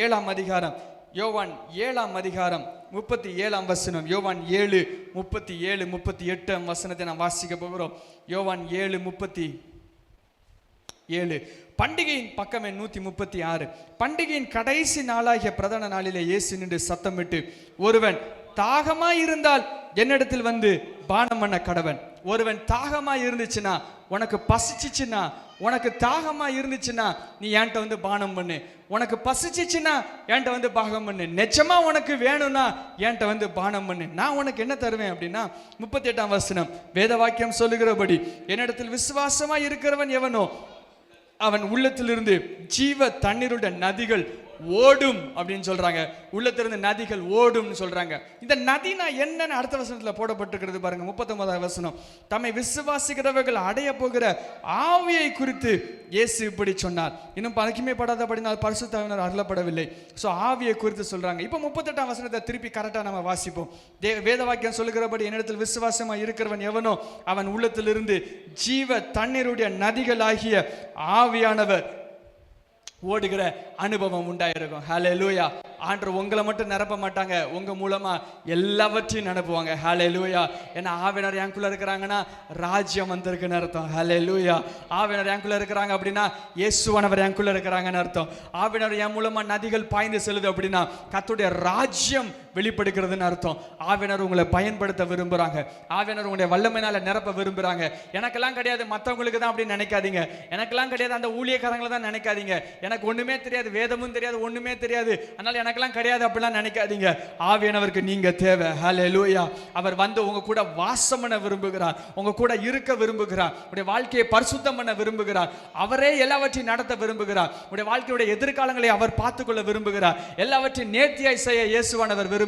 7ஆம் அதிகாரம், யோவான் 7ஆம் அதிகாரம் 37ஆம் வசனம். யோவான் 7:37, 38 வசனத்தை நாம் வாசிக்க போகிறோம். யோவான் 7:37. பண்டிகையின் பக்கமே 136. பண்டிகையின் கடைசி நாளாகிய பிரதான நாளிலே இயேசு நின்று சத்தமிட்டு, ஒருவன் தாகமாய் இருந்தால் என்னிடத்தில் வந்து பானம் பண்ண கடவன். ஒருவன் தாகமாய் இருந்துச்சுன்னா, உனக்கு பசிச்சிச்சுன்னா, உனக்கு தாகமா இருந்துச்சுன்னா நீ என்கிட்ட வந்து பானம் பண்ணு. உனக்கு பசிச்சிச்சுன்னா என்கிட்ட வந்து பாகம் பண்ணு. நிஜமா உனக்கு வேணும்னா என்கிட்ட வந்து பானம் பண்ணு. நான் உனக்கு என்ன தருவேன் அப்படின்னா 38ஆம் வசனம், வேத வாக்கியம் சொல்லுகிறபடி, என்னிடத்தில் விசுவாசமா இருக்கிறவன் எவனோ அவன் உள்ளத்திலிருந்து ஜீவ தண்ணீருடைய நதிகள் ஓடும் அப்படின்னு சொல்றாங்க. உள்ளத்திலிருந்து நதிகள் ஓடும்னு சொல்றாங்க. இந்த நதினா என்னன்னு அடுத்த வசனத்துல போடப்பட்டிருக்கிறது பாருங்க. 39ஆம் வசனம், தம்மை விசுவாசிக்கிறவர்கள் அடைய போகிற ஆவியை குறித்து இயேசு இப்படி சொன்னார். இன்னும் பழக்கமே படாதபடினால் பரிசுத்த ஆவியானவர் அருளப்படவில்லை. ஸோ ஆவியை குறித்து சொல்றாங்க. இப்போ 38ஆம் வசனத்தை திருப்பி கரெக்டா நம்ம வாசிப்போம். வேத வாக்கியம் சொல்லுகிறபடி, என்னிடத்தில் விசுவாசமா இருக்கிறவன் எவனோ அவன் உள்ளத்திலிருந்து ஜீவ தண்ணீருடைய நதிகள் ஆகிய ஆவியானவர் ஓடுகிற அனுபவம் உண்டாயிருக்கும். ஹல்லேலூயா. ஆண்டவர் உங்களை மட்டும் நிரப்ப மாட்டாங்க, உங்க மூலமா எல்லாவற்றையும் நிரப்புவாங்க. ஹல்லேலூயா. ஏன்னா ஆவியானவர் எனக்குள்ள இருக்கிறாங்கன்னா ராஜ்யம் வந்திருக்குன்னு அர்த்தம். ஹல்லேலூயா. ஆவியானவர் எனக்குள்ள இருக்கிறாங்க அப்படின்னா இயேசுவானவர் எனக்குள்ள இருக்கிறாங்கன்னு அர்த்தம். ஆவியானவர் என் மூலமா நதிகள் பாய்ந்து செல்லுது அப்படின்னா கர்த்தருடைய ராஜ்யம் வெளிப்படுகிறதுன்னு அர்த்தம். ஆவியானவர் உங்களை பயன்படுத்த விரும்புறாங்க, ஆவியானவர் உங்களுடைய வல்லமையினால நிரப்ப விரும்புறாங்க. எனக்கெல்லாம் கிடையாது, மற்றவங்களுக்கு தான் அப்படின்னு நினைக்காதீங்க. எனக்கெல்லாம் கிடையாது, அந்த ஊழியக்காரங்களை தான் நினைக்காதீங்க. எனக்கு ஒண்ணுமே தெரியாது, வேதமும் தெரியாது, ஒண்ணுமே தெரியாது, அதனால எனக்கெல்லாம் கிடையாது அப்படிலாம் நினைக்காதீங்க. ஆவியானவருக்கு நீங்க தேவை. ஹல்லேலூயா. அவர் வந்து உங்க கூட வாசம் பண்ண விரும்புகிறார், உங்க கூட இருக்க விரும்புகிறார், உங்களுடைய வாழ்க்கையை பரிசுத்தம் பண்ண விரும்புகிறார், அவரே எல்லாவற்றையும் நடத்த விரும்புகிறார், உங்களுடைய வாழ்க்கையுடைய எதிர்காலங்களை அவர் பார்த்துக்கொள்ள விரும்புகிறார், எல்லாவற்றையும் நேர்த்தியாய் செய்ய இயேசுவானவர் விரும்புகிறார்.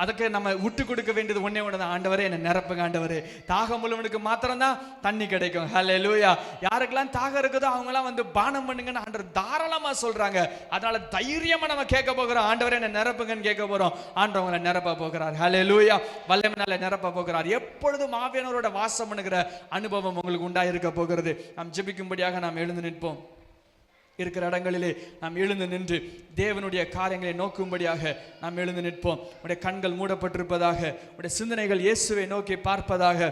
அதுக்கு நம்ம விட்டு கொடுக்க வேண்டியது ஒண்ணே ஒண்ணுதான். ஆண்டவரே என்னை நிரப்புங்க ஆண்டவரே. தாகம் உள்ளவனுக்கு மாத்திரம் தான் தண்ணி கிடைக்கும். ஹல்லேலூயா. யாருக்கெல்லாம் தாகம் இருக்குதோ அவங்க எல்லாம் வந்து பானம் பண்ணுங்கன்னு ஆண்டவர் தாராளமா சொல்றாங்க. அதனால தைரியமா நம்ம கேட்க போகிறோம், ஆண்டவரே என்னை நிரப்புங்கன்னு கேட்க போறோம். ஆண்டவங்களை நிரப்ப போகிறார். ஹல்லேலூயா. வல்லமையினால நிரப்ப போகிறார். எப்பொழுதும் ஆவியானவரோட வாசம் பண்ணுகிற அனுபவம் உங்களுக்கு உண்டாயிருக்க போகிறது. நாம் ஜெபிக்கும்படியாக நாம் எழுந்து நிற்போம். இருக்கிற இடங்களிலே நாம் எழுந்து நின்று தேவனுடைய காரியங்களை நோக்கும்படியாக நாம் எழுந்து நிற்போம். உடைய கண்கள் மூடப்பட்டிருப்பதாக, உடைய சிந்தனைகள் இயேசுவை நோக்கி பார்ப்பதாக.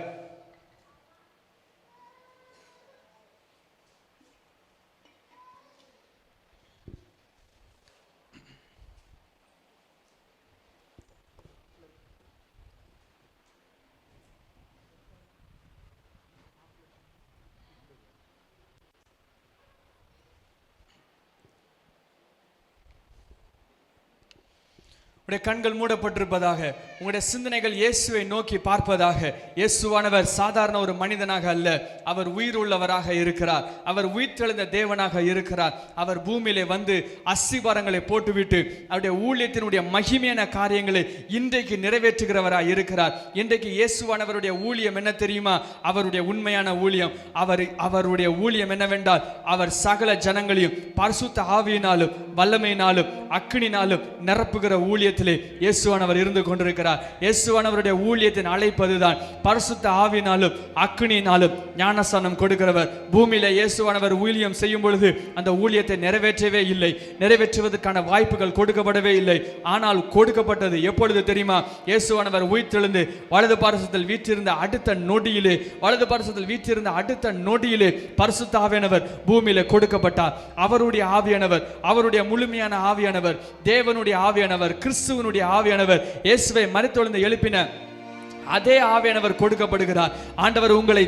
உடைய கண்கள் மூடப்பட்டிருப்பதாக, உங்களுடைய சிந்தனைகள் இயேசுவை நோக்கி பார்ப்பதாக. இயேசுவானவர் சாதாரண ஒரு மனிதனாக அல்ல, அவர் உயிர் உள்ளவராக இருக்கிறார், அவர் உயிர்த்தெழுந்த தேவனாக இருக்கிறார். அவர் பூமியிலே வந்து அஸ்திபாரங்களை போட்டுவிட்டு அவருடைய ஊழியத்தினுடைய மகிமையான காரியங்களை இன்றைக்கு நிறைவேற்றுகிறவராக இருக்கிறார். இன்றைக்கு இயேசுவானவருடைய ஊழியம் என்ன தெரியுமா? அவருடைய உண்மையான ஊழியம். அவருடைய ஊழியம் என்னவென்றால், அவர் சகல ஜனங்களையும் பரிசுத்த ஆவியினாலும் வல்லமையினாலும் அக்கினினாலும் நிரப்புகிற ஊழியத்திலே இயேசுவானவர் இருந்து கொண்டிருக்கிறார். இயேசுவானவருடைய ஊழியத்தின் அழைப்பதுதான் பரிசுத்த ஆவியினாலும் அக்கினியினாலும் ஞானஸ்நானம் கொடுக்கிறவர். பூமியில இயேசுவானவர் ஊழியம் செய்யும் பொழுது அந்த ஊழியத்தை நிறைவேற்றவே இல்லை, நிறைவேற்றுவதற்கான வாய்ப்புகள் கொடுக்கப்படவே இல்லை. ஆனால் கொடுக்கப்பட்டது எப்பொழுது தெரியுமா? இயேசுவானவர் உயிர்த்தெழுந்து வலது பார்சத்தில் வீற்றிருந்த அடுத்த நொடியிலே, வலது பார்சத்தில் வீற்றிருந்த அடுத்த நொடியிலே பரிசுத்த ஆவியானவர் பூமியில கொடுக்கப்பட்டார். அவருடைய ஆவியானவர், அவருடைய முழுமையான ஆவியானவர், தேவனுடைய ஆவியானவர், கிறிஸ்துவனுடைய ஆவியானவர், இயேசுவை மரித்தெழுந்து எழுப்பின அதே ஆவியானவர் கொடுக்கப்படுகிறார். ஆண்டவர் உங்களை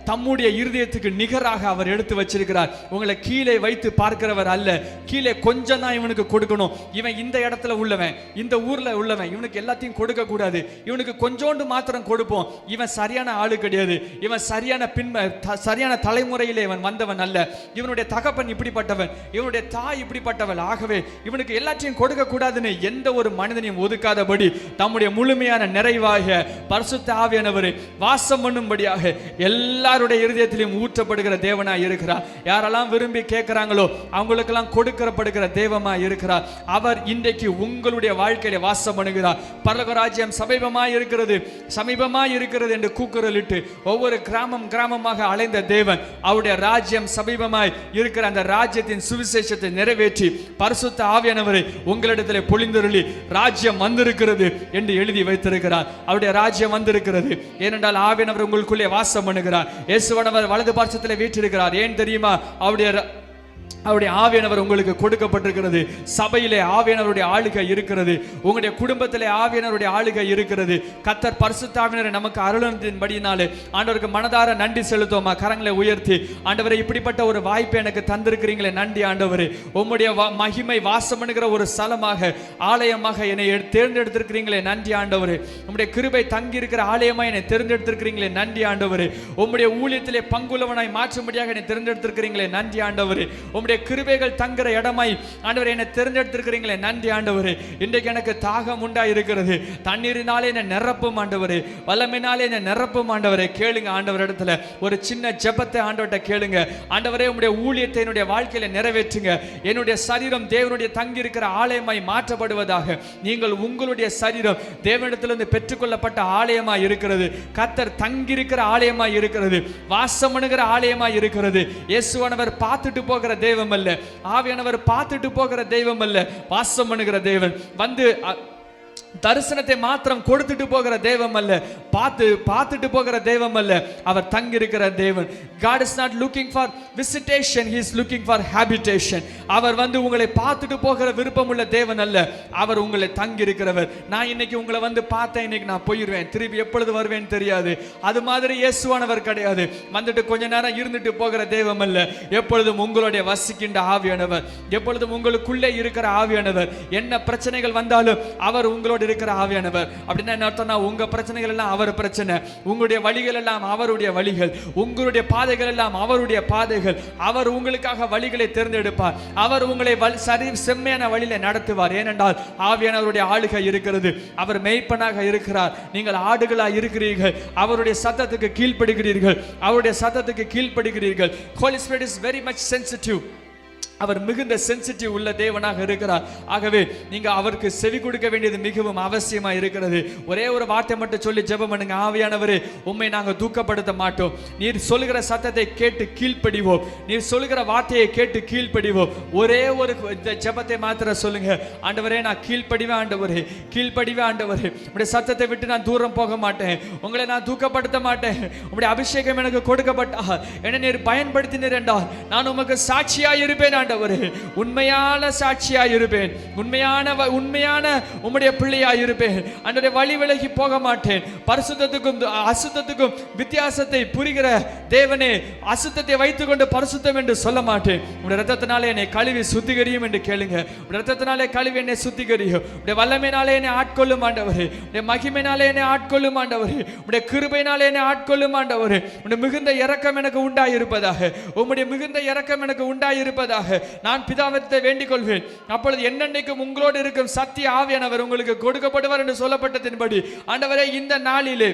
தம்முடைய இருதயத்துக்கு நிகராக அவர் எடுத்து வச்சிருக்கிறார். உங்களை கீழே வைத்து பார்க்கிறவர் அல்ல. கீழே கொஞ்சம் தான் இவனுக்கு கொடுக்கணும். இவன் இந்த இடத்துல உள்ளவன், இந்த ஊர்ல உள்ளவன், இவனுக்கு எல்லாத்தையும் கொடுக்க கூடாது, இவனுக்கு கொஞ்சோண்டு மாத்திரம் கொடுப்போம். இவன் சரியான ஆளு கிடையாது, இவன் சரியான தலைமுறையிலே இவன் வந்தவன் அல்ல, இவனுடைய தகப்பன் இப்படிப்பட்டவன், இவனுடைய தாய் இப்படிப்பட்டவள், ஆகவே இவனுக்கு எல்லாத்தையும் கொடுக்க கூடாதுன்னு எந்த ஒரு மனிதனையும் ஒதுக்காதபடி தம்முடைய முழுமையான நிறைவாக பரிசுத்த ஆவியானவரை வாசம் பண்ணும்படியாக எல்லாருடைய இருதயத்திலும் ஊற்றப்படுகிற தேவனாய் இருக்கிறார். யாரெல்லாம் விரும்பி கேட்கிறாங்களோ அவங்களுக்கெல்லாம் கொடுக்கப்படுகிற தேவமாய் இருக்கிறார். அவர் இன்றைக்கு உங்களுடைய வாழ்க்கையில வாசம் பண்ணுகிறார். பரலோக ராஜ்யம் சமீபமாய் இருக்கிறது என்று கூக்குரலிட்டு ஒவ்வொரு கிராமமாக அலைந்த தேவன் அவருடைய ராஜ்யம் சமீபமாய் இருக்கிற அந்த ராஜ்யத்தின் சுவிசேஷத்தை நிறைவேற்றி பரிசுத்த ஆவியானவரை உங்களிடத்திலே பொழிந்தருளி ராஜ்யம் வந்திருக்கிறது என்று எழுதி வைத்திருக்கிறார். அவருடைய ராஜ்யம் வந்திருக்கிறது. ஏனென்றால் ஆவியானவர் உங்களுக்குள்ளே வாசம் பண்ணுகிறார். இயேசுவானவர் வலது பார்சத்திலே வீற்றிருக்கிறார். ஏன் தெரியுமா? அவருடைய ஆவியானவர் உங்களுக்கு கொடுக்கப்பட்டிருக்கிறது. சபையிலே ஆவியானவருடைய ஆளுகை இருக்கிறது. உங்களுடைய குடும்பத்திலே ஆவியானவருடைய ஆளுகை இருக்கிறது. கர்த்தர் பரிசுத்த ஆவியானவரை நமக்கு அருளினபடியினாலே ஆண்டவருக்கு மனதார நன்றி செலுத்துவோமா? கரங்களை உயர்த்தி, ஆண்டவரே இப்படிப்பட்ட ஒரு வாய்ப்பை எனக்கு தந்திருக்கிறீங்களே, நன்றி ஆண்டவரே. உம்முடைய மகிமை வாசம் பண்ணுகிற ஒரு ஸ்தலமாக, ஆலயமாக என்னை தேர்ந்தெடுத்திருக்கிறீங்களே, நன்றி ஆண்டவரே. உம்முடைய கிருபை தங்கி இருக்கிற ஆலயமாய் என்னை தேர்ந்தெடுத்திருக்கிறீங்களே, நன்றி ஆண்டவரே. உம்முடைய ஊழியத்திலே பங்குள்ளவனாய் மாற்றும்படியாக என்னை தேர்ந்தெடுத்திருக்கிறீங்களே, நன்றி ஆண்டவரே. கிருபைகள் தங்குற இடமாய் ஆண்டவரே என்னை தேர்ந்தெடுத்திருக்கிறீங்களே, நன்றி ஆண்டவரே. இன்றைக்கு எனக்கு தாகம் உண்டாயிருக்கிறது. தண்ணீரினாலே என்னை நிரப்பும் ஆண்டவரே, வல்லமையினாலே என்னை நிரப்பும் ஆண்டவரே. கேளுங்க ஆண்டவர் இடத்துல ஒரு சின்ன ஜெபத்தை ஆண்டவர்கிட்ட கேளுங்க. ஆண்டவரே உம்முடைய ஊழியத்தை என்னுடைய வாழ்க்கையில நிறைவேற்றுங்க. என்னுடைய சரீரம் தேவனுடைய தங்கி இருக்கிற ஆலயமாய் மாற்றப்படுவதாக. நீங்கள் உங்களுடைய சரீரம் தேவனிடத்திலிருந்து பெற்றுக்கொள்ளப்பட்ட ஆலயமாய் இருக்கிறது. கர்த்தர் தங்கி இருக்கிற ஆலயமாய் இருக்கிறது. வாசம் பண்ணுகிற ஆலயமாய் இருக்கிறது. இயேசுவானவர் பார்த்துட்டு போகிற தேவன் அல்ல, ஆவியானவர் பார்த்துட்டு போகிற தெய்வம் அல்ல, வாசம் பண்ணுகிற தேவன். வந்து தரிசனத்தை மாத்திரம் கொடுத்துட்டு போகிற தெய்வம் அல்ல, பார்த்துட்டு போகிற தெய்வம் அல்ல, அவர் தங்கி இருக்கிற தேவன். God is not looking for visitation, he is looking for habitation. அவர் வந்து உங்களை பார்த்துட்டு போகிற விருப்பம் உள்ள தேவன் அல்ல, அவர் உங்களை தங்கி இருக்கிறவர். நான் இன்னைக்கு உங்களை வந்து பார்த்தேன், இன்னைக்கு நான் போயிடுவேன், திருப்பி எப்பொழுது வருவேன் தெரியாது. அது மாதிரி இயேசுவானவர் கிடையாது. வந்துட்டு கொஞ்ச நேரம் இருந்துட்டு போகிற தெய்வம் அல்ல, எப்பொழுதும் உங்களுடைய வசிக்கின்ற ஆவியானவர், எப்பொழுதும் உங்களுக்குள்ளே இருக்கிற ஆவியானவர். என்ன பிரச்சனைகள் வந்தாலும் அவர் உங்களோட இருக்கிற ஆவியானவர். அப்படின்னா என்ன அர்த்தம்னா, உங்க பிரச்சனைகள் எல்லாம் அவர் பிரச்சனை, உங்களுடைய வழிகள் எல்லாம் அவருடைய வழிகள், உங்களுடைய பாதைகள் எல்லாம் அவருடைய பாதைகள். அவர் உங்களுக்காக வழிகளை தேர்ந்தெடுப்பார். அவர் உங்களை செம்மையான வழியில நடத்துவார். ஏனென்றால் ஆவியானவருடைய ஆளுகை இருக்கிறது. அவர் மேய்ப்பனாக இருக்கிறார். நீங்கள் ஆடுகளாக இருக்கிறீர்கள். அவருடைய சத்தத்துக்கு கீழ்ப்படுகிறீர்கள். அவருடைய சத்தத்துக்கு கீழ்ப்படுகிறீர்கள். Holy Spirit is very much sensitive. அவர் மிகுந்த சென்சிட்டிவ் உள்ள தேவனாக இருக்கிறார். ஆகவே நீங்க அவருக்கு செவி கொடுக்க வேண்டியது மிகவும் அவசியமா இருக்கிறது. ஒரே ஒரு வார்த்தை மட்டும் சொல்லி ஜெபம் பண்ணுங்க. ஆவியானவரே, உம்மை நாங்கள் தூக்கப்படுத்த மாட்டோம். நீர் சொல்லுகிற சத்தத்தை கேட்டு கீழ்ப்படிவோம். நீர் சொல்லுகிற வார்த்தையை கேட்டு கீழ்ப்படிவோம். ஒரே ஒரு ஜெபத்தை மாத்திரம் சொல்லுங்க. ஆண்டவரே, நான் கீழ்ப்படிவேன் ஆண்டவரே, கீழ்ப்படிவேன் ஆண்டவரே. உங்களுடைய சத்தத்தை விட்டு நான் தூரம் போக மாட்டேன். உங்களை நான் தூக்கப்படுத்த மாட்டேன். உங்களுடைய அபிஷேகம் எனக்கு கொடுக்கப்பட்டால் என்னை நீர் பயன்படுத்தினீர் என்றால் நான் உமக்கு சாட்சியாய் இருப்பேன் ஆண்டவரே. உண்மையான சாட்சியாய் இருப்பேன். உண்மையான உம்முடைய பிள்ளையாய் இருப்பேன். ஆண்டவரே, வழி விலகி போக மாட்டேன். பரிசுத்தத்துக்கும் அசுத்தத்துக்கும் வித்தியாசத்தை புரிகிற தேவனே, அசுத்தத்தை வைத்துக்கொண்டு பரிசுத்தம் என்று சொல்ல மாட்டேன். உடைய ரத்தத்தினாலே என்னை கழுவி சுத்திகரியும் என்று கேளுங்க. உடைய ரத்தத்தினாலே கழுவி என்னை சுத்திகரியும். உடைய வல்லமையினாலே என்னை ஆட்கொள்ளும் ஆண்டவரே. உடைய மகிமையினாலே என்னை ஆட்கொள்ளும் ஆண்டவரே. உடைய கிருபையினாலே என்னை ஆட்கொள்ளும் ஆண்டவரே. உடைய மிகுந்த இரக்கம் எனக்கு உண்டாயிருப்பதாக. உம்முடைய மிகுந்த இரக்கம் எனக்கு உண்டாயிருப்பதாக நான் பிதாவிடத்தை வேண்டிக் கொள்வேன். அப்பொழுது என்னென்னைக்கும் உங்களோடு இருக்கும் சத்திய ஆவியானவர் உங்களுக்கு கொடுக்கப்படுவார் என்று சொல்லப்பட்டதின்படி ஆண்டவரே, இந்த நாளிலே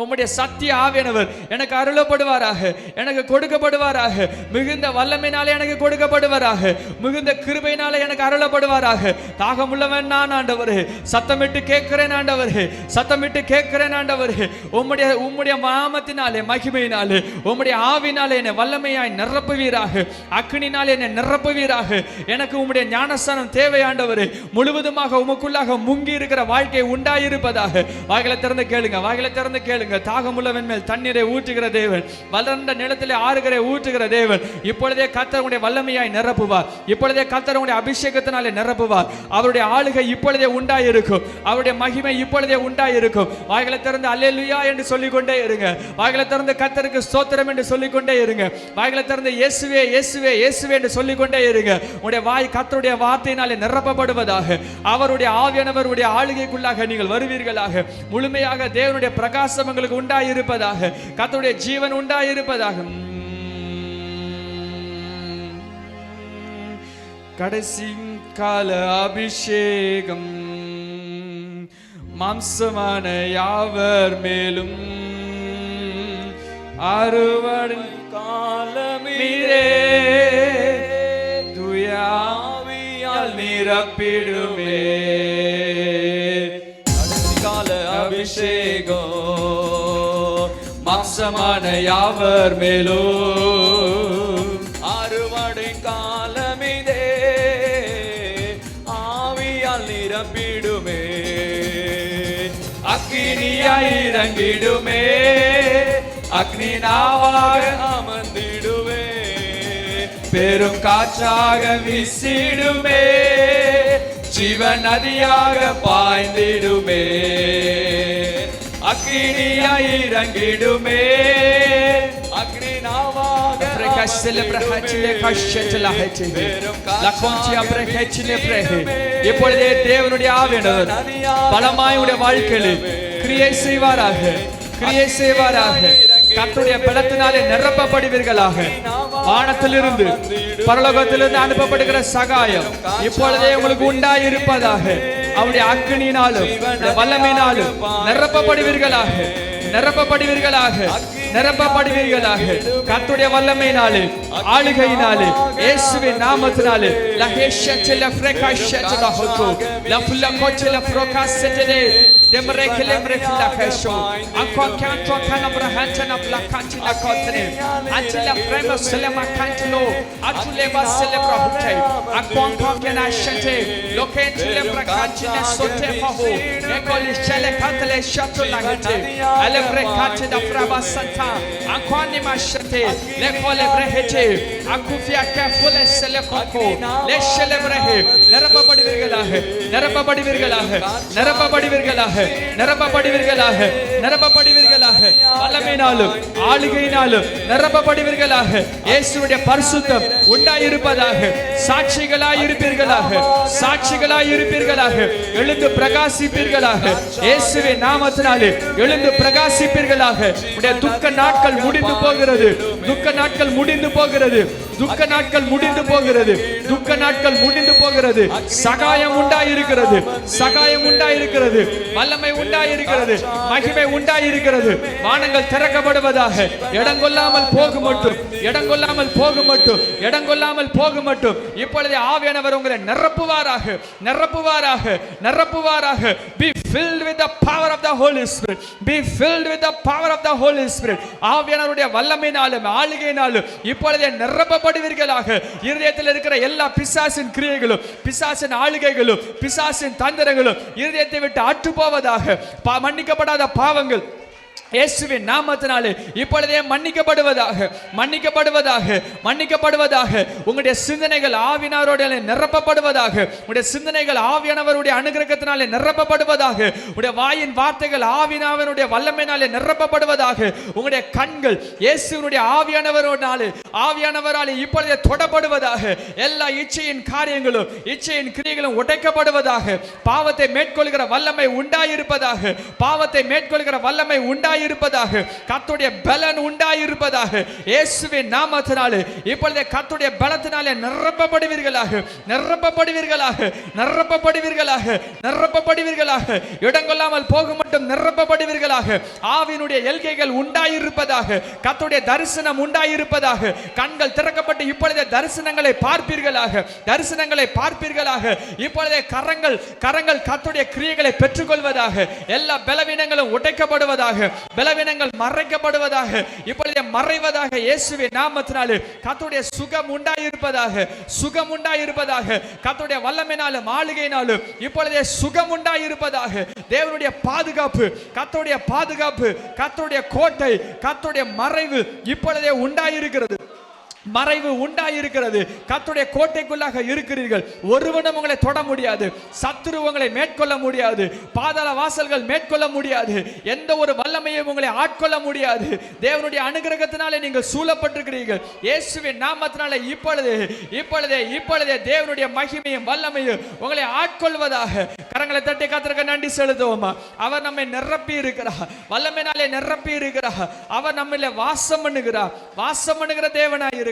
உம்முடைய சத்திய ஆவியானவர் எனக்கு அருளப்படுவாராக, எனக்கு கொடுக்கப்படுவாராக. மிகுந்த வல்லமையினாலே எனக்கு கொடுக்கப்படுவாராக. மிகுந்த கிருபையினாலே எனக்கு அருளப்படுவாராக. தாகமுள்ளவன் நான் ஆண்டவரே, சத்தமிட்டு கேட்கிறேன் ஆண்டவரே, சத்தமிட்டு கேட்கிறேன் ஆண்டவரே. உம்முடைய நாமத்தினாலே, மகிமையினாலே, உம்முடைய ஆவினாலே என்னை வல்லமையாய் நிரப்புவீராக. அக்னினாலே என்னை நிரப்புவீராக. எனக்கு உம்முடைய ஞானஸ்தானம் தேவை ஆண்டவரே. முழுவதுமாக உமக்குள்ளாக முங்கி இருக்கிற வாழ்க்கை உண்டாயிருப்பதாக. வாய்களை திறந்து கேளுங்க, வாய்களை திறந்து கேளுங்க. கேளுங்க. தாகமுள்ளவன் மேல் தண்ணீரை ஊற்றுகிற தேவன், வளர்ந்த நிலத்திலே ஆறுகளை ஊற்றுகிற தேவன். இப்பொழுதே கர்த்தர் உங்களுடைய வல்லமையாய் நிரப்புவார். இப்பொழுதே கர்த்தர் உங்களுடைய அபிஷேகத்தினாலே நிரப்புவார். அவருடைய ஆளுகை இப்பொழுதே உண்டாயிருக்கும். அவருடைய மகிமை இப்பொழுதே உண்டாயிருக்கும். வாய்களை திறந்து அல்லேலூயா என்று சொல்லிக்கொண்டே இருங்க. வாய்களை திறந்து கர்த்தருக்கு ஸ்தோத்திரம் என்று சொல்லிக்கொண்டே இருங்க. வாய்களை திறந்து இயேசுவே இயேசுவே இயேசுவே என்று சொல்லிக்கொண்டே இருங்க. உங்களுடைய வாய் கர்த்தருடைய வார்த்தையினாலே நிரப்பப்படுவதாக. அவருடைய ஆவியானவருடைய ஆளுகைக்குள்ளாக நீங்கள் வருவீர்களாக. முழுமையாக தேவனுடைய பிரகாசம் உங்களுக்கு உண்டாயிருப்பதாக. கர்த்தருடைய ஜீவன் உண்டாயிருப்பதாக. கடைசி கால அபிஷேகம் மாம்சமான யாவர் மேலும் அறுவடை காலமீரே துயாவியால் நிரப்பிடுமே. கால அபிஷேகம் மாம்சமான யாவர் மேலும் அறுவடை காலமிதே ஆவியால் நிரப்பிடுமே. அக்கினியாய் இறங்கிடுமே, அக்னி நாவாக அமர்ந்திடுவே, பெரும் காற்றாக வீசிடுமே, ஜீவன் நதியாக பாய்ந்திடுமே. அக்கினியாய் இறங்கிடுமே, அக்னி நாவாக இப்பொழுதே தேவனுடைய ஆவியானவர் பலமாய் உடைய வாழ்க்கையில் கிரியை செய்வாராக, கிரியை செய்வாராக. கர்த்தருடைய பலத்தினாலே நிரப்பப்படுவீர்களாக. வானத்திலிருந்து பரலோகத்திலிருந்து அனுப்பப்படுகிற சகாயம் இப்பொழுதே உங்களுக்கு உண்டாயிருப்பதாக. அவருடைய அக்கினியினாலும் வல்லமையினாலும் நிரப்பப்படுவீர்களாக, நிரப்பப்படுவீர்களாக, நிரப்பப்படுவீர்களாக. கர்த்தருடைய வல்லமையினாலே ஆளுகையினாலே இயேசுவின் நாமத்தினாலே லஹேஷச்சல ஃப்ரேகாஷச்சல ஹோதோ லஃபுலகோச்சல ஃப்ரோகாசச்சலே demrekele brefla kesho akwa kanto kana brahantana plakantila kotne atila frema selema kantlo atule basele brahute akwa kana shate lokentile brakantile sote faho ekoli chele kantele shato lagate ale brekate da fraba santa akwa ni mashate lekole brehete akufia kafule sele koko le shele brehe narapapadirgalaha narapapadirgalaha narapapadirgalaha நிரப்பப்படுவீர்களாக, நிரப்பப்படுவீர்களாக. வல்லமையினாலும் ஆளுகையினாலும் நிரப்பப்படுவீர்களாக. இயேசுவுடைய பரிசுத்தம் உண்டாயிருப்பதாக. சாட்சிகளாய் இருப்பீர்களாக, சாட்சிகளாய் இருப்பீர்களாக. எழுந்து பிரகாசிப்பீர்களாக. இயேசுவின் நாமத்தினாலே எழுந்து பிரகாசிப்பீர்களாக. உடைய துக்க நாட்கள் முடிந்து போகிறது, துக்க நாட்கள் முடிந்து போகிறது, துக்க நாட்கள் முடிந்து போகிறது, துக்க நாட்கள் முடிந்து போகிறது. சகாயம் உண்டாயிருக்கிறது, சகாயம் உண்டாயிருக்கிறது, வல்லமை உண்டாயிருக்கிறது, மகிமை உண்டாயிருக்கிறது. வானங்கள் திறக்கப்படுவதாக. இடங்கொள்ளாமல் போகும் மட்டும், இடங்கொள்ளாமல் போகும் மட்டும், இடங்கொள்ளாமல் போகும் மட்டும். இப்பொழுதே ஆவியானவர் உங்களை நிரப்புவாராக, நிரப்புவாராக, நிரப்புவாராக. Be filled with the power of the Holy Spirit. Be filled with the power of the Holy Spirit. ஆவியானவருடைய வல்லமையினாலும் ஆளுகையினாலும் இப்பொழுதே நிரப்பப்படுவீர்களாக. இருதயத்தில் இருக்கிற எல்லா பிசாசின் கிரியைகளும், பிசாசின் ஆளுகைகளும், பிசாசின் தந்திரங்களும் இருதயத்தை விட்டு அற்று போவதாக. மன்னிக்கப்படாத பாவங்கள் இயேசுவின் நாமத்தினாலே இப்பொழுதே மன்னிக்கப்படுவதாக, மன்னிக்கப்படுவதாக, மன்னிக்கப்படுவதாக. உங்களுடைய சிந்தனைகள் ஆவியானவரோடு நிரப்பப்படுவதாக. உங்களுடைய சிந்தனைகள் ஆவியானவருடைய அனுகிரகத்தினாலே நிரப்பப்படுவதாக. உங்களுடைய வாயின் வார்த்தைகள் ஆவியானவருடைய வல்லமையினாலே நிரப்பப்படுவதாக. உங்களுடைய கண்கள் இயேசுவினுடைய ஆவியானவரோடாலே ஆவியானவராலே இப்பொழுதே தொடப்படுவதாக. எல்லா இச்சையின் காரியங்களும் இச்சையின் கிரியைகளும் உடைக்கப்படுவதாக. பாவத்தை மேற்கொள்கிற வல்லமை உண்டாயிருப்பதாக. பாவத்தை மேற்கொள்கிற வல்லமை உண்டாயிருப்பதாக. கர்த்தருடைய பலன் உண்டாயிருப்பதாக. இயேசுவின் நாமத்தினாலே இப்பொழுதே கர்த்தருடைய பலத்தினாலே நிரப்பப்படுவீர்களாக, நிரப்பப்படுவீர்களாக, நிரப்பப்படுவீர்களாக, நிரப்பப்படுவீர்களாக. இடங்கொள்ளாமல் போக மட்டும் நிரப்பப்படுவீர்களாக. ஆவியினுடைய எல்கைகள் உண்டாயிருப்பதாக. கர்த்தருடைய தரிசனம் உண்டாயிருப்பதாக. கண்கள் திறக்கப்பட்டு இப்பொழுதே தரிசனங்களை பார்ப்பீர்களாக, தரிசனங்களை பார்ப்பீர்களாக. இப்பொழுதே கரங்கள் கர்த்தருடைய கிரியைகளை பெற்றுக்கொள்வதாக. எல்லா பலவீனங்களும் உடைக்கப்படுவதாக. பலவீனங்கள் மறைக்கப்படுவதாக, இப்பொழுதே மறைவதாக இயேசுவின் நாமத்தினாலே. கர்த்தருடைய சுகம் உண்டாயிருப்பதாக, சுகம் உண்டாயிருப்பதாக. கர்த்தருடைய வல்லமையினாலும் ஆளுகையினாலும் இப்பொழுதே சுகம் உண்டாயிருப்பதாக. தேவனுடைய பாதுகாப்பு, கர்த்தருடைய பாதுகாப்பு, கர்த்தருடைய கோட்டை, கர்த்தருடைய மறைவு இப்பொழுதே உண்டாயிருக்கிறது. மறைவு உண்டாயிருக்கிறது. கர்த்தருடைய கோட்டைக்குள்ளாக இருக்கிறீர்கள். ஒருவனும் உங்களை தொட முடியாது. சத்துரு உங்களை மேற்கொள்ள முடியாது. பாதாள வாசல்கள் மேற்கொள்ள முடியாது. எந்த ஒரு வல்லமையும் உங்களை ஆட்கொள்ள முடியாது. தேவனுடைய அனுகிரகத்தினாலே நீங்கள் சூழப்பட்டிருக்கிறீர்கள். இயேசுவின் நாமத்தினாலே இப்பொழுதே இப்பொழுதே இப்பொழுதே தேவனுடைய மகிமையும் வல்லமையும் உங்களை ஆட்கொள்வதாக. கரங்களை தட்டி கர்த்தருக்கு நன்றி செலுத்துவோமா. அவர் நம்மை நிரப்பி இருக்கிறார். வல்லமையினாலே நிரப்பி இருக்கிறார். அவர் நம்மிலே வாசம் பண்ணுகிறார். வாசம் பண்ணுகிற தேவனாய் இருக்கிறார்.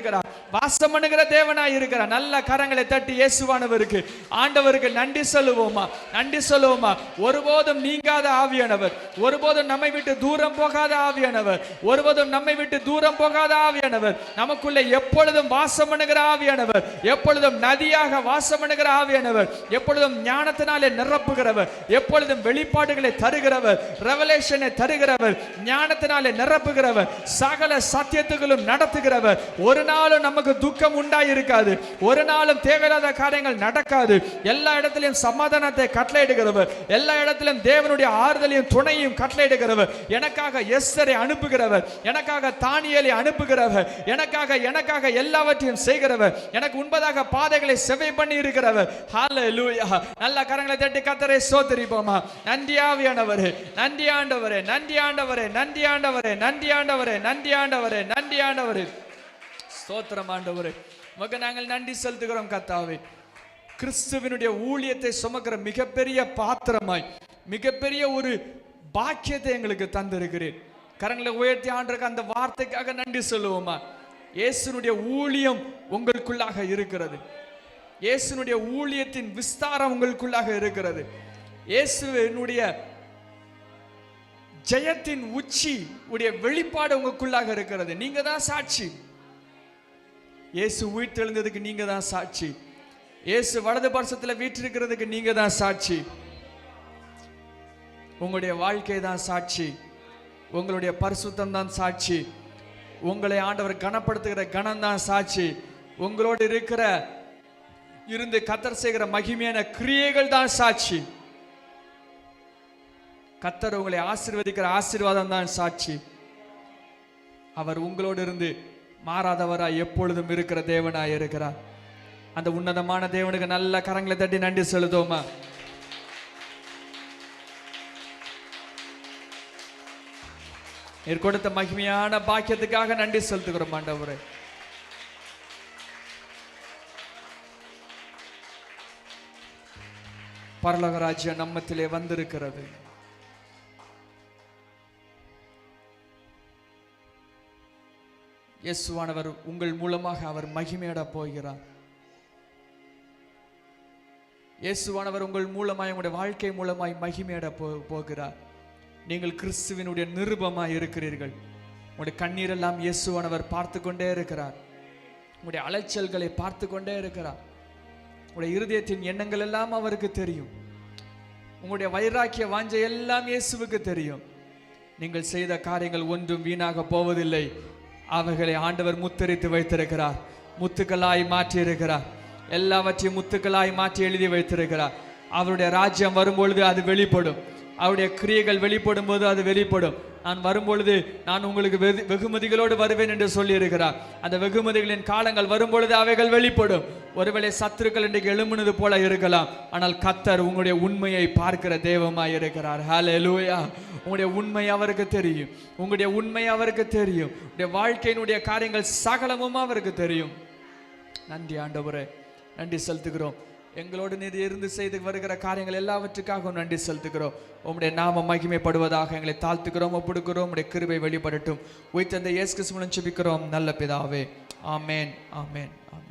வாசம் பண்ணுகிற தேவனாய் இருக்கிறார். நல்ல கரங்களை தட்டி இயேசுவானவருக்கு, ஆண்டவருக்கு நன்றி சொல்லுவோமா, நன்றி சொல்லுவோமா. ஒருபோதும் நீங்காத ஆவியானவர், ஒருபோதும் நம்மை விட்டு தூரம் போகாத ஆவியானவர், ஒருபோதும் நம்மை விட்டு தூரம் போகாத ஆவியானவர், நமக்குள்ளே எப்பொழுதும் வாசம் பண்ணுகிற ஆவியானவர், எப்பொழுதும் நதியாக வாசம் பண்ணுகிற ஆவியானவர், எப்பொழுதும் ஞானத்தினாலே நிரப்புகிறவர், எப்பொழுதும் வெளிப்பாடுகளை தருகிறவர், ரெவலேஷனை தருகிறவர், ஞானத்தினாலே நிரப்புகிறவர், சகல சத்தியத்துகளும் நடத்துகிறவர். ஒரு நாளும் நமக்கு துக்கம் உண்டாயிருக்காது. ஒரு நாளும் தேவையில்லாத காரியங்கள் நடக்காது. எல்லா இடத்திலும் சமாதானத்தை கட்டளையிடுகிறவர், எல்லா இடத்திலும் தேவனுடைய ஆறுதலையும் துணையும் கட்டளையிடுகிறவர். எனக்காக எஸ்தரை அனுப்புகிறவர், எனக்காக தானியேலை அனுப்புகிறவர், எனக்காக எல்லாவற்றையும் செய்கிறவர், எனக்கு உண்பதாக பாதைகளை செவை பண்ணி இருக்கிறவர். ஹல்லேலூயா. நல்ல கரங்களை தட்டி கர்த்தரை ஸ்தோத்திரிப்போமா. நன்றி ஆவியானவரே, நன்றி ஆண்டவரே, நன்றி ஆண்டவரே, நன்றி ஆண்டவரே, நன்றி ஆண்டவரே, நன்றி ஆண்டவரே, நன்றி ஆண்டவரே. ஸ்தோத்திரம் ஆண்டவரே. உமக்கு நாங்கள் நன்றி செலுத்துகிறோம் கர்த்தாவே. கிறிஸ்துவினுடைய ஊழியத்தை சுமக்கிற மிகப்பெரிய பாத்திரமாய், மிகப்பெரிய ஒரு பாக்கியத்தை எங்களுக்கு தந்திருக்கிறேன். கரங்களை உயர்த்தி ஆண்டருக்கு அந்த வார்த்தைக்காக நன்றி சொல்லுவோமா. இயேசுனுடைய ஊழியம் உங்களுக்குள்ளாக இருக்கிறது. இயேசுனுடைய ஊழியத்தின் விஸ்தாரம் உங்களுக்குள்ளாக இருக்கிறது. இயேசுவினுடைய ஜெயத்தின் உச்சி உடைய வெளிப்பாடு உங்களுக்குள்ளாக இருக்கிறது. நீங்க தான் சாட்சி. இயேசு உயிர்த்தெழுந்ததுக்கு நீங்க தான் சாட்சி. இயேசு வலது பார்சத்தில் வீற்றிருக்கிறதுக்கு நீங்க தான் சாட்சி. உங்களுடைய வாழ்க்கை தான் சாட்சி. உங்களுடைய பரிசுத்தம் தான் சாட்சி. உங்களை ஆண்டவர் கனப்படுத்துகிற கனம் தான் சாட்சி. உங்களோடு இருந்து கர்த்தர் செய்கிற மகிமையான கிரியைகள் தான் சாட்சி. கர்த்தர் உங்களை ஆசீர்வதிக்கிற ஆசீர்வாதம் தான் சாட்சி. அவர் உங்களோடு இருந்து மாறாதவராய் எப்பொழுதும் இருக்கிற தேவனாய் இருக்கிறார். அந்த உன்னதமான தேவனுக்கு நல்ல கரங்களை தட்டி நன்றி செலுத்துவோமா. நீர் கொடுத்த மகிமையான பாக்கியத்துக்காக நன்றி செலுத்துகிறோம் ஆண்டவரே. பரலோக ராஜ்யம் நம்மத்திலே வந்திருக்கிறது. இயேசுவானவர் உங்கள் மூலமாக அவர் மகிமையிட போகிறார். இயேசுவானவர் உங்கள் மூலமாய், உங்களுடைய வாழ்க்கை மூலமாய் மகிமையிட போகிறார். நீங்கள் கிறிஸ்துவினுடைய நிருபமாய் இருக்கிறீர்கள். உங்களுடைய கண்ணீரெல்லாம் இயேசுவானவர் பார்த்து கொண்டே இருக்கிறார். உங்களுடைய அலைச்சல்களை பார்த்து கொண்டே இருக்கிறார். உங்களுடைய இருதயத்தின் எண்ணங்கள் எல்லாம் அவருக்கு தெரியும். உங்களுடைய வைராக்கிய வாஞ்சை எல்லாம் இயேசுவுக்கு தெரியும். நீங்கள் செய்த காரியங்கள் ஒன்றும் வீணாக போவதில்லை. அவைகளை ஆண்டவர் முத்தரித்து வைத்திருக்கிறார். முத்துக்களாய் மாற்றி இருக்கிறார். எல்லாவற்றையும் முத்துக்களாய் மாற்றி எழுதி வைத்திருக்கிறார். அவருடைய ராஜ்யம் வரும்பொழுது அது வெளிப்படும். அவருடைய கிரியைகள் வெளிப்படும் போது அது வெளிப்படும். நான் வரும்பொழுது நான் உங்களுக்கு வெகுமதிகளோடு வருவேன் என்று சொல்லி இருக்கிறார். அந்த வெகுமதிகளின் காலங்கள் வரும்பொழுது அவைகள் வெளிப்படும். ஒருவேளை சத்துருக்கள் இன்றைக்கு எழும்புனது போல இருக்கலாம். ஆனால் கர்த்தர் உங்களுடைய உண்மையை பார்க்கிற தெய்வமாய் இருக்கிறார். ஹல்லேலூயா. உங்களுடைய உண்மை அவருக்கு தெரியும். உங்களுடைய உண்மை அவருக்கு தெரியும். உங்களுடைய வாழ்க்கையினுடைய காரியங்கள் சகலமும் அவருக்கு தெரியும். நன்றி ஆண்டவரே, நன்றி செலுத்துகிறோம். எங்களோடு நீர் இருந்து செய்து வருகிற காரியங்கள் எல்லாவற்றுக்காகவும் நன்றி செலுத்துகிறோம். உம்முடைய நாம மகிமைப்படுவதாக எங்களை தாழ்த்துக்கிறோம், ஒப்புடுக்கிறோம். உம்முடைய கிருபை வெளிப்படட்டும். உயிர்த்தெழுந்த இயேசு கிறிஸ்து மூலம் ஜெபிக்கிறோம் நல்ல பிதாவே. ஆமென், ஆமென், ஆமென்.